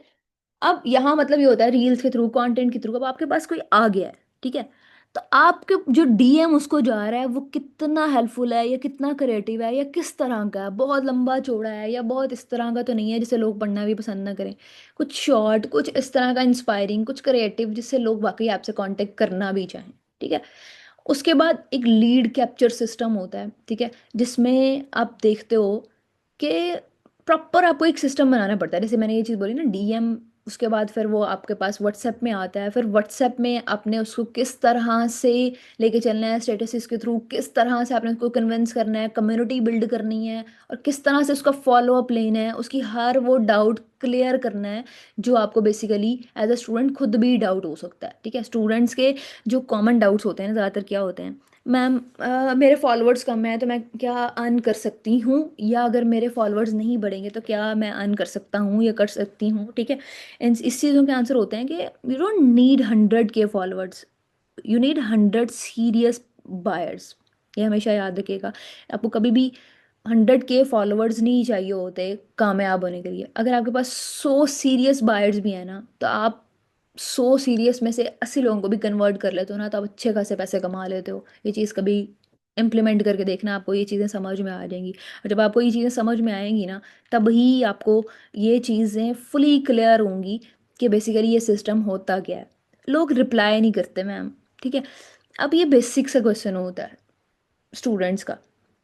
[SPEAKER 1] अब यहाँ मतलब ये होता है रील्स के थ्रू, कंटेंट के थ्रू, अब आपके पास कोई आ गया है, ठीक है, तो आपके जो डीएम उसको जा रहा है वो कितना हेल्पफुल है या कितना क्रिएटिव है या किस तरह का है, बहुत लंबा चौड़ा है या बहुत इस तरह का तो नहीं है जिसे लोग पढ़ना भी पसंद ना करें। कुछ शॉर्ट, कुछ इस तरह का इंस्पायरिंग, कुछ क्रिएटिव जिससे लोग वाकई आपसे कांटेक्ट करना भी चाहें, ठीक है। उसके बाद एक लीड कैप्चर सिस्टम होता है, ठीक है, जिसमें आप देखते हो कि प्रॉपर आपको एक सिस्टम बनाना पड़ता है। जैसे मैंने ये चीज़ बोली ना डीएम, उसके बाद फिर वो आपके पास व्हाट्सएप में आता है, फिर व्हाट्सएप में आपने उसको किस तरह से लेके चलना है, स्टेटस के थ्रू किस तरह से आपने उसको कन्विंस करना है, कम्युनिटी बिल्ड करनी है, और किस तरह से उसका फॉलो अप लेना है, उसकी हर वो डाउट क्लियर करना है जो आपको बेसिकली एज अ स्टूडेंट खुद भी डाउट हो सकता है, ठीक है। स्टूडेंट्स के जो कॉमन डाउट्स होते हैं ज़्यादातर क्या होते हैं, मैम मेरे फॉलोअर्स कम हैं तो मैं क्या अर्न कर सकती हूँ, या अगर मेरे फॉलोअर्स नहीं बढ़ेंगे तो क्या मैं अर्न कर सकता हूँ या कर सकती हूँ, ठीक है। इस चीज़ों के आंसर होते हैं कि you don't need 100K followers, you need 100 serious buyers. ये हमेशा याद रखिएगा। आपको कभी भी 100K फॉलोअर्स नहीं चाहिए होते कामयाब होने के लिए। अगर आपके पास 100 सीरियस बायर्स भी हैं ना तो आप 100 सीरियस में से 80 लोगों को भी कन्वर्ट कर लेते हो ना तो आप अच्छे खासे पैसे कमा लेते हो। ये चीज़ कभी इम्प्लीमेंट करके देखना, आपको ये चीज़ें समझ में आ जाएंगी। और जब आपको ये चीज़ें समझ में आएंगी ना तभी आपको ये चीज़ें फुली क्लियर होंगी कि बेसिकली ये सिस्टम होता क्या है। लोग रिप्लाई नहीं करते मैम, ठीक है। अब ये बेसिक सा क्वेश्चन होता है स्टूडेंट्स का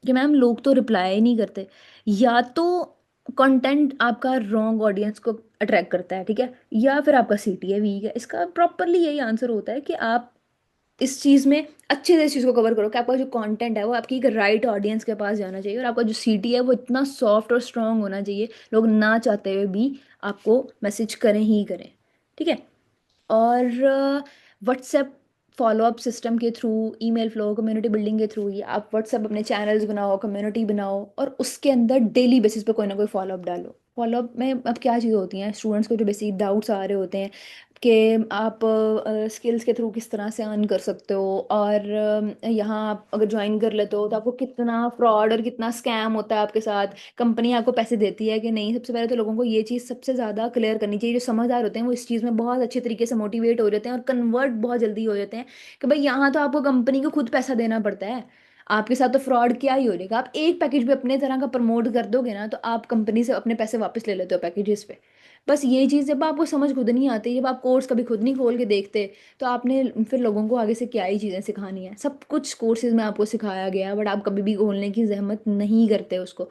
[SPEAKER 1] कि मैम लोग तो रिप्लाई नहीं करते, या तो कंटेंट आपका रॉन्ग ऑडियंस को अट्रैक्ट करता है, ठीक है, या फिर आपका सीटीए वीक है। इसका प्रॉपरली यही आंसर होता है कि आप इस चीज़ में अच्छे से इस चीज़ को कवर करो कि आपका जो कंटेंट है वो आपकी एक राइट ऑडियंस के पास जाना चाहिए, और आपका जो सीटी है वो इतना सॉफ्ट और स्ट्रांग होना चाहिए लोग ना चाहते हुए भी आपको मैसेज करें ही करें, ठीक है। और व्हाट्सएप फॉलोअप सिस्टम के through, email flow, community building के थ्रू ही आप व्हाट्सएप अपने चैनल्स बनाओ, कम्युनिटी बनाओ, और उसके अंदर डेली बेसिस पे कोई ना कोई फॉलोअप डालो। फॉलोअप में अब क्या चीज़ होती हैं, स्टूडेंट्स को जो बेसिक डाउट्स आ रहे होते हैं कि आप स्किल्स के थ्रू किस तरह से अर्न कर सकते हो, और यहाँ आप अगर ज्वाइन कर लेते हो तो आपको कितना फ्रॉड और कितना स्कैम होता है आपके साथ, कंपनी आपको पैसे देती है कि नहीं। सबसे पहले तो लोगों को ये चीज़ सबसे ज़्यादा क्लियर करनी चाहिए। जो समझदार होते हैं वो इस चीज़ में बहुत अच्छे तरीके से मोटिवेट हो जाते हैं और कन्वर्ट बहुत जल्दी हो जाते हैं कि भाई यहाँ तो आपको कंपनी को खुद पैसा देना पड़ता है, आपके साथ तो फ्रॉड क्या ही हो जाएगा। आप एक पैकेज भी अपने तरह का प्रमोट कर दोगे ना तो आप कंपनी से अपने पैसे वापस ले लेते हो पैकेजेस पे। बस ये चीज़ जब आपको समझ खुद नहीं आती, जब आप कोर्स कभी खुद नहीं खोल के देखते, तो आपने फिर लोगों को आगे से क्या ही चीज़ें सिखानी है। सब कुछ कोर्सेज में आपको सिखाया गया है, बट आप कभी भी खोलने की जहमत नहीं करते उसको।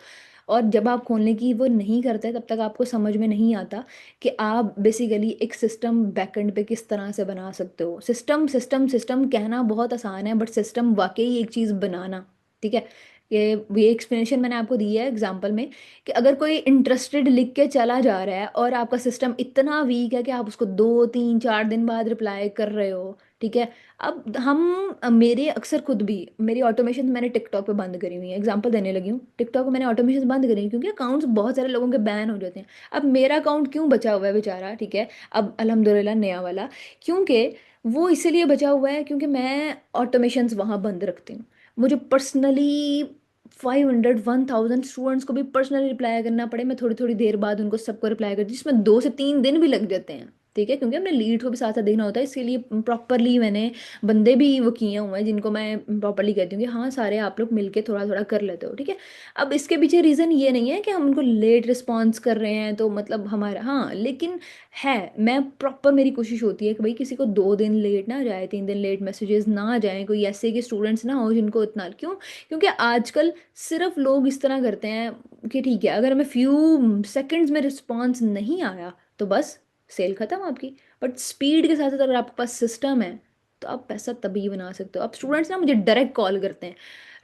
[SPEAKER 1] और जब आप खोलने की वो नहीं करते, तब तक आपको समझ में नहीं आता कि आप बेसिकली एक सिस्टम बैकएंड पे किस तरह से बना सकते हो। सिस्टम सिस्टम सिस्टम कहना बहुत आसान है, बट सिस्टम वाकई एक चीज़ बनाना, ठीक है। ये एक्सप्लेनेशन मैंने आपको दी है एग्जांपल में, कि अगर कोई इंटरेस्टेड लिख के चला जा रहा है और आपका सिस्टम इतना वीक है कि आप उसको 2 3 4 दिन बाद रिप्लाई कर रहे हो, ठीक है। अब मेरे अक्सर खुद भी मेरी ऑटोमेशन मैंने टिकटॉक पे बंद करी हुई है, एग्जांपल देने लगी हूँ, टिकटॉक पे मैंने ऑटोमेशन बंद करी है क्योंकि अकाउंट्स बहुत सारे लोगों के बैन हो जाते हैं। अब मेरा अकाउंट क्यों बचा हुआ है बेचारा, ठीक है, अब अल्हम्दुलिल्लाह नया वाला, क्योंकि वो इसीलिए बचा हुआ है क्योंकि मैं ऑटोमेशंस वहाँ बंद रखती हूँ। मुझे पर्सनली 500 1000 स्टूडेंट्स को भी पर्सनली रिप्लाई करना पड़े, मैं थोड़ी थोड़ी देर बाद उनको सबको रिप्लाई करती हूँ, जिसमें 2 से 3 दिन भी लग जाते हैं, ठीक है, क्योंकि हमने लीड को भी साथ साथ देखना होता है, इसके लिए प्रॉपरली मैंने बंदे भी वो किए हुए हैं जिनको मैं प्रॉपरली कहती हूँ कि हाँ सारे आप लोग मिलके थोड़ा थोड़ा कर लेते हो, ठीक है। अब इसके पीछे रीज़न ये नहीं है कि हम उनको लेट रिस्पॉन्स कर रहे हैं तो मतलब हमारा, हाँ लेकिन है, मैं प्रॉपर मेरी कोशिश होती है कि भाई किसी को 2 दिन लेट ना जाए, 3 दिन लेट मैसेजेस ना जाए, कोई ऐसे के स्टूडेंट्स ना हो जिनको इतना, क्यों, क्योंकि आजकल सिर्फ लोग इस तरह करते हैं कि ठीक है अगर हमें फ्यू सेकंड्स में रिस्पॉन्स नहीं आया तो बस सेल खत्म आपकी। बट स्पीड के साथ साथ अगर आपके पास सिस्टम है तो आप पैसा तभी बना सकते हो। अब स्टूडेंट्स ना मुझे डायरेक्ट कॉल करते हैं,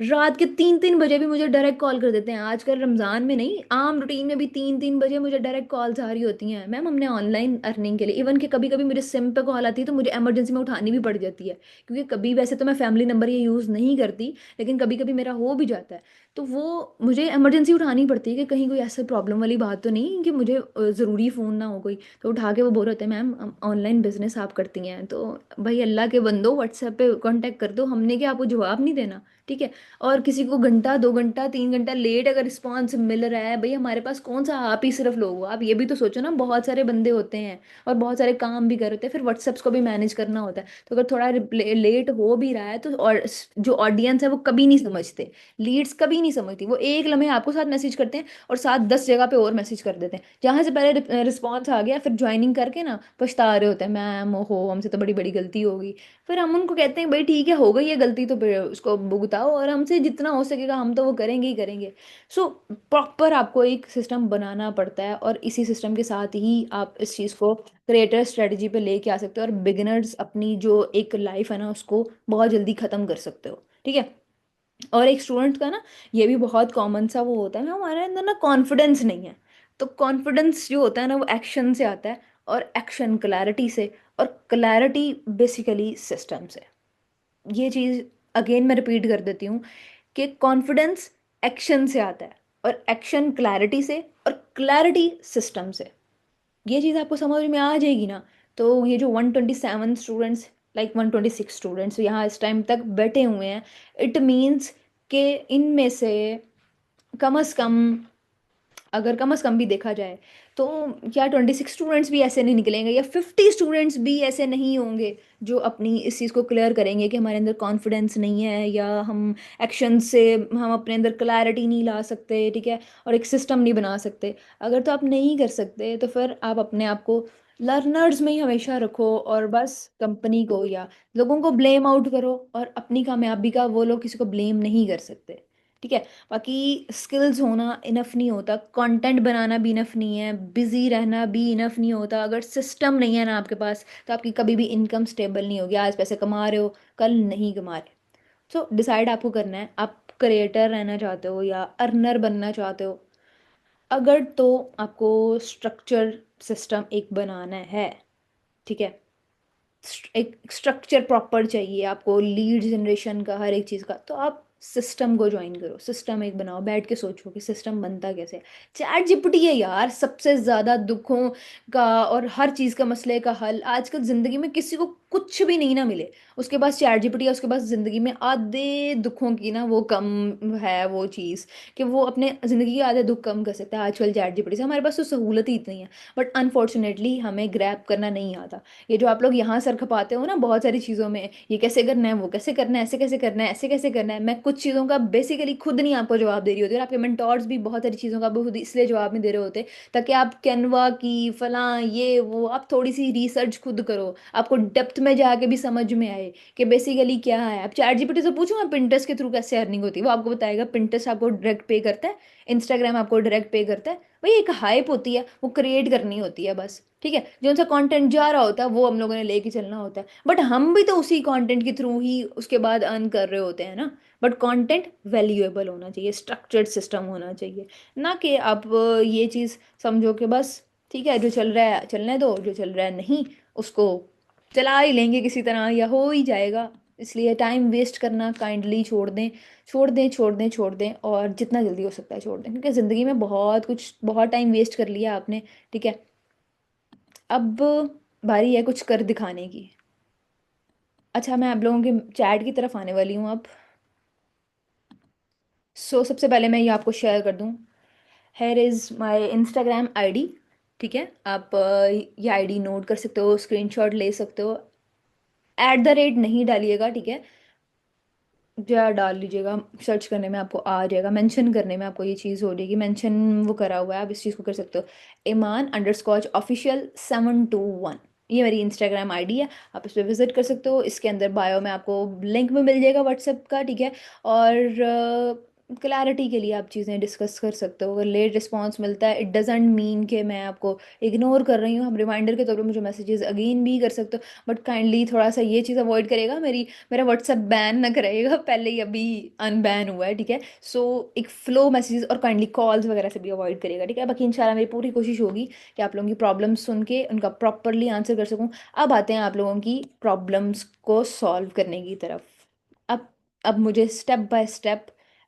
[SPEAKER 1] रात के 3 3 बजे भी मुझे डायरेक्ट कॉल कर देते हैं, आजकल रमज़ान में नहीं, आम रूटीन में भी 3 3 बजे मुझे डायरेक्ट कॉल्स आ रही होती हैं, मैम हमने ऑनलाइन अर्निंग के लिए, इवन कि कभी कभी मुझे सिम पे कॉल आती है तो मुझे इमरजेंसी में उठानी भी पड़ जाती है, क्योंकि कभी वैसे तो मैं फैमिली नंबर ये यूज़ नहीं करती, लेकिन कभी कभी मेरा हो भी जाता है, तो वो मुझे इमरजेंसी उठानी पड़ती है कि कहीं कोई ऐसे प्रॉब्लम वाली बात तो नहीं कि मुझे ज़रूरी फ़ोन ना हो कोई, तो उठा के वो बोल रहे होते हैं मैम ऑनलाइन बिजनेस आप करती हैं तो भाई अल्लाह के बंदो व्हाट्सएप पे कांटेक्ट कर दो, हमने क्या आपको जवाब नहीं देना, ठीक है। और किसी को घंटा 2 घंटा 3 घंटा लेट अगर रिस्पॉन्स मिल रहा है, भाई हमारे पास कौन सा आप ही सिर्फ लोग हो, आप ये भी तो सोचो ना, बहुत सारे बंदे होते हैं और बहुत सारे काम भी कर होते हैं, फिर व्हाट्सएप्स को भी मैनेज करना होता है, तो अगर थोड़ा लेट हो भी रहा है तो, और जो ऑडियंस है वो कभी नहीं समझते, लीड्स कभी नहीं समझती, वो एक लम्हे आपको साथ मैसेज करते हैं और साथ 10 जगह पे और मैसेज कर देते हैं, जहां से पहले रिस्पॉन्स आ गया फिर ज्वाइनिंग करके ना पछता रहे होते हैं, मैम ओहो हमसे तो बड़ी बड़ी गलती होगी। फिर हम उनको कहते हैं भाई ठीक है हो गई ये गलती तो फिर उसको भुगताओ, और हमसे जितना हो सकेगा हम तो वो करेंगे ही करेंगे। सो प्रॉपर आपको एक सिस्टम बनाना पड़ता है, और इसी सिस्टम के साथ ही आप इस चीज़ को क्रिएटर स्ट्रेटजी पे लेके आ सकते हो, और बिगिनर्स अपनी जो एक लाइफ है ना उसको बहुत जल्दी ख़त्म कर सकते हो, ठीक है। और एक स्टूडेंट का ना ये भी बहुत कॉमन सा वो होता है ना, हमारे अंदर ना कॉन्फिडेंस नहीं है, तो कॉन्फिडेंस जो होता है ना वो एक्शन से आता है, और एक्शन क्लैरिटी से, और क्लैरिटी बेसिकली सिस्टम से। ये चीज़ अगेन मैं रिपीट कर देती हूँ कि कॉन्फिडेंस एक्शन से आता है, और एक्शन क्लैरिटी से, और क्लैरिटी सिस्टम से। ये चीज़ आपको समझ में आ जाएगी ना, तो ये जो 127 स्टूडेंट्स, लाइक 126 स्टूडेंट्स यहाँ इस टाइम तक बैठे हुए हैं, इट मीन्स कि इनमें से कम से कम, अगर कम से कम भी देखा जाए तो क्या 26 स्टूडेंट्स भी ऐसे नहीं निकलेंगे, या 50 स्टूडेंट्स भी ऐसे नहीं होंगे जो अपनी इस चीज़ को क्लियर करेंगे कि हमारे अंदर कॉन्फिडेंस नहीं है, या हम एक्शन से हम अपने अंदर क्लैरिटी नहीं ला सकते, ठीक है, और एक सिस्टम नहीं बना सकते। अगर तो आप नहीं कर सकते तो फिर आप अपने आप को लर्नर्स में ही हमेशा रखो, और बस कंपनी को या लोगों को ब्लेम आउट करो, और अपनी कामयाबी का वो लोग किसी को ब्लेम नहीं कर सकते, ठीक है। बाकी स्किल्स होना इनफ नहीं होता, कंटेंट बनाना भी इनफ नहीं है, बिजी रहना भी इनफ नहीं होता, अगर सिस्टम नहीं है ना आपके पास तो आपकी कभी भी इनकम स्टेबल नहीं होगी, आज पैसे कमा रहे हो कल नहीं कमा रहे। सो डिसाइड आपको करना है, आप क्रिएटर रहना चाहते हो या अर्नर बनना चाहते हो। अगर तो आपको स्ट्रक्चर सिस्टम एक बनाना है, ठीक है, एक स्ट्रक्चर प्रॉपर चाहिए आपको लीड जनरेशन का, हर एक चीज़ का, तो आप सिस्टम को ज्वाइन करो, सिस्टम एक बनाओ, बैठ के सोचो कि सिस्टम बनता कैसे है। चैट जीपीटी है यार सबसे ज़्यादा दुखों का और हर चीज़ का मसले का हल, आजकल ज़िंदगी में किसी को कुछ भी नहीं ना मिले, उसके पास चैट जीपीटी है, उसके पास जिंदगी में आधे दुखों की ना वो कम है वो चीज़, कि वो अपने जिंदगी के आधे दुख कम कर सकता है आजकल चैट जीपीटी से। हमारे पास तो सहूलत ही इतनी है, बट अनफॉर्चुनेटली हमें ग्रैब करना नहीं आता। ये जो आप लोग यहाँ सर खपाते हो ना बहुत सारी चीज़ों में, ये कैसे करना है, वो कैसे करना है, ऐसे कैसे करना है, ऐसे कैसे करना है, मैं कुछ चीज़ों का बेसिकली खुद नहीं आपको जवाब दे रही होती, और आपके मेंटोर्स भी बहुत सारी चीज़ों का आपको खुद इसलिए जवाब नहीं दे रहे होते ताकि आप कैनवा की फलां ये वो आप थोड़ी सी रिसर्च खुद करो, आपको डेप्थ में जाके भी समझ में आए कि बेसिकली क्या है। आप चैट जीपीटी से पूछो, आप पिंटरेस्ट के थ्रू कैसे अर्निंग होती है, वो आपको बताएगा। पिंटरेस्ट आपको डायरेक्ट पे करता है, इंस्टाग्राम आपको डायरेक्ट पे करता है। भाई एक हाइप होती है, वो क्रिएट करनी होती है बस, ठीक है। जो उनसा कंटेंट जा रहा होता है वो हम लोगों ने लेके चलना होता है, बट हम भी तो उसी कंटेंट के थ्रू ही उसके बाद अर्न कर रहे होते हैं ना। बट कंटेंट वैल्यूएबल होना चाहिए, स्ट्रक्चर्ड सिस्टम होना चाहिए, ना कि आप ये चीज़ समझो कि बस ठीक है जो चल रहा है चलने दो, जो चल रहा है नहीं उसको चला ही लेंगे किसी तरह या हो ही जाएगा। इसलिए टाइम वेस्ट करना काइंडली छोड़ दें, छोड़ दें, छोड़ दें, छोड़ दें, और जितना जल्दी हो सकता है छोड़ दें, क्योंकि ज़िंदगी में बहुत कुछ बहुत टाइम वेस्ट कर लिया आपने, ठीक है। अब बारी है कुछ कर दिखाने की। अच्छा, मैं आप लोगों के चैट की तरफ आने वाली हूँ अब। सबसे पहले मैं ये आपको शेयर कर दूँ, here is my Instagram ID, ठीक है। आप ये आईडी नोट कर सकते हो, स्क्रीनशॉट ले सकते हो। @ नहीं डालिएगा, ठीक है। या डाल लीजिएगा, सर्च करने में आपको आ जाएगा, मेंशन करने में आपको ये चीज़ हो जाएगी, मेंशन वो करा हुआ है, आप इस चीज़ को कर सकते हो। Iman_official 721, ये मेरी इंस्टाग्राम आईडी है। आप इस पर विजिट कर सकते हो, इसके अंदर बायो में आपको लिंक में मिल जाएगा व्हाट्सएप का, ठीक है। और क्लैरिटी के लिए आप चीज़ें डिस्कस कर सकते हो। अगर लेट रिस्पॉन्स मिलता है, इट डजेंट मीन कि मैं आपको इग्नोर कर रही हूँ, हम रिमाइंडर के तौर पर मुझे मैसेजेस अगेन भी कर सकते हो, बट काइंडली थोड़ा सा ये चीज़ अवॉइड करेगा, मेरा व्हाट्सएप बैन ना करेगा, पहले ही अभी अनबैन हुआ है, ठीक है। एक फ्लो मैसेजेस और काइंडली कॉल्स वगैरह से भी अवॉइड करेगा, ठीक है। बाकी इंशाल्लाह मेरी पूरी कोशिश होगी कि आप लोगों की प्रॉब्लम्स सुन के उनका प्रॉपरली आंसर कर सकूं। अब आते हैं आप लोगों की प्रॉब्लम्स को सॉल्व करने की तरफ। अब अब मुझे स्टेप बाय स्टेप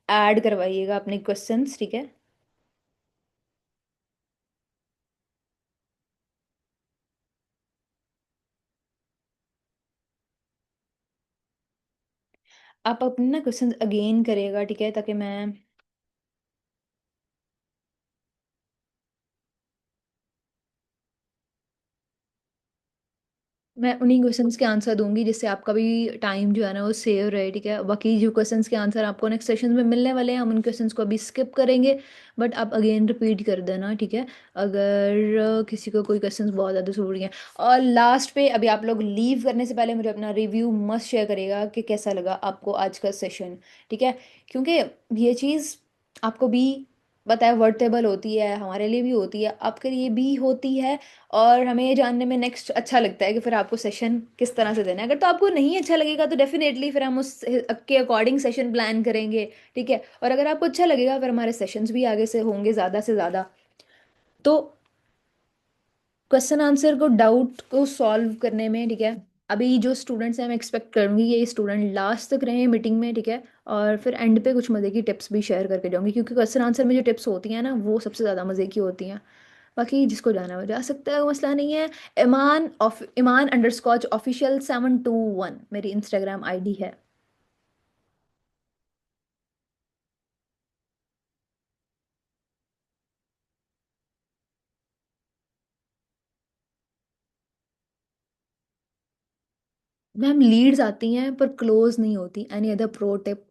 [SPEAKER 1] ऐड करवाइएगा अपने क्वेश्चंस, ठीक है। आप अपने ना क्वेश्चंस अगेन करिएगा, ठीक है, ताकि मैं उन्हीं क्वेश्चंस के आंसर दूंगी जिससे आपका भी टाइम जो है ना वो सेव रहे, ठीक है। बाकी जो क्वेश्चंस के आंसर आपको नेक्स्ट सेशन में मिलने वाले हैं, हम उन क्वेश्चंस को अभी स्किप करेंगे, बट आप अगेन रिपीट कर देना, ठीक है। अगर किसी को कोई क्वेश्चंस बहुत ज़्यादा ज़रूरी हैं। और लास्ट पे अभी आप लोग लीव करने से पहले मुझे अपना रिव्यू मस्ट शेयर करेगा कि कैसा लगा आपको आज का सेशन, ठीक है। क्योंकि ये चीज़ आपको भी पता है वर्टेबल होती है, हमारे लिए भी होती है, आपके लिए भी होती है। और हमें ये जानने में नेक्स्ट अच्छा लगता है कि फिर आपको सेशन किस तरह से देना है। अगर तो आपको नहीं अच्छा लगेगा तो डेफिनेटली फिर हम उस के अकॉर्डिंग सेशन प्लान करेंगे, ठीक है। और अगर आपको अच्छा लगेगा फिर हमारे सेशंस भी आगे से होंगे ज़्यादा से ज़्यादा। तो क्वेश्चन आंसर को डाउट को सॉल्व करने में, ठीक है, अभी जो स्टूडेंट्स हैं मैं एक्सपेक्ट करूँगी ये स्टूडेंट लास्ट तक रहे मीटिंग में, ठीक है। और फिर एंड पे कुछ मज़े की टिप्स भी शेयर करके जाऊँगी, क्योंकि क्वेश्चन आंसर में जो टिप्स होती हैं ना वो सबसे ज़्यादा मज़े की होती हैं। बाकी जिसको जाना है वो जा सकता है, वो मसला नहीं है। Iman_official 721 मेरी इंस्टाग्राम आईडी है। मैम लीड्स आती हैं पर क्लोज नहीं होती। Any other pro tip?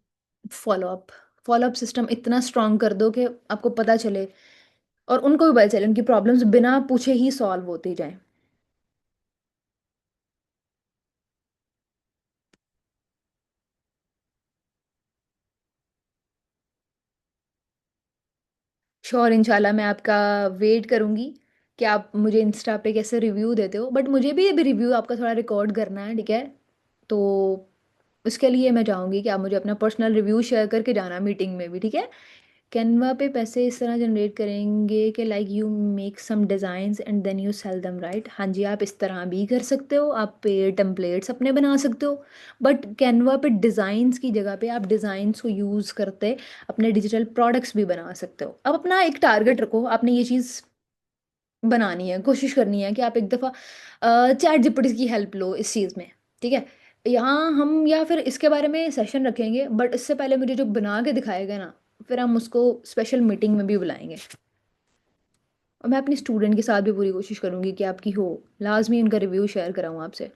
[SPEAKER 1] Follow up, follow up system इतना स्ट्रांग कर दो कि आपको पता चले और उनको भी पता चले उनकी प्रॉब्लम्स बिना पूछे ही सॉल्व होती जाएं। श्योर, इंशाल्लाह मैं आपका वेट करूंगी कि आप मुझे इंस्टा पे कैसे रिव्यू देते हो, बट मुझे भी अभी रिव्यू आपका थोड़ा रिकॉर्ड करना है, ठीक है। तो उसके लिए मैं चाहूँगी कि आप मुझे अपना पर्सनल रिव्यू शेयर करके जाना मीटिंग में भी, ठीक है। कैनवा पे पैसे इस तरह जनरेट करेंगे कि like you make some designs and then you sell them, right? हाँ जी, आप इस तरह भी कर सकते हो, आप पे टेम्पलेट्स अपने बना सकते हो। बट कैनवा पे डिज़ाइंस की जगह पे आप डिज़ाइंस को यूज़ करते अपने डिजिटल प्रोडक्ट्स भी बना सकते हो। अब अपना एक टारगेट रखो, आपने ये चीज़ बनानी है, कोशिश करनी है कि आप एक दफ़ा चैट जीपीटी की हेल्प लो इस चीज़ में। ठीक है। यहाँ हम या फिर इसके बारे में सेशन रखेंगे, बट इससे पहले मुझे जो बना के दिखाएगा ना, फिर हम उसको स्पेशल मीटिंग में भी बुलाएंगे। और मैं अपनी स्टूडेंट के साथ भी पूरी कोशिश करूंगी कि आपकी हो, लाजमी उनका रिव्यू शेयर कराऊँ आपसे।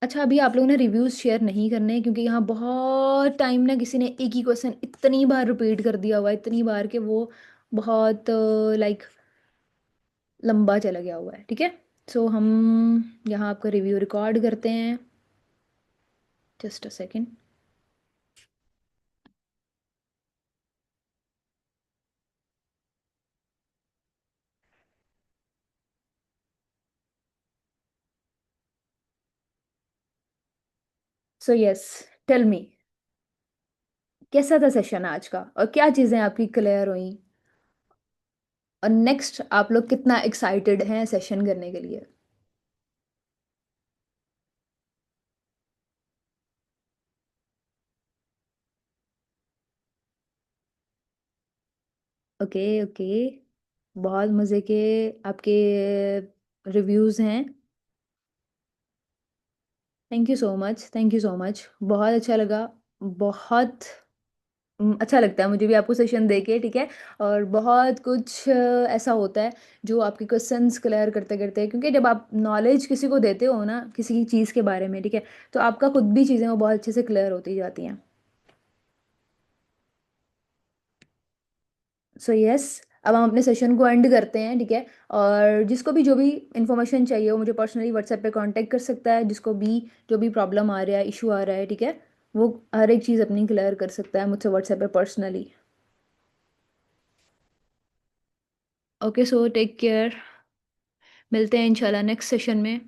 [SPEAKER 1] अच्छा, अभी आप लोगों ने रिव्यूज़ शेयर नहीं करने हैं, क्योंकि यहाँ बहुत टाइम ना किसी ने एक ही क्वेश्चन इतनी बार रिपीट कर दिया हुआ है, इतनी बार कि वो बहुत लाइक लंबा चला गया हुआ है। ठीक है। सो हम यहाँ आपका रिव्यू रिकॉर्ड करते हैं। Just a second. So yes, tell me, कैसा था सेशन आज का, और क्या चीज़ें आपकी क्लियर हुई, और नेक्स्ट आप लोग कितना एक्साइटेड हैं सेशन करने के लिए। ओके ओके, बहुत मज़े के आपके रिव्यूज़ हैं। Thank you so much, thank you so much, बहुत अच्छा लगा। बहुत अच्छा लगता है मुझे भी आपको सेशन दे के। ठीक है। और बहुत कुछ ऐसा होता है जो आपके क्वेश्चंस क्लियर करते करते, क्योंकि जब आप नॉलेज किसी को देते हो ना किसी चीज़ के बारे में, ठीक है, तो आपका खुद भी चीज़ें वो बहुत अच्छे से क्लियर होती जाती हैं। सो यस, अब हम अपने सेशन को एंड करते हैं। ठीक है। और जिसको भी जो भी इंफॉर्मेशन चाहिए वो मुझे पर्सनली व्हाट्सएप पे कांटेक्ट कर सकता है, जिसको भी जो भी प्रॉब्लम आ रहा है, इशू आ रहा है, ठीक है, वो हर एक चीज़ अपनी क्लियर कर सकता है मुझसे व्हाट्सएप पे personally. Okay, so take care. मिलते हैं इंशाल्लाह नेक्स्ट सेशन में।